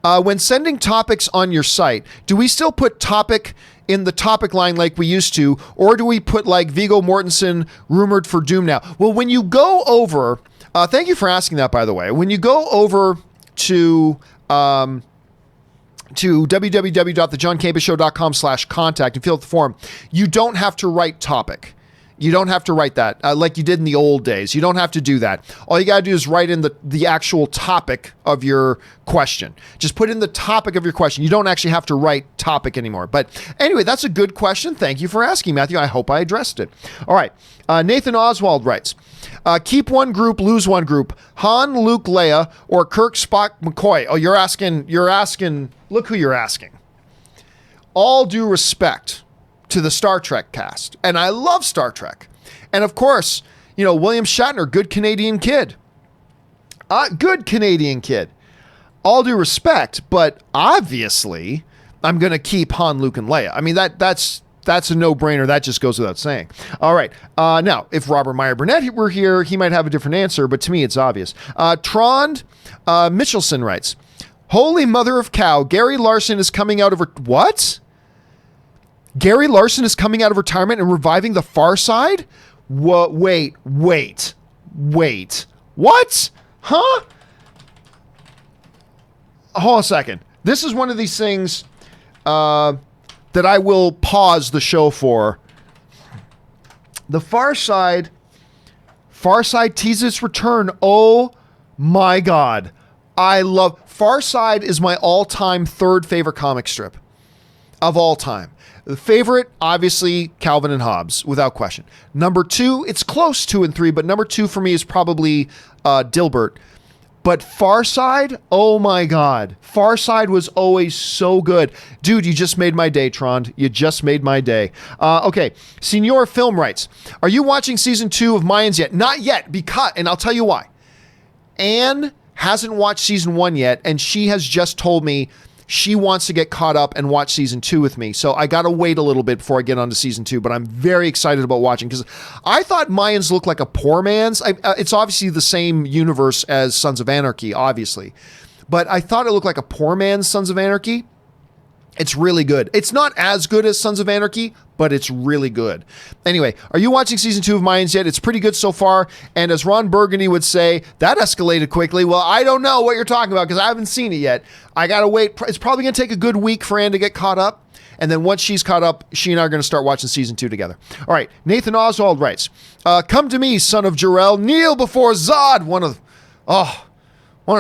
when sending topics on your site, do we still put topic in the topic line like we used to, or do we put like Viggo Mortensen rumored for Doom now? Well, when you go over, thank you for asking that, by the way. When you go over to www.thejohncampeashow.com/contact and fill out the form, you don't have to write topic. You don't have to write that like you did in the old days. You don't have to do that. All you got to do is write in the actual topic of your question. Just put in the topic of your question. You don't actually have to write topic anymore. But anyway, that's a good question. Thank you for asking, Matthew. I hope I addressed it. All right. Nathan Oswald writes, keep one group, lose one group. Han, Luke, Leia, or Kirk, Spock, McCoy. Oh, you're asking, look who you're asking. All due respect to the Star Trek cast. And I love Star Trek. And of course, William Shatner, good Canadian kid. Good Canadian kid. All due respect, but obviously, I'm going to keep Han, Luke, and Leia. I mean, that's that's a no-brainer. That just goes without saying. All right. Now, if Robert Meyer Burnett were here, he might have a different answer, but to me, it's obvious. Trond Michelson writes, holy mother of cow, Gary Larson is coming out of... What? Gary Larson is coming out of retirement and reviving The Far Side? Wait. What? Huh? Hold on a second. This is one of these things that I will pause the show for. The Far Side teases its return. Oh my God. I love... Far Side is my all-time third favorite comic strip of all time. The favorite, obviously, Calvin and Hobbes, without question. Number 2, it's close 2 and 3, but number 2 for me is probably Dilbert. But Far Side, oh my God. Far Side was always so good. Dude, you just made my day, Trond. You just made my day. Okay, Senior Film writes, are you watching season 2 of Mayans yet? Not yet, because, and I'll tell you why. Anne hasn't watched season 1 yet, and she has just told me she wants to get caught up and watch season 2 with me. So I got to wait a little bit before I get on to season 2, but I'm very excited about watching because I thought Mayans looked like a poor man's. It's obviously the same universe as Sons of Anarchy, obviously, but I thought it looked like a poor man's Sons of Anarchy. It's really good. It's not as good as Sons of Anarchy, but it's really good. Anyway, are you watching season 2 of Mayans yet? It's pretty good so far. And as Ron Burgundy would say, that escalated quickly. Well, I don't know what you're talking about because I haven't seen it yet. I got to wait. It's probably going to take a good week for Anne to get caught up. And then once she's caught up, she and I are going to start watching season 2 together. All right. Nathan Oswald writes, come to me, son of Jor-El, kneel before Zod, one of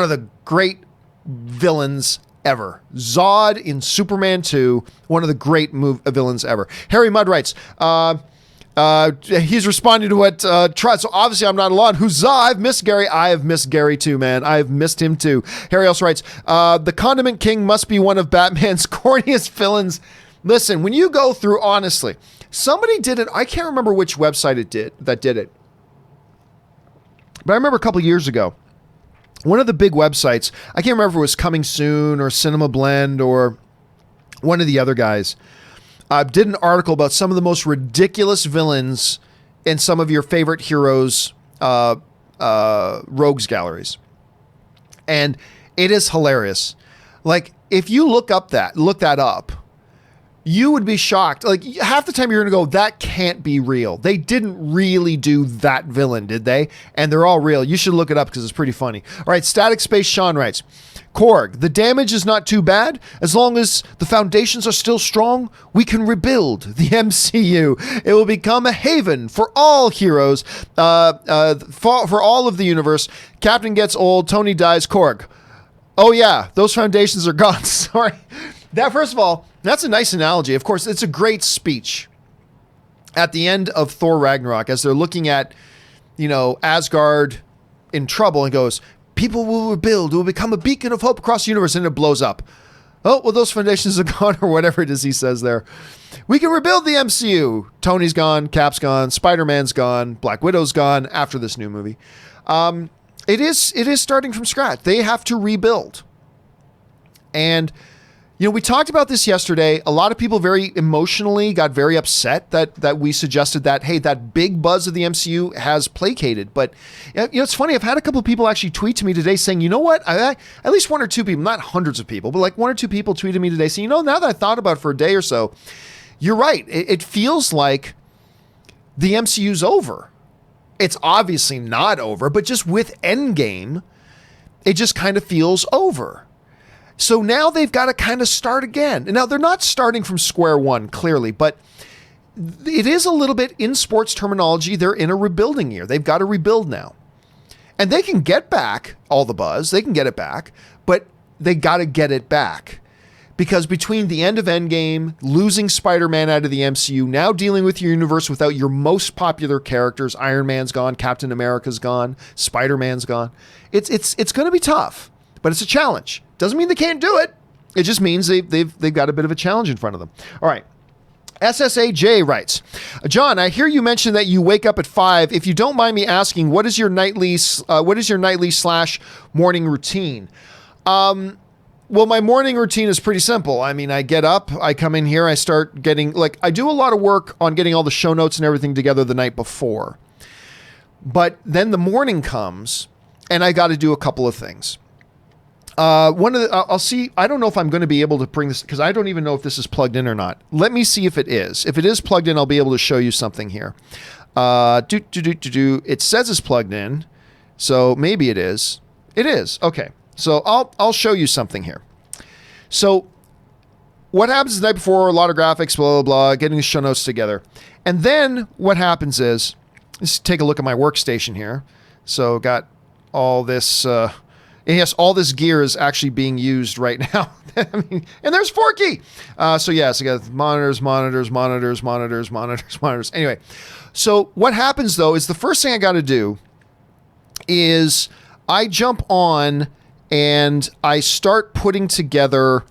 the great villains ever. Zod in Superman 2, one of the great villains ever. Harry Mudd writes, he's responding to what so obviously I'm not alone. Huzzah, I've missed Gary. I have missed Gary too, man. I have missed him too. Harry also writes, the Condiment King must be one of Batman's corniest villains. Listen, when you go through, honestly, somebody did it. I can't remember which website that did it. But I remember a couple years ago, one of the big websites, I can't remember if it was Coming Soon or Cinema Blend or one of the other guys, did an article about some of the most ridiculous villains in some of your favorite heroes' rogues galleries. And it is hilarious. Like, if you look that up, you would be shocked. Like, half the time you're going to go, that can't be real. They didn't really do that villain, did they? And they're all real. You should look it up because it's pretty funny. All right, Static Space Sean writes, Korg, the damage is not too bad. As long as the foundations are still strong, we can rebuild the MCU. It will become a haven for all heroes, for all of the universe. Captain gets old, Tony dies, Korg. Oh yeah, those foundations are gone. Sorry. That, first of all, that's a nice analogy. Of course, it's a great speech at the end of Thor Ragnarok as they're looking at, Asgard in trouble and goes, people will rebuild, will become a beacon of hope across the universe, and it blows up. Oh, well, those foundations are gone, or whatever it is he says there. We can rebuild the MCU. Tony's gone, Cap's gone, Spider-Man's gone, Black Widow's gone after this new movie. It is starting from scratch. They have to rebuild. And we talked about this yesterday. A lot of people very emotionally got very upset that we suggested that, hey, that big buzz of the MCU has placated. But, it's funny. I've had a couple of people actually tweet to me today saying, you know what? At least one or two people, not hundreds of people, but like one or two people tweeted me today saying, now that I thought about it for a day or so, you're right. It feels like the MCU's over. It's obviously not over, but just with Endgame, it just kind of feels over. So now they've got to kind of start again. Now, they're not starting from square one, clearly, but it is a little bit, in sports terminology, they're in a rebuilding year. They've got to rebuild now. And they can get back all the buzz. They can get it back, but they got to get it back. Because between the end of Endgame, losing Spider-Man out of the MCU, now dealing with your universe without your most popular characters, Iron Man's gone, Captain America's gone, Spider-Man's gone, it's going to be tough, but it's a challenge. Doesn't mean they can't do it. It just means they've got a bit of a challenge in front of them. All right. SSAJ writes, John, I hear you mention that you wake up at 5. If you don't mind me asking, what is your nightly / morning routine? Well, my morning routine is pretty simple. I mean, I get up, I come in here, I start getting, like, I do a lot of work on getting all the show notes and everything together the night before. But then the morning comes, and I got to do a couple of things. I'll see. I don't know if I'm going to be able to bring this because I don't even know if this is plugged in or not. Let me see if it is. If it is plugged in, I'll be able to show you something here. It says it's plugged in, so maybe it is. It is. Okay. So I'll show you something here. So what happens the night before? A lot of graphics, blah, blah, blah, getting the show notes together. And then what happens is, let's take a look at my workstation here. So got all this, yes, all this gear is actually being used right now. I mean, and there's Forky. So yes, I got monitors. Anyway, so what happens though is the first thing I got to do is I jump on and I start putting together,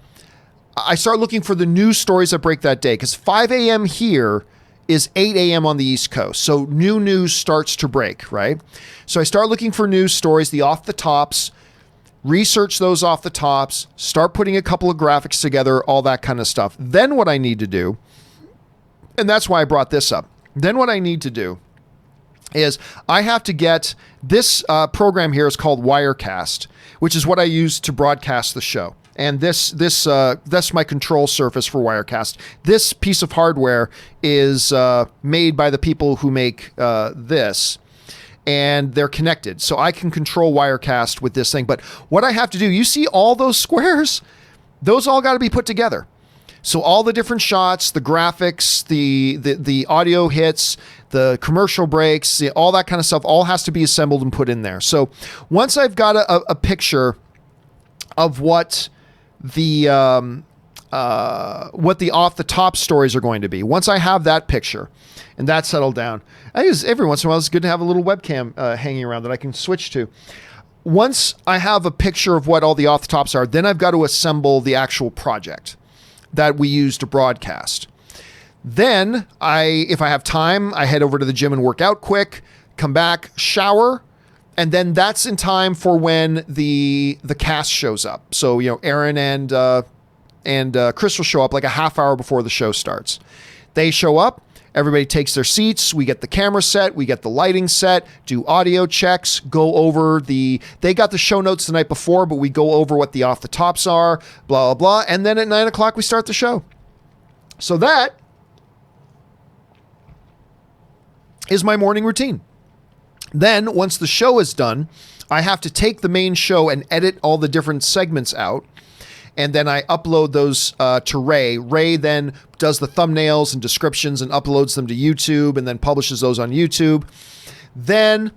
I start looking for the news stories that break that day because 5 a.m. here is 8 a.m. on the East Coast. So new news starts to break, right? So I start looking for news stories, the off the tops, research those off the tops, start putting a couple of graphics together, all that kind of stuff. Then what I need to do, and that's why I brought this up, then what I need to do is I have to get this program here is called Wirecast, which is what I use to broadcast the show. And that's my control surface for Wirecast. This piece of hardware is made by the people who make this, and they're connected. So I can control Wirecast with this thing. But what I have to do, you see all those squares? Those all got to be put together. So all the different shots, the graphics, the audio hits, the commercial breaks, all that kind of stuff, all has to be assembled and put in there. So once I've got a picture of what the off the top stories are going to be, once I have that picture and that settled down, I use every once in a while. It's good to have a little webcam hanging around that I can switch to. Once I have a picture of what all the off the tops are, then I've got to assemble the actual project that we use to broadcast. Then if I have time, I head over to the gym and work out quick, come back, shower, and then that's in time for when the cast shows up. So, Aaron and Chris will show up like a half hour before the show starts. They show up, everybody takes their seats, we get the camera set, we get the lighting set, do audio checks, go over they got the show notes the night before, but we go over what the off the tops are, blah, blah, blah. And then at 9 o'clock, we start the show. So that is my morning routine. Then once the show is done, I have to take the main show and edit all the different segments out. And then I upload those to Ray. Ray then does the thumbnails and descriptions and uploads them to YouTube and then publishes those on YouTube. Then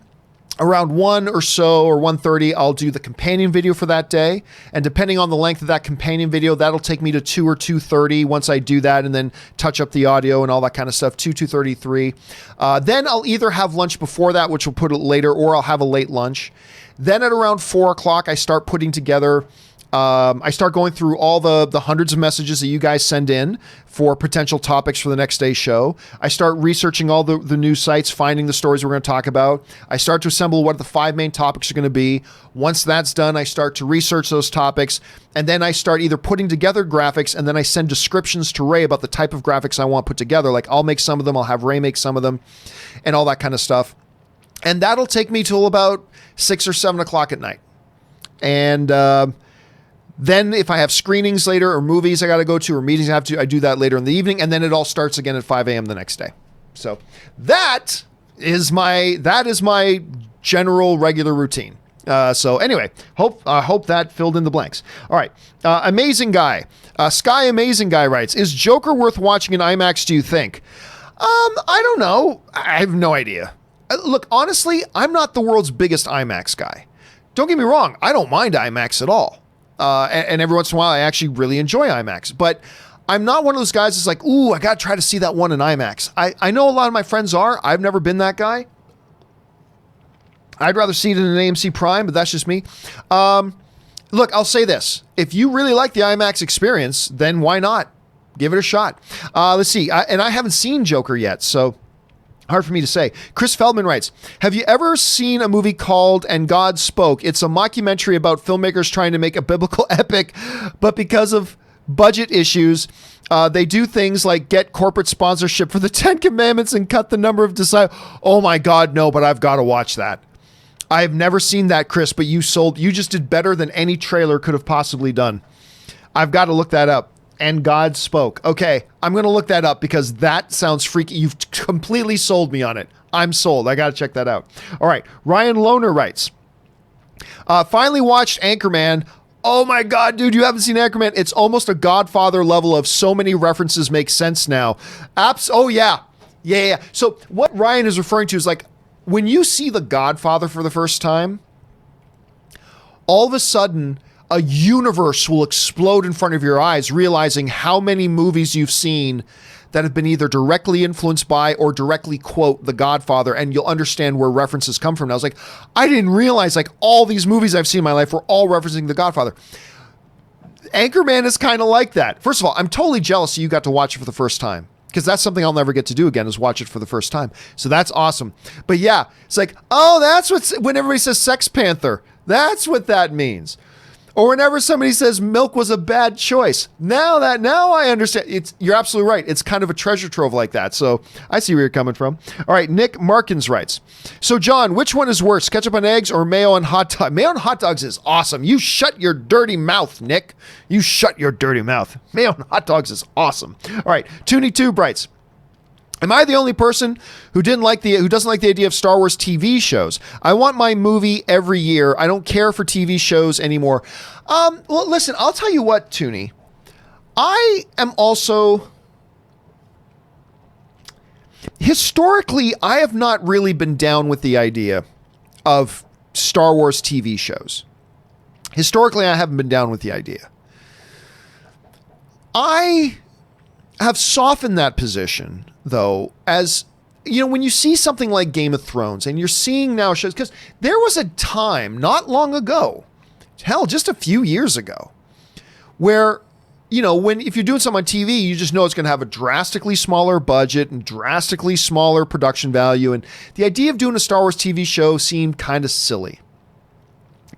around 1 or so or 1:30, I'll do the companion video for that day. And depending on the length of that companion video, that'll take me to 2 or 2:30 once I do that and then touch up the audio and all that kind of stuff, 2:33. Then I'll either have lunch before that, which will put it later, or I'll have a late lunch. Then at around 4 o'clock, I start putting together I start going through all the hundreds of messages that you guys send in for potential topics for the next day's show. I start researching all the news sites, finding the stories we're going to talk about. I start to assemble what the 5 main topics are going to be. Once that's done, I start to research those topics, and then I start either putting together graphics, and then I send descriptions to Ray about the type of graphics I want put together. Like I'll make some of them, I'll have Ray make some of them, and all that kind of stuff. And that'll take me till about 6 or 7 o'clock at night. And then if I have screenings later or movies I got to go to or meetings I do that later in the evening. And then it all starts again at 5 a.m. the next day. So that is my general regular routine. So anyway, hope that filled in the blanks. All right. Amazing Guy. Sky Amazing Guy writes, is Joker worth watching in IMAX, do you think? I don't know. I have no idea. Look, honestly, I'm not the world's biggest IMAX guy. Don't get me wrong. I don't mind IMAX at all. And every once in a while, I actually really enjoy IMAX. But I'm not one of those guys that's like, ooh, I got to try to see that one in IMAX. I know a lot of my friends are. I've never been that guy. I'd rather see it in an AMC Prime, but that's just me. Look, I'll say this. If you really like the IMAX experience, then why not? Give it a shot. Let's see. I haven't seen Joker yet, so Hard for me to say. Chris Feldman writes, have you ever seen a movie called And God Spoke? It's a mockumentary about filmmakers trying to make a biblical epic, but because of budget issues, they do things like get corporate sponsorship for the 10 Commandments and cut the number of disciples. Oh my God, no, but I've got to watch that. I have never seen that, Chris, but you just did better than any trailer could have possibly done. I've got to look that up. And God Spoke. Okay, I'm going to look that up because that sounds freaky. You've completely sold me on it. I'm sold. I got to check that out. All right, Ryan Lohner writes, finally watched Anchorman. Oh my God, dude, you haven't seen Anchorman. It's almost a Godfather level of so many references make sense now. Oh yeah. So what Ryan is referring to is like, when you see The Godfather for the first time, all of a sudden, a universe will explode in front of your eyes, realizing how many movies you've seen that have been either directly influenced by or directly quote The Godfather, and you'll understand where references come from. And I was like, I didn't realize like all these movies I've seen in my life were all referencing The Godfather. Anchorman is kind of like that. First of all, I'm totally jealous you got to watch it for the first time, because that's something I'll never get to do again, is watch it for the first time. So that's awesome. But yeah, it's like, oh, that's when everybody says Sex Panther, that's what that means. Or whenever somebody says milk was a bad choice. Now I understand. You're absolutely right. It's kind of a treasure trove like that. So I see where you're coming from. All right, Nick Markins writes, so John, which one is worse, ketchup on eggs or mayo on hot dogs? Mayo on hot dogs is awesome. You shut your dirty mouth, Nick. You shut your dirty mouth. Mayo on hot dogs is awesome. All right, Toonie2 writes, am I the only person who doesn't like the idea of Star Wars TV shows? I want my movie every year. I don't care for TV shows anymore. Well, listen, I'll tell you what, Toonie. I am also... Historically, I have not really been down with the idea of Star Wars TV shows. Historically, I haven't been down with the idea. I have softened that position, though, as, you know, when you see something like Game of Thrones and you're seeing now shows, because there was a time not long ago, hell, just a few years ago, where, you know, if you're doing something on TV, you just know it's going to have a drastically smaller budget and drastically smaller production value. And the idea of doing a Star Wars TV show seemed kind of silly.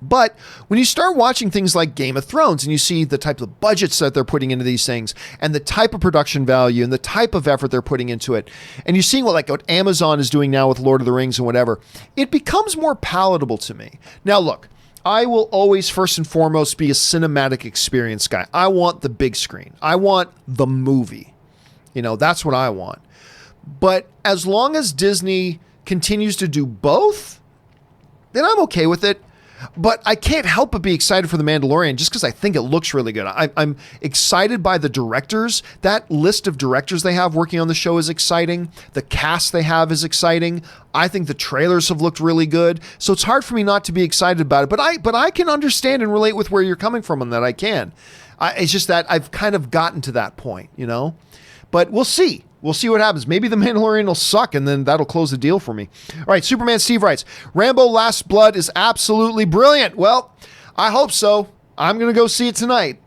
But when you start watching things like Game of Thrones and you see the type of budgets that they're putting into these things and the type of production value and the type of effort they're putting into it, and you're seeing what Amazon is doing now with Lord of the Rings and whatever, it becomes more palatable to me. Now, look, I will always first and foremost be a cinematic experience guy. I want the big screen. I want the movie. You know, that's what I want. But as long as Disney continues to do both, then I'm okay with it. But I can't help but be excited for The Mandalorian just because I think it looks really good. I'm excited by the directors. That list of directors they have working on the show is exciting. The cast they have is exciting. I think the trailers have looked really good. So it's hard for me not to be excited about it. But I can understand and relate with where you're coming from on that. I can. It's just that I've kind of gotten to that point, you know. But we'll see. We'll see what happens. Maybe The Mandalorian will suck, and then that'll close the deal for me. All right, Superman Steve writes, Rambo Last Blood is absolutely brilliant. Well, I hope so. I'm going to go see it tonight.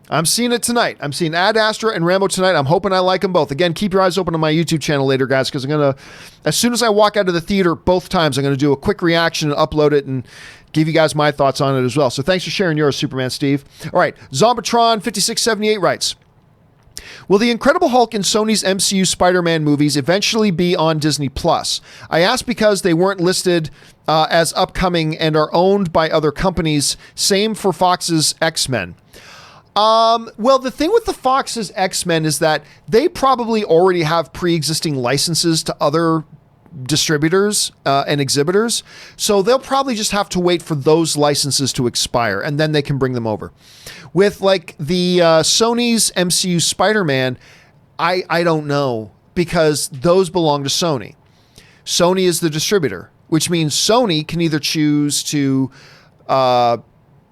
I'm seeing it tonight. I'm seeing Ad Astra and Rambo tonight. I'm hoping I like them both. Again, keep your eyes open on my YouTube channel later, guys, because I'm going to, as soon as I walk out of the theater both times, I'm going to do a quick reaction and upload it and give you guys my thoughts on it as well. So thanks for sharing yours, Superman Steve. All right, Zombitron5678 writes, will The Incredible Hulk and Sony's MCU Spider-Man movies eventually be on Disney+? I ask because they weren't listed as upcoming and are owned by other companies. Same for Fox's X-Men. Well, the thing with the Fox's X-Men is that they probably already have pre-existing licenses to other distributors and exhibitors. So they'll probably just have to wait for those licenses to expire and then they can bring them over. With like the Sony's MCU Spider-Man, I don't know, because those belong to Sony. Sony is the distributor, which means Sony can either choose to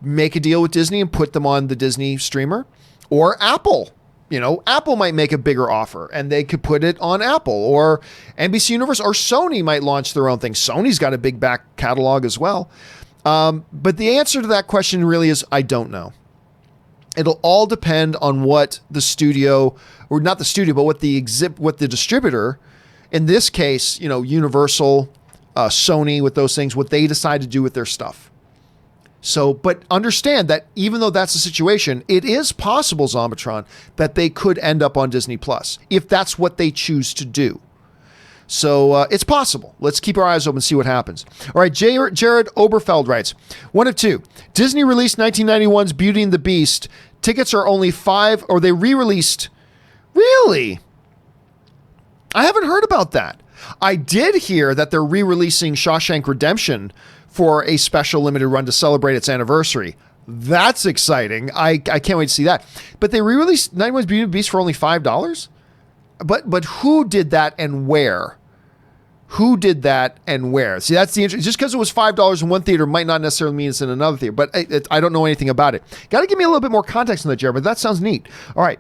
make a deal with Disney and put them on the Disney streamer, or Apple. You know, Apple might make a bigger offer and they could put it on Apple, or NBC Universal, or Sony might launch their own thing. Sony's got a big back catalog as well. But the answer to that question really is, I don't know. It'll all depend on what the studio, or not the studio, but what the distributor in this case, Universal, Sony with those things, what they decide to do with their stuff. So, but understand that even though that's the situation, it is possible, Zombitron, that they could end up on Disney Plus if that's what they choose to do. So it's possible. Let's keep our eyes open and see what happens. All right, Jared Oberfeld writes, 1 of 2. Disney released 1991's Beauty and the Beast. Tickets are only $5, or they re-released. Really? I haven't heard about that. I did hear that they're re-releasing Shawshank Redemption for a special limited run to celebrate its anniversary. That's exciting. I can't wait to see that. But they re-released 91's Beauty and the Beast for only $5? But who did that and where? Who did that and where? See, that's the interest. Just because it was $5 in one theater might not necessarily mean it's in another theater. But I don't know anything about it. Got to give me a little bit more context on that, Jared. But that sounds neat. All right.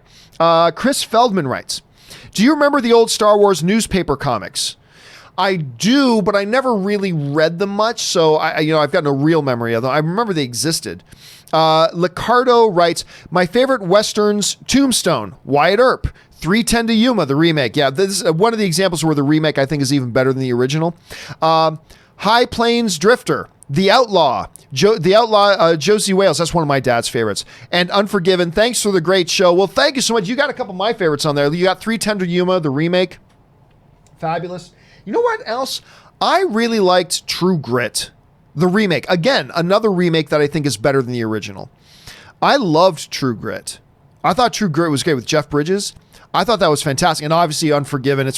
Chris Feldman writes, do you remember the old Star Wars newspaper comics? I do, but I never really read them much. So I've got no real memory of them. I remember they existed. Licardo writes, my favorite Westerns, Tombstone, Wyatt Earp, 310 to Yuma, the remake. Yeah, this is one of the examples where the remake I think is even better than the original. High Plains Drifter, The Outlaw, Josie Wales. That's one of my dad's favorites. And Unforgiven. Thanks for the great show. Well, thank you so much. You got a couple of my favorites on there. You got 310 to Yuma, the remake. Fabulous. You know what else? I really liked True Grit, the remake. Again, another remake that I think is better than the original. I loved True Grit. I thought True Grit was great with Jeff Bridges. I thought that was fantastic. And obviously Unforgiven.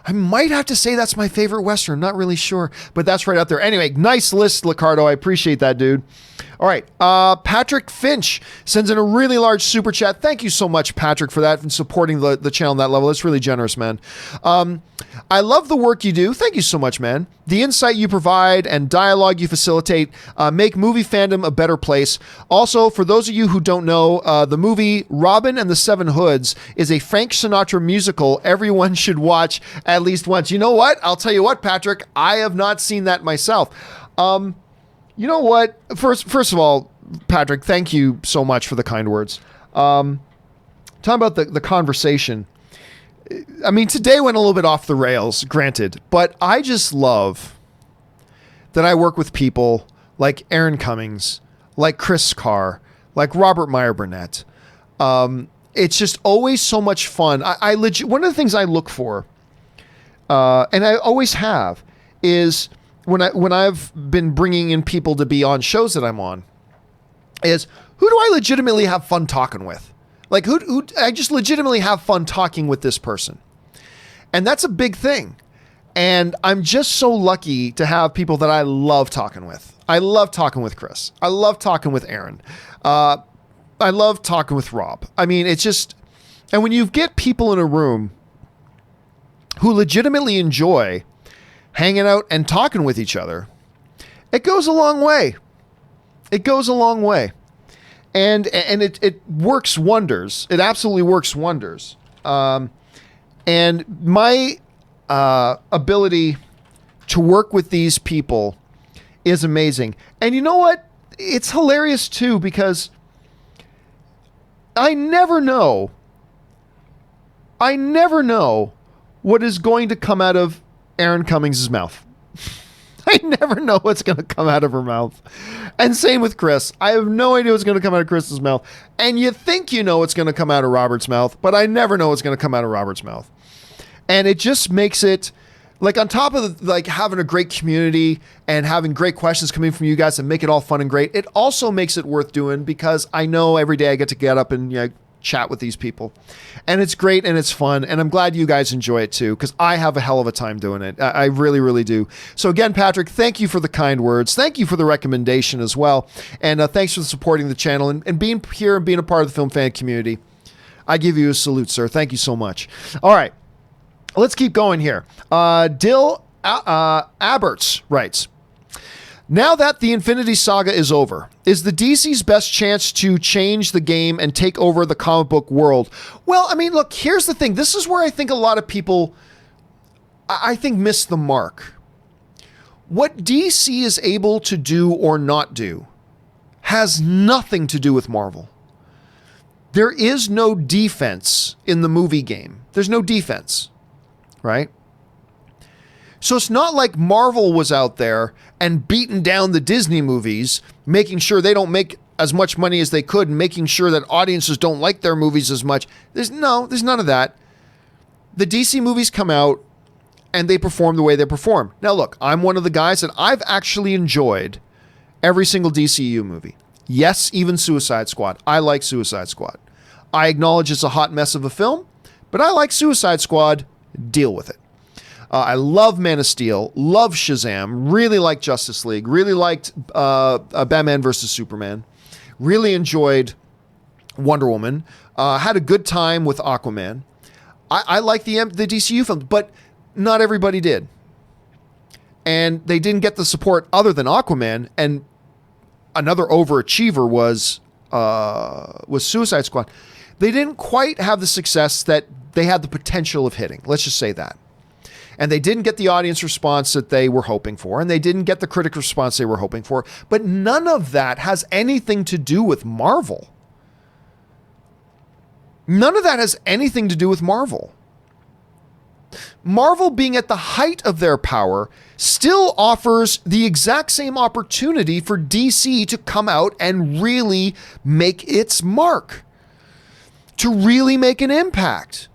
I might have to say that's my favorite Western. I'm not really sure, but that's right out there. Anyway, nice list, Licardo. I appreciate that, dude. All right. Patrick Finch sends in a really large super chat. Thank you so much, Patrick, for that and supporting the channel on that level. It's really generous, man. I love the work you do. Thank you so much, man. The insight you provide and dialogue you facilitate make movie fandom a better place. Also, for those of you who don't know, the movie Robin and the Seven Hoods is a Frank Sinatra musical everyone should watch at least once. You know what? I'll tell you what, Patrick. I have not seen that myself. You know what? First of all, Patrick, thank you so much for the kind words. Talking about the conversation. I mean, today went a little bit off the rails, granted, but I just love that I work with people like Aaron Cummings, like Chris Carr, like Robert Meyer Burnett. It's just always so much fun. One of the things I look for, and I always have, is when I've been bringing in people to be on shows that I'm on, is who do I legitimately have fun talking with? Like who I just legitimately have fun talking with this person. And that's a big thing. And I'm just so lucky to have people that I love talking with. I love talking with Chris. I love talking with Aaron. I love talking with Rob. I mean, it's just, and when you get people in a room who legitimately enjoy hanging out and talking with each other, it goes a long way. It goes a long way. And it works wonders. It absolutely works wonders. And my ability to work with these people is amazing. And you know what? It's hilarious too, because I never know what is going to come out of Aaron Cummings' mouth. I never know what's going to come out of her mouth. And same with Chris. I have no idea what's going to come out of Chris's mouth. And you think you know what's going to come out of Robert's mouth, but I never know what's going to come out of Robert's mouth. And it just makes it, like, on top of like having a great community and having great questions coming from you guys and make it all fun and great, it also makes it worth doing because I know every day I get up and chat with these people. And it's great and it's fun. And I'm glad you guys enjoy it too, because I have a hell of a time doing it. I really, really do. So again, Patrick, thank you for the kind words. Thank you for the recommendation as well. And thanks for supporting the channel and being here and being a part of the film fan community. I give you a salute, sir. Thank you so much. All right, let's keep going here. Dill Aberts writes, now that the Infinity Saga is over, is the DC's best chance to change the game and take over the comic book world? Well, I mean, look, here's the thing. This is where I think a lot of people, I think, miss the mark. What DC is able to do or not do has nothing to do with Marvel. There is no defense in the movie game. There's no defense, right? So it's not like Marvel was out there and beating down the Disney movies, making sure they don't make as much money as they could, and making sure that audiences don't like their movies as much. There's none of that. The DC movies come out and they perform the way they perform. Now look, I'm one of the guys that I've actually enjoyed every single DCU movie. Yes, even Suicide Squad. I like Suicide Squad. I acknowledge it's a hot mess of a film, but I like Suicide Squad. Deal with it. I love Man of Steel, love Shazam, really liked Justice League, really liked Batman vs. Superman, really enjoyed Wonder Woman, had a good time with Aquaman. I like the DCU films, but not everybody did. And they didn't get the support other than Aquaman, and another overachiever was Suicide Squad. They didn't quite have the success that they had the potential of hitting. Let's just say that. And they didn't get the audience response that they were hoping for, and they didn't get the critic response they were hoping for. But none of that has anything to do with Marvel. None of that has anything to do with Marvel. Marvel, being at the height of their power, still offers the exact same opportunity for DC to come out and really make its mark, to really make an impact.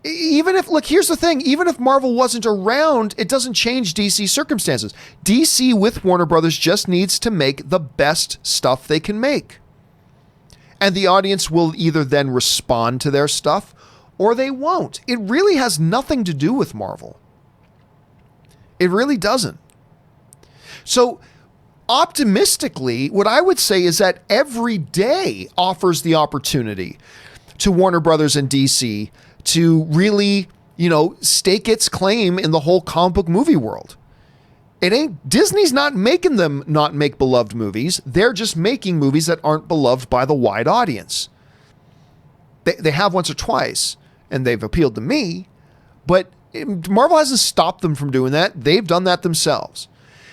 Even if, look, here's the thing, even if Marvel wasn't around, it doesn't change DC's circumstances. DC with Warner Brothers just needs to make the best stuff they can make. And the audience will either then respond to their stuff or they won't. It really has nothing to do with Marvel. It really doesn't. So optimistically, what I would say is that every day offers the opportunity to Warner Brothers and DC to really, stake its claim in the whole comic book movie world. Disney's not making them not make beloved movies. They're just making movies that aren't beloved by the wide audience. They have once or twice, and they've appealed to me, but Marvel hasn't stopped them from doing that. They've done that themselves.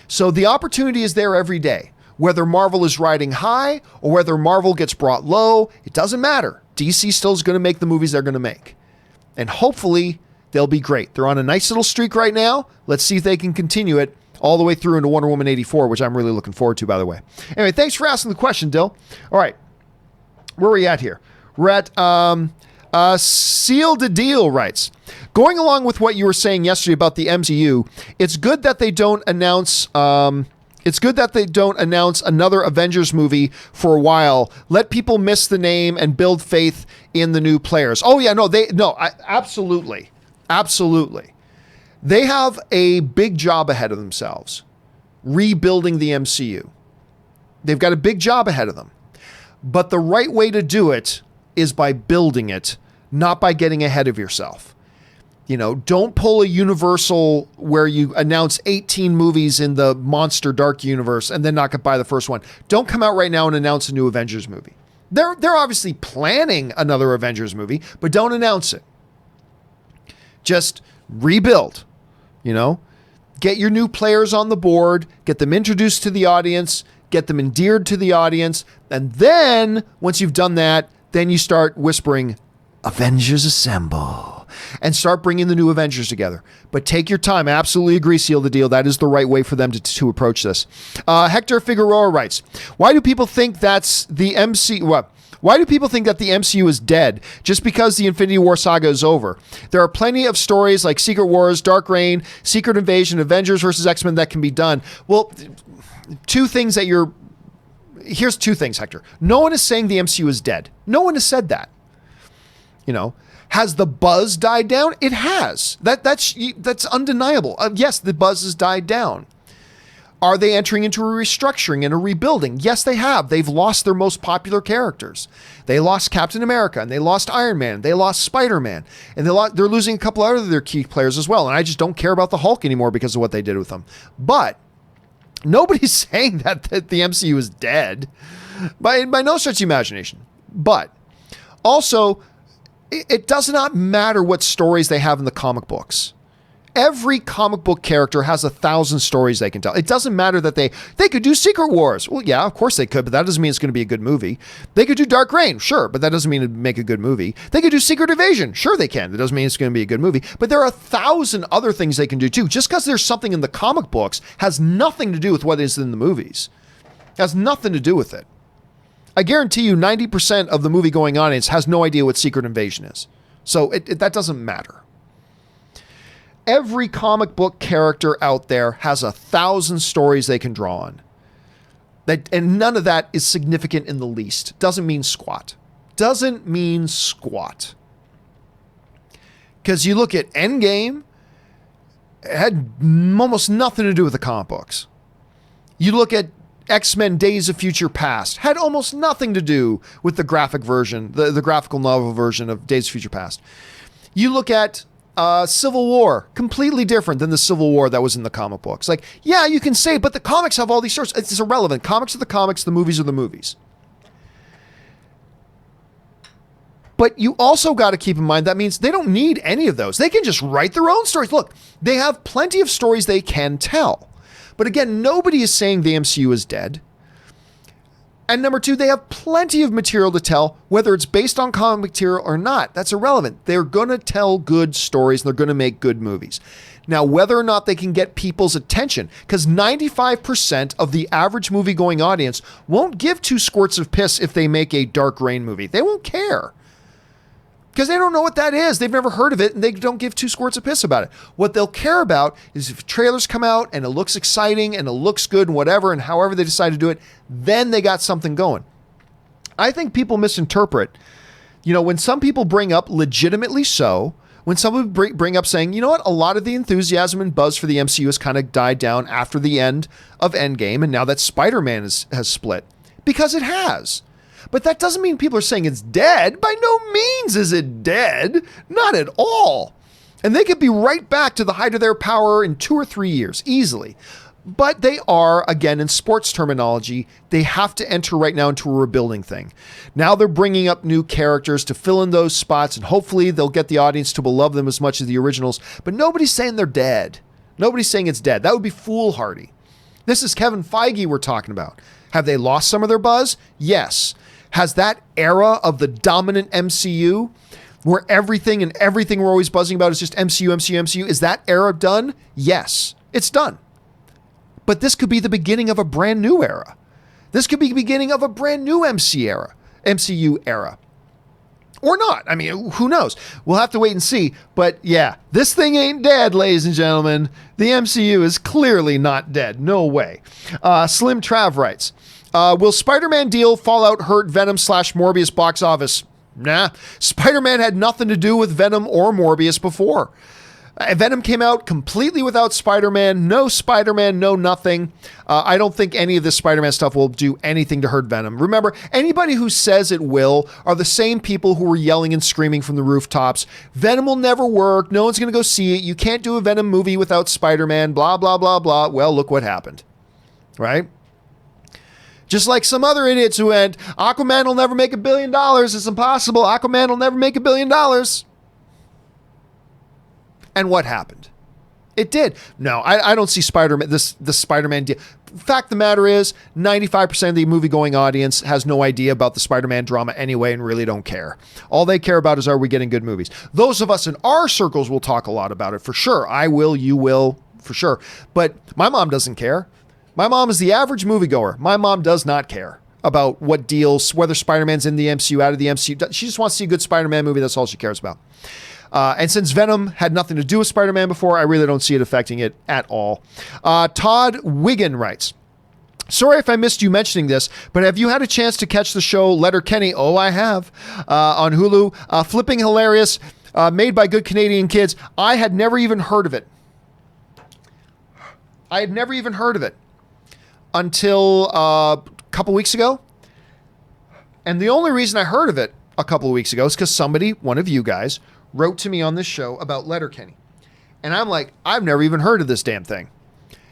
So the opportunity is there every day. Whether Marvel is riding high or whether Marvel gets brought low, it doesn't matter. DC still is going to make the movies they're going to make. And hopefully they'll be great. They're on a nice little streak right now. Let's see if they can continue it all the way through into Wonder Woman 84, which I'm really looking forward to, by the way. Anyway, thanks for asking the question, Dill. All right. Where are we at here? We're at Seal the Deal writes, going along with what you were saying yesterday about the MCU, it's good that they don't announce another Avengers movie for a while. Let people miss the name and build faith in the new players. Oh yeah, absolutely. Absolutely. They have a big job ahead of themselves, rebuilding the MCU. They've got a big job ahead of them. But the right way to do it is by building it, not by getting ahead of yourself. Don't pull a Universal where you announce 18 movies in the Monster Dark universe and then not buy the first one. Don't come out right now and announce a new Avengers movie. They're obviously planning another Avengers movie, but don't announce it. Just rebuild, get your new players on the board, get them introduced to the audience, get them endeared to the audience. And then once you've done that, then you start whispering, Avengers Assemble, and start bringing the new Avengers together. But take your time. I absolutely agree, Seal the Deal. That is the right way for them to approach this. Hector Figueroa writes, why do people think that the MCU is dead just because the Infinity War saga is over? There are plenty of stories like Secret Wars, Dark Reign, Secret Invasion, Avengers versus X-Men that can be done. Well, here's two things, Hector. No one is saying the MCU is dead. No one has said that. Has the buzz died down? It has. That's undeniable. Yes, the buzz has died down. Are they entering into a restructuring and a rebuilding? Yes, they have. They've lost their most popular characters. They lost Captain America, and they lost Iron Man, they lost Spider-Man, and they're losing a couple other of their key players as well. And I just don't care about the Hulk anymore because of what they did with them. But nobody's saying that the MCU is dead by no stretch of the imagination. But also, it does not matter what stories they have in the comic books. Every comic book character has 1,000 stories they can tell. It doesn't matter that they could do Secret Wars. Well, yeah, of course they could, but that doesn't mean it's going to be a good movie. They could do Dark Reign, sure, but that doesn't mean it'd make a good movie. They could do Secret Invasion, sure they can. That doesn't mean it's going to be a good movie. But there are 1,000 other things they can do too. Just because there's something in the comic books has nothing to do with what is in the movies. It has nothing to do with it. I guarantee you 90% of the movie-going audience has no idea what Secret Invasion is. So that doesn't matter. Every comic book character out there has 1,000 stories they can draw on. And none of that is significant in the least. Doesn't mean squat. Doesn't mean squat. Because you look at Endgame, it had almost nothing to do with the comic books. You look at X-Men Days of Future Past, had almost nothing to do with the graphic version, the graphical novel version of Days of Future Past. You look at Civil War, completely different than the Civil War that was in the comic books. Like, yeah, you can say, but the comics have all these stories. It's irrelevant. Comics are the comics, the movies are the movies. But you also got to keep in mind that means they don't need any of those. They can just write their own stories. Look, they have plenty of stories they can tell. But again, nobody is saying the MCU is dead. And number two, they have plenty of material to tell, whether it's based on comic material or not. That's irrelevant. They're going to tell good stories and they're going to make good movies. Now, whether or not they can get people's attention, because 95% of the average movie-going audience won't give two squirts of piss if they make a Dark Reign movie. They won't care. Because they don't know what that is. They've never heard of it, and they don't give two squirts of piss about it. What they'll care about is if trailers come out, and it looks exciting, and it looks good, and whatever, and however they decide to do it, then they got something going. I think people misinterpret, when some people bring up, legitimately so, when some bring up saying, you know what, a lot of the enthusiasm and buzz for the MCU has kind of died down after the end of Endgame, and now that Spider-Man has split. Because it has. But that doesn't mean people are saying it's dead. By no means is it dead. Not at all. And they could be right back to the height of their power in 2 or 3 years, easily. But they are, again, in sports terminology, they have to enter right now into a rebuilding thing. Now they're bringing up new characters to fill in those spots, and hopefully they'll get the audience to love them as much as the originals. But nobody's saying they're dead. Nobody's saying it's dead. That would be foolhardy. This is Kevin Feige we're talking about. Have they lost some of their buzz? Yes. Has that era of the dominant MCU, where everything we're always buzzing about is just MCU, is that era done? Yes, it's done. But this could be the beginning of a brand new era. This could be the beginning of a brand new MCU era. Or not. I mean, who knows? We'll have to wait and see. But yeah, this thing ain't dead, ladies and gentlemen. The MCU is clearly not dead. No way. Slim Trav writes, will Spider-Man deal Fallout hurt Venom/Morbius box office? Nah. Spider-Man had nothing to do with Venom or Morbius before. Venom came out completely without Spider-Man. No Spider-Man, no nothing. I don't think any of this Spider-Man stuff will do anything to hurt Venom. Remember, anybody who says it will are the same people who were yelling and screaming from the rooftops. Venom will never work. No one's going to go see it. You can't do a Venom movie without Spider-Man. Blah, blah, blah, blah. Well, look what happened. Right? Just like some other idiots who went, Aquaman will never make $1 billion. It's impossible. Aquaman will never make $1 billion. And what happened? It did. No, I don't see Spider-Man, the Spider-Man deal. Fact of the matter is, 95% of the movie-going audience has no idea about the Spider-Man drama anyway and really don't care. All they care about is, are we getting good movies? Those of us in our circles will talk a lot about it, for sure. I will, you will, for sure. But my mom doesn't care. My mom is the average moviegoer. My mom does not care about what deals, whether Spider-Man's in the MCU, out of the MCU. She just wants to see a good Spider-Man movie. That's all she cares about. And since Venom had nothing to do with Spider-Man before, I really don't see it affecting it at all. Todd Wiggin writes, sorry if I missed you mentioning this, but have you had a chance to catch the show Letterkenny? Oh, I have. On Hulu. Flipping hilarious. Made by good Canadian kids. I had never even heard of it. Until a couple weeks ago. And the only reason I heard of it a couple of weeks ago is because somebody, one of you guys, wrote to me on this show about Letterkenny. And I'm like, I've never even heard of this damn thing.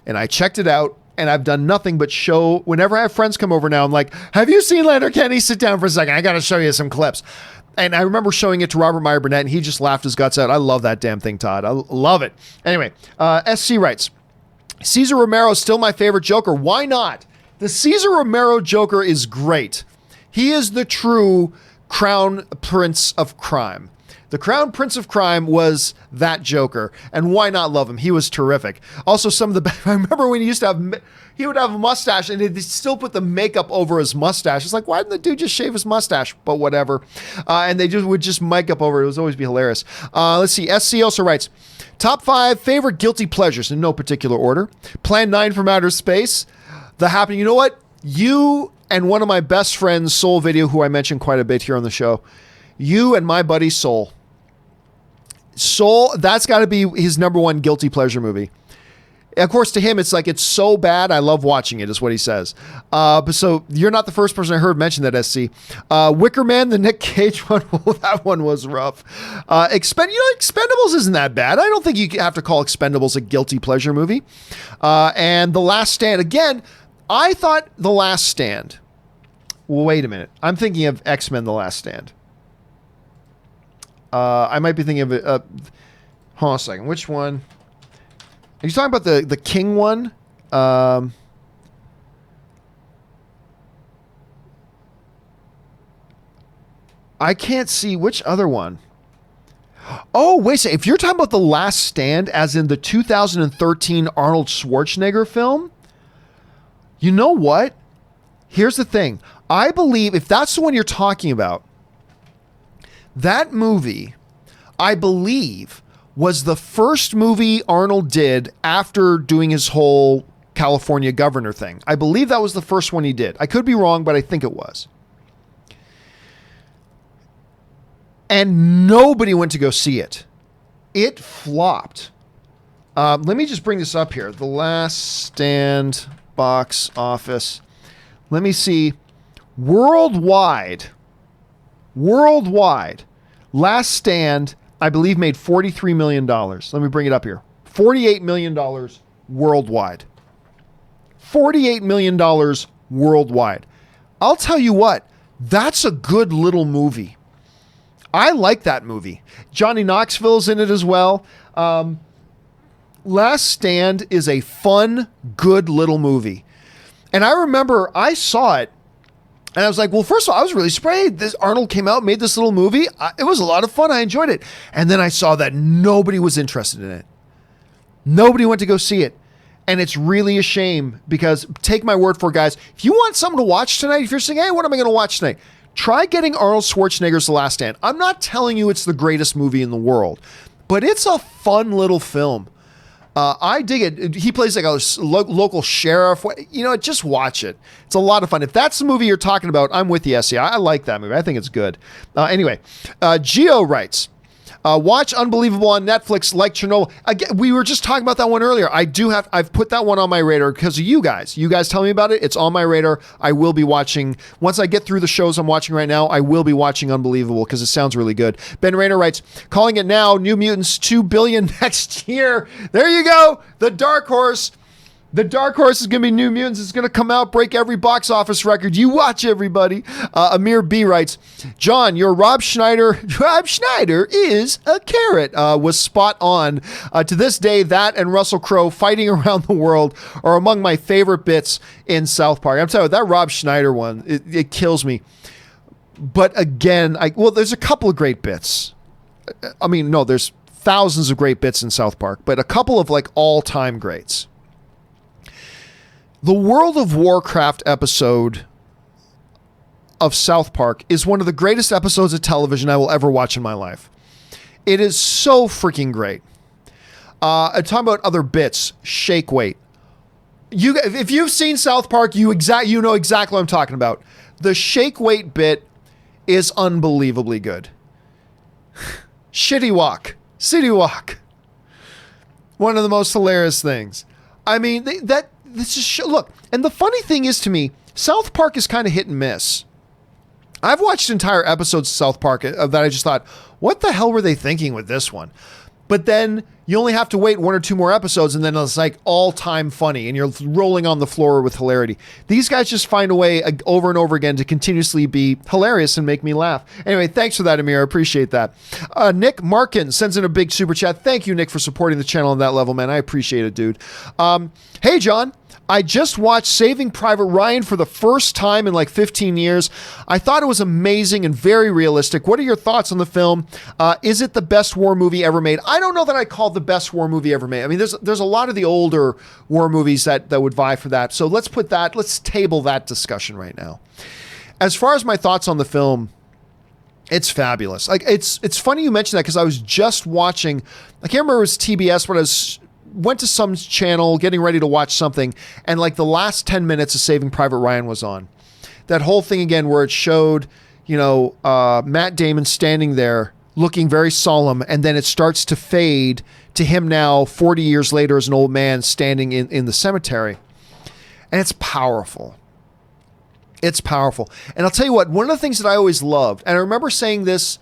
And I checked it out, and I've done nothing but show, whenever I have friends come over now, I'm like, have you seen Letterkenny? Sit down for a second. I got to show you some clips. And I remember showing it to Robert Meyer Burnett, and he just laughed his guts out. I love that damn thing, Todd. I love it. Anyway, SC writes, Cesar Romero is still my favorite Joker. Why not? The Cesar Romero Joker is great. He is the true crown prince of crime. The crown prince of crime was that Joker, and why not love him? He was terrific. Also, I remember when he used to have, he would have a mustache, and he'd still put the makeup over his mustache. It's like, why didn't the dude just shave his mustache? But whatever. And they would just mic up over it. It would always be hilarious. Let's see. SC also writes, top 5 favorite guilty pleasures in no particular order. Plan 9 from Outer Space. The Happening. You know what? You and one of my best friends, Soul Video, who I mentioned quite a bit here on the show, you and my buddy Soul. Soul, that's got to be his number 1 guilty pleasure movie. Of course, to him, it's like, it's so bad, I love watching it, is what he says. But so, you're not the first person I heard mention that, SC. Wicker Man, the Nick Cage one, that one was rough. Expendables isn't that bad. I don't think you have to call Expendables a guilty pleasure movie. And The Last Stand, again, I thought The Last Stand. Wait a minute. I'm thinking of X-Men The Last Stand. I might be thinking of it. Hold on a second. Which one? Are you talking about the King one? I can't see which other one. Oh, wait a second. If you're talking about The Last Stand, as in the 2013 Arnold Schwarzenegger film, you know what? Here's the thing. I believe if that's the one you're talking about, that movie, I believe, was the first movie Arnold did after doing his whole California governor thing. I believe that was the first one he did. I could be wrong, but I think it was. And nobody went to go see it. It flopped. Let me just bring this up here. The Last Stand box office. Let me see. Worldwide, Last Stand, I believe, made $43 million. Let me bring it up here. $48 million worldwide. $48 million worldwide. I'll tell you what, that's a good little movie. I like that movie. Johnny Knoxville's in it as well. Last Stand is a fun, good little movie. And I remember I saw it, and I was like, well, first of all, I was really surprised. This Arnold came out, made this little movie. It was a lot of fun. I enjoyed it. And then I saw that nobody was interested in it. Nobody went to go see it. And it's really a shame, because take my word for it, guys, if you want something to watch tonight, if you're saying, hey, what am I going to watch tonight? Try getting Arnold Schwarzenegger's The Last Stand. I'm not telling you it's the greatest movie in the world, but it's a fun little film. I dig it. He plays like a local sheriff. Just watch it. It's a lot of fun. If that's the movie you're talking about, I'm with you, Essie. I like that movie. I think it's good. Anyway, Geo writes, watch Unbelievable on Netflix like Chernobyl. Again, we were just talking about that one earlier. I've put that one on my radar because of you guys. You guys tell me about it. It's on my radar. I will be watching. Once I get through the shows I'm watching right now, I will be watching Unbelievable because it sounds really good. Ben Rayner writes, calling it now, New Mutants 2 billion next year. There you go. The Dark Horse. The Dark Horse is going to be New Mutants. It's going to come out, break every box office record. You watch, everybody. Amir B writes, John, your Rob Schneider is a carrot, was spot on. To this day, that and Russell Crowe fighting around the world are among my favorite bits in South Park. I'm telling you, that Rob Schneider one, it kills me. But again, there's a couple of great bits. There's thousands of great bits in South Park, but a couple of all-time greats. The World of Warcraft episode of South Park is one of the greatest episodes of television I will ever watch in my life. It is so freaking great. Talking about other bits, Shake Weight. If you've seen South Park, you know exactly what I'm talking about. The Shake Weight bit is unbelievably good. Shitty Walk. City Walk. One of the most hilarious things. This is look, and the funny thing is, to me, South Park is kind of hit and miss. I've watched entire episodes of South Park that I just thought, what the hell were they thinking with this one? But then you only have to wait 1 or 2 more episodes and then it's like all-time funny and you're rolling on the floor with hilarity. These guys just find a way over and over again to continuously be hilarious and make me laugh. Anyway, thanks for that, Amir. I appreciate that. Nick Markin sends in a big super chat. Thank you, Nick, for supporting the channel on that level, man. I appreciate it, dude. Hey, John. I just watched Saving Private Ryan for the first time in like 15 years. I thought it was amazing and very realistic. What are your thoughts on the film? Is it the best war movie ever made? I don't know that I call it the best war movie ever made. I mean, there's a lot of the older war movies that would vie for that. So let's table that discussion right now. As far as my thoughts on the film, it's fabulous. Like it's funny you mentioned that because I was just watching, I can't remember if it was TBS, but went to some channel getting ready to watch something, and like the last 10 minutes of Saving Private Ryan was on. That whole thing again where it showed, Matt Damon standing there looking very solemn, and then it starts to fade to him now 40 years later as an old man standing in the cemetery. And it's powerful. It's powerful. And I'll tell you what, one of the things that I always loved, and I remember saying this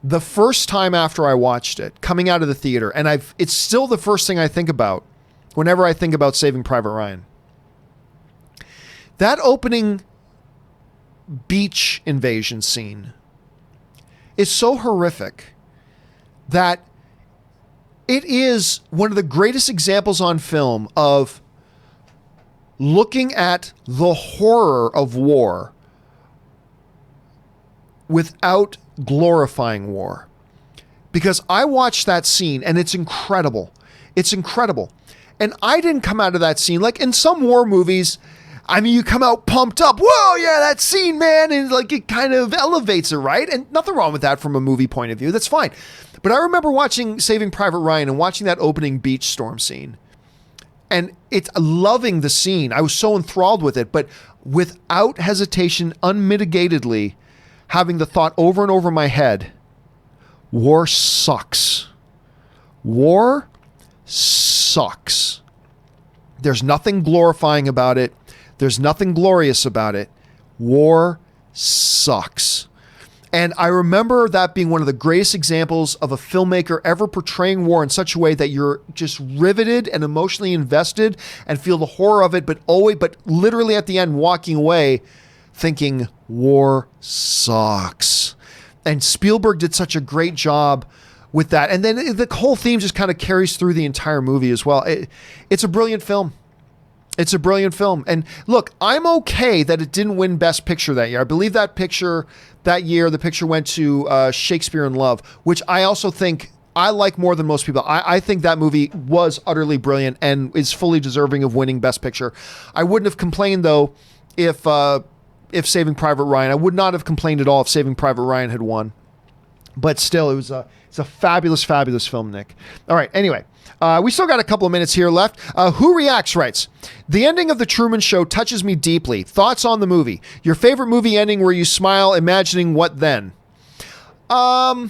the first time after I watched it, coming out of the theater, and it's still the first thing I think about whenever I think about Saving Private Ryan. That opening beach invasion scene is so horrific that it is one of the greatest examples on film of looking at the horror of war without glorifying war. Because I watched that scene and it's incredible. It's incredible. And I didn't come out of that scene like in some war movies. I mean, you come out pumped up. Whoa, yeah, that scene, man. And like it kind of elevates it, right? And nothing wrong with that from a movie point of view. That's fine. But I remember watching Saving Private Ryan and watching that opening beach storm scene. And it's loving the scene. I was so enthralled with it, but without hesitation, unmitigatedly, having the thought over and over my head, war sucks. War sucks. There's nothing glorifying about it. There's nothing glorious about it. War sucks. And I remember that being one of the greatest examples of a filmmaker ever portraying war in such a way that you're just riveted and emotionally invested and feel the horror of it, but literally at the end walking away thinking war sucks. And Spielberg did such a great job with that. And then the whole theme just kind of carries through the entire movie as well. It's a brilliant film. It's a brilliant film. And look, I'm okay that it didn't win Best Picture that year. I believe that year, the picture went to Shakespeare in Love, which I also think I like more than most people. I think that movie was utterly brilliant and is fully deserving of winning Best Picture. I wouldn't have complained, though, if Saving Private Ryan, I would not have complained at all if Saving Private Ryan had won. But still, it's a fabulous, fabulous film, Nick. All right, anyway, we still got a couple of minutes here left. Who Reacts writes, the ending of The Truman Show touches me deeply. Thoughts on the movie? Your favorite movie ending where you smile imagining what then? The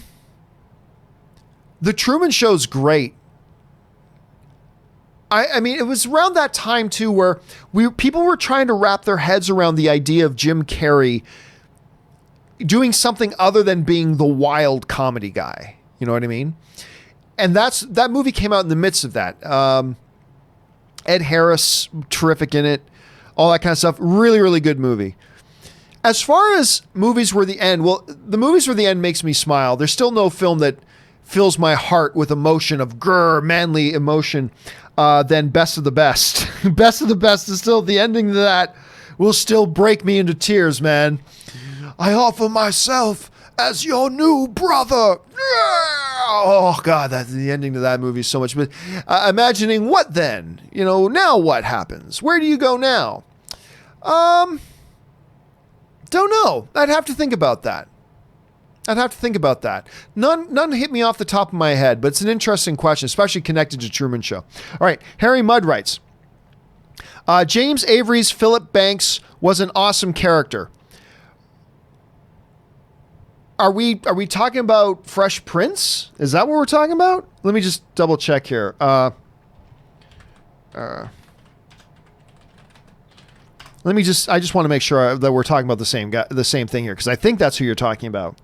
Truman Show's great. I mean, it was around that time, too, where people were trying to wrap their heads around the idea of Jim Carrey doing something other than being the wild comedy guy. You know what I mean? And that movie came out in the midst of that. Ed Harris, terrific in it. All that kind of stuff. Really, really good movie. As far as movies where the end, well, the movies where the end makes me smile. There's still no film that fills my heart with emotion of manly emotion than Best of the Best. Best of the Best is still, the ending to that will still break me into tears, man. I offer myself as your new brother. Oh God, the ending to that movie is so much. But imagining what then? Now what happens? Where do you go now? Don't know. I'd have to think about that. None hit me off the top of my head, but it's an interesting question, especially connected to Truman Show. All right, Harry Mudd writes, James Avery's Philip Banks was an awesome character. Are we talking about Fresh Prince? Is that what we're talking about? Let me just double check here. I just want to make sure that we're talking about the same thing here, because I think that's who you're talking about.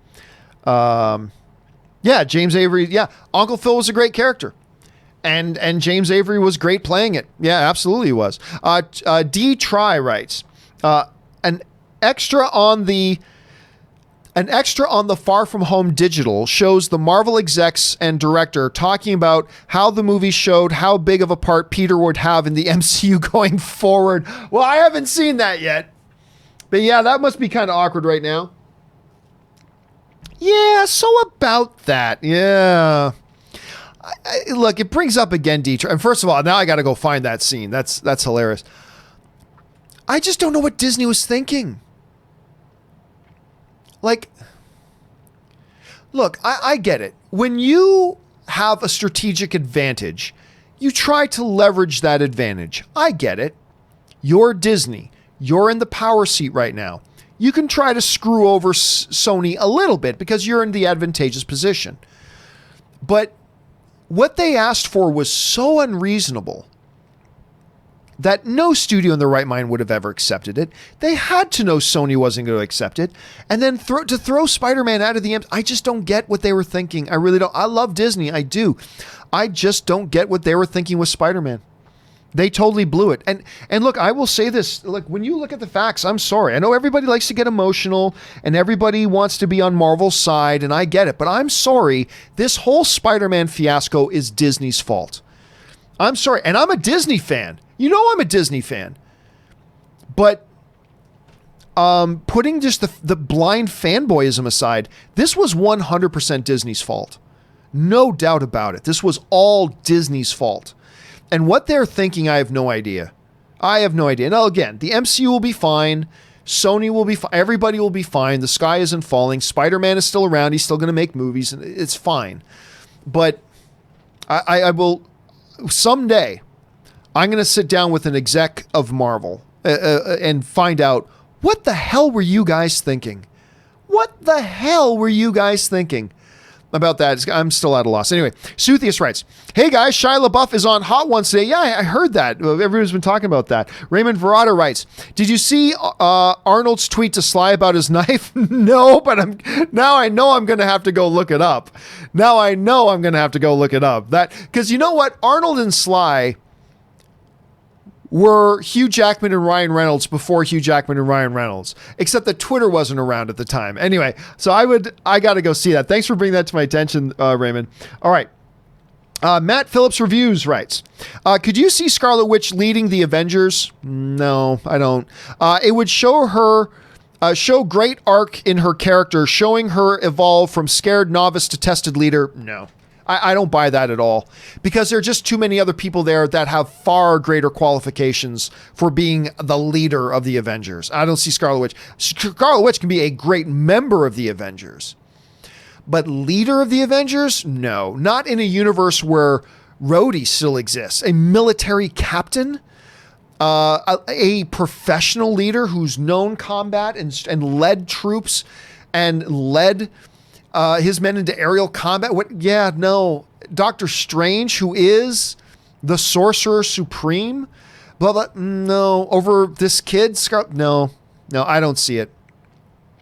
Yeah, James Avery. Yeah, Uncle Phil was a great character. And James Avery was great playing it. Yeah, absolutely he was. D. Try writes, an extra on the Far From Home digital shows the Marvel execs and director talking about how the movie showed how big of a part Peter would have in the MCU going forward. Well, I haven't seen that yet. But yeah, that must be kind of awkward right now. Yeah, so about that. Yeah. Look, it brings up again, Dietrich. And first of all, now I got to go find that scene. That's hilarious. I just don't know what Disney was thinking. Like, look, I get it. When you have a strategic advantage, you try to leverage that advantage. I get it. You're Disney. You're in the power seat right now. You can try to screw over Sony a little bit because you're in the advantageous position. But what they asked for was so unreasonable that no studio in their right mind would have ever accepted it. They had to know Sony wasn't going to accept it. And then to throw Spider-Man out of the I just don't get what they were thinking. I really don't. I love Disney. I do. I just don't get what they were thinking with Spider-Man. They totally blew it. And look, I will say this. Look, when you look at the facts, I'm sorry. I know everybody likes to get emotional and everybody wants to be on Marvel's side, and I get it. But I'm sorry. This whole Spider-Man fiasco is Disney's fault. I'm sorry. And I'm a Disney fan. You know I'm a Disney fan. But putting just the blind fanboyism aside, this was 100% Disney's fault. No doubt about it. This was all Disney's fault. And what they're thinking, I have no idea. I have no idea. Now, again, the MCU will be fine. Sony will be fine. Everybody will be fine. The sky isn't falling. Spider-Man is still around. He's still going to make movies. And it's fine. But I will, someday, I'm going to sit down with an exec of Marvel and find out, what the hell were you guys thinking? What the hell were you guys thinking about that? I'm still at a loss. Anyway, Suthius writes, hey guys, Shia LaBeouf is on Hot Ones today. Yeah, I heard that. Everyone's been talking about that. Raymond Verrata writes, did you see Arnold's tweet to Sly about his knife? No, but now I know I'm going to have to go look it up. That, because you know what? Arnold and Sly were Hugh Jackman and Ryan Reynolds before Hugh Jackman and Ryan Reynolds, except that Twitter wasn't around at the time. Anyway, so I got to go see that. Thanks for bringing that to my attention, Raymond. All right. Matt Phillips Reviews writes, could you see Scarlet Witch leading the Avengers? No, I don't. It would show great arc in her character, showing her evolve from scared novice to tested leader. No. I don't buy that at all, because there are just too many other people there that have far greater qualifications for being the leader of the Avengers. I don't see Scarlet Witch. Scarlet Witch can be a great member of the Avengers, but leader of the Avengers? No, not in a universe where Rhodey still exists. A military captain, a professional leader who's known combat and led troops and led his men into aerial combat. What? Yeah, no. Doctor Strange, who is the Sorcerer Supreme, blah, blah. No. Over this kid, no, I don't see it.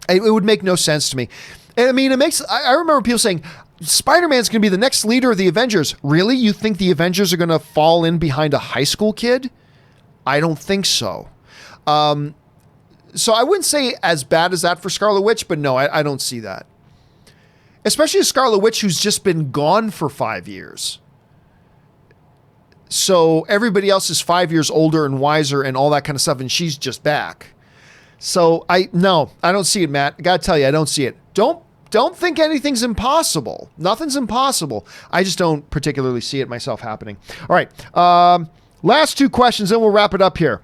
It would make no sense to me. And I mean, I remember people saying, Spider-Man's going to be the next leader of the Avengers. Really? You think the Avengers are going to fall in behind a high school kid? I don't think so. So I wouldn't say as bad as that for Scarlet Witch, but no, I don't see that. Especially a Scarlet Witch who's just been gone for 5 years. So everybody else is 5 years older and wiser and all that kind of stuff, and she's just back. So I don't see it, Matt. I gotta tell you, I don't see it. Don't think anything's impossible. Nothing's impossible. I just don't particularly see it myself happening. All right. Last two questions, then we'll wrap it up here.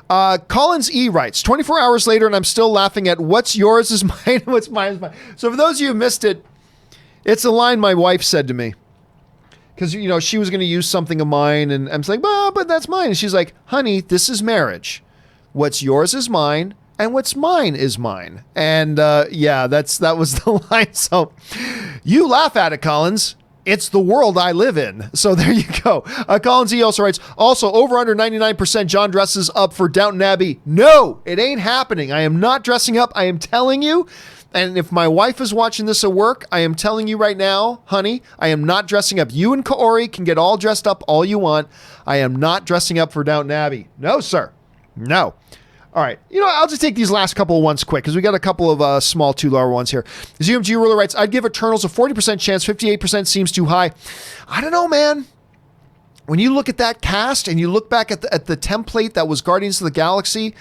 Collins E writes, 24 hours later and I'm still laughing at what's yours is mine, what's mine is mine. So for those of you who missed it, it's a line my wife said to me. Because, she was going to use something of mine and I'm like, well, but that's mine. And she's like, honey, this is marriage. What's yours is mine and what's mine is mine. And that was the line. So you laugh at it, Collins. It's the world I live in. So there you go. Collins E also writes, also over under 99% John dresses up for Downton Abbey. No, it ain't happening. I am not dressing up. I am telling you. And if my wife is watching this at work, I am telling you right now, honey, I am not dressing up. You and Kaori can get all dressed up all you want. I am not dressing up for Downton Abbey. No, sir. No. All right. You know, I'll just take these last couple of ones quick because we got a couple of small $2 ones here. ZMG Ruler writes, I'd give Eternals a 40% chance. 58% seems too high. I don't know, man. When you look at that cast and you look back at the template that was Guardians of the Galaxy,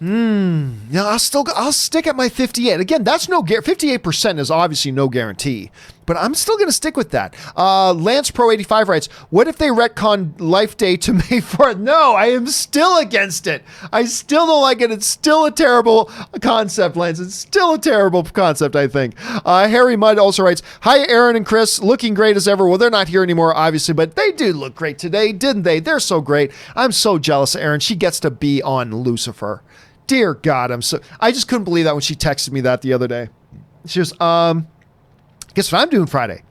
yeah, I'll stick at my 58. Again, that's 58% is obviously no guarantee, but I'm still going to stick with that. Lance Pro 85 writes, what if they retcon Life Day to May 4th? No, I am still against it. I still don't like it. It's still a terrible concept, Lance. It's still a terrible concept, I think. Harry Mudd also writes, hi, Aaron and Chris, looking great as ever. Well, they're not here anymore, obviously, but they do look great today, didn't they? They're so great. I'm so jealous of Erin. She gets to be on Lucifer. Dear God, I just couldn't believe that when she texted me that the other day. She was, guess what I'm doing Friday?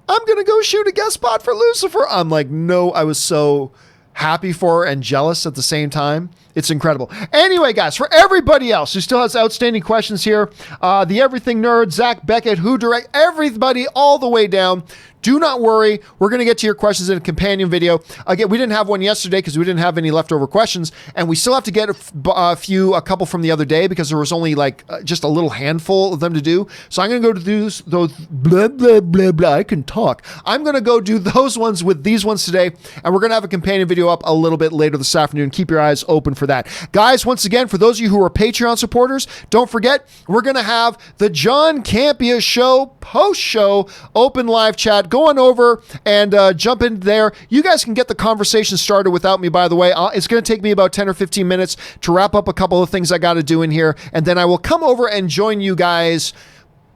I'm going to go shoot a guest spot for Lucifer. I'm like, no, I was so happy for her and jealous at the same time. It's incredible. Anyway, guys, for everybody else who still has outstanding questions here, the Everything Nerd, Zach Beckett, Who Direct, everybody all the way down, do not worry. We're going to get to your questions in a companion video. Again, we didn't have one yesterday because we didn't have any leftover questions, and we still have to get a couple from the other day because there was only like just a little handful of them to do. So I'm going to go do those blah, blah, blah, blah. I can talk. I'm going to go do those ones with these ones today, and we're going to have a companion video up a little bit later this afternoon. Keep your eyes open for that. Guys, once again, for those of you who are Patreon supporters, don't forget, we're going to have the John Campea Show post-show open live chat. Go on over and jump in there. You guys can get the conversation started without me, by the way. It's going to take me about 10 or 15 minutes to wrap up a couple of things I got to do in here, and then I will come over and join you guys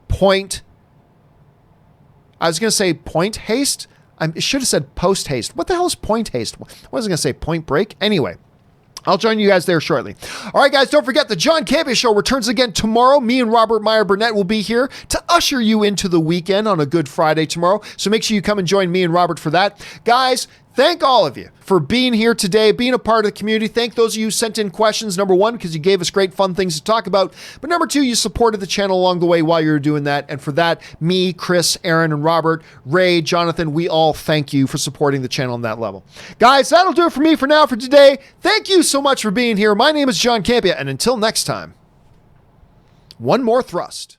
point haste. I should have said post haste. What the hell is point haste? What was I going to say? Point break? Anyway. I'll join you guys there shortly. All right, guys, don't forget the John Campea Show returns again tomorrow. Me and Robert Meyer Burnett will be here to usher you into the weekend on a Good Friday tomorrow. So make sure you come and join me and Robert for that. Guys, thank all of you for being here today, being a part of the community. Thank those of you who sent in questions. Number one, because you gave us great fun things to talk about. But number two, you supported the channel along the way while you were doing that. And for that, me, Chris, Aaron, and Robert, Ray, Jonathan, we all thank you for supporting the channel on that level. Guys, that'll do it for me for now for today. Thank you so much for being here. My name is John Campea, and until next time, one more thrust.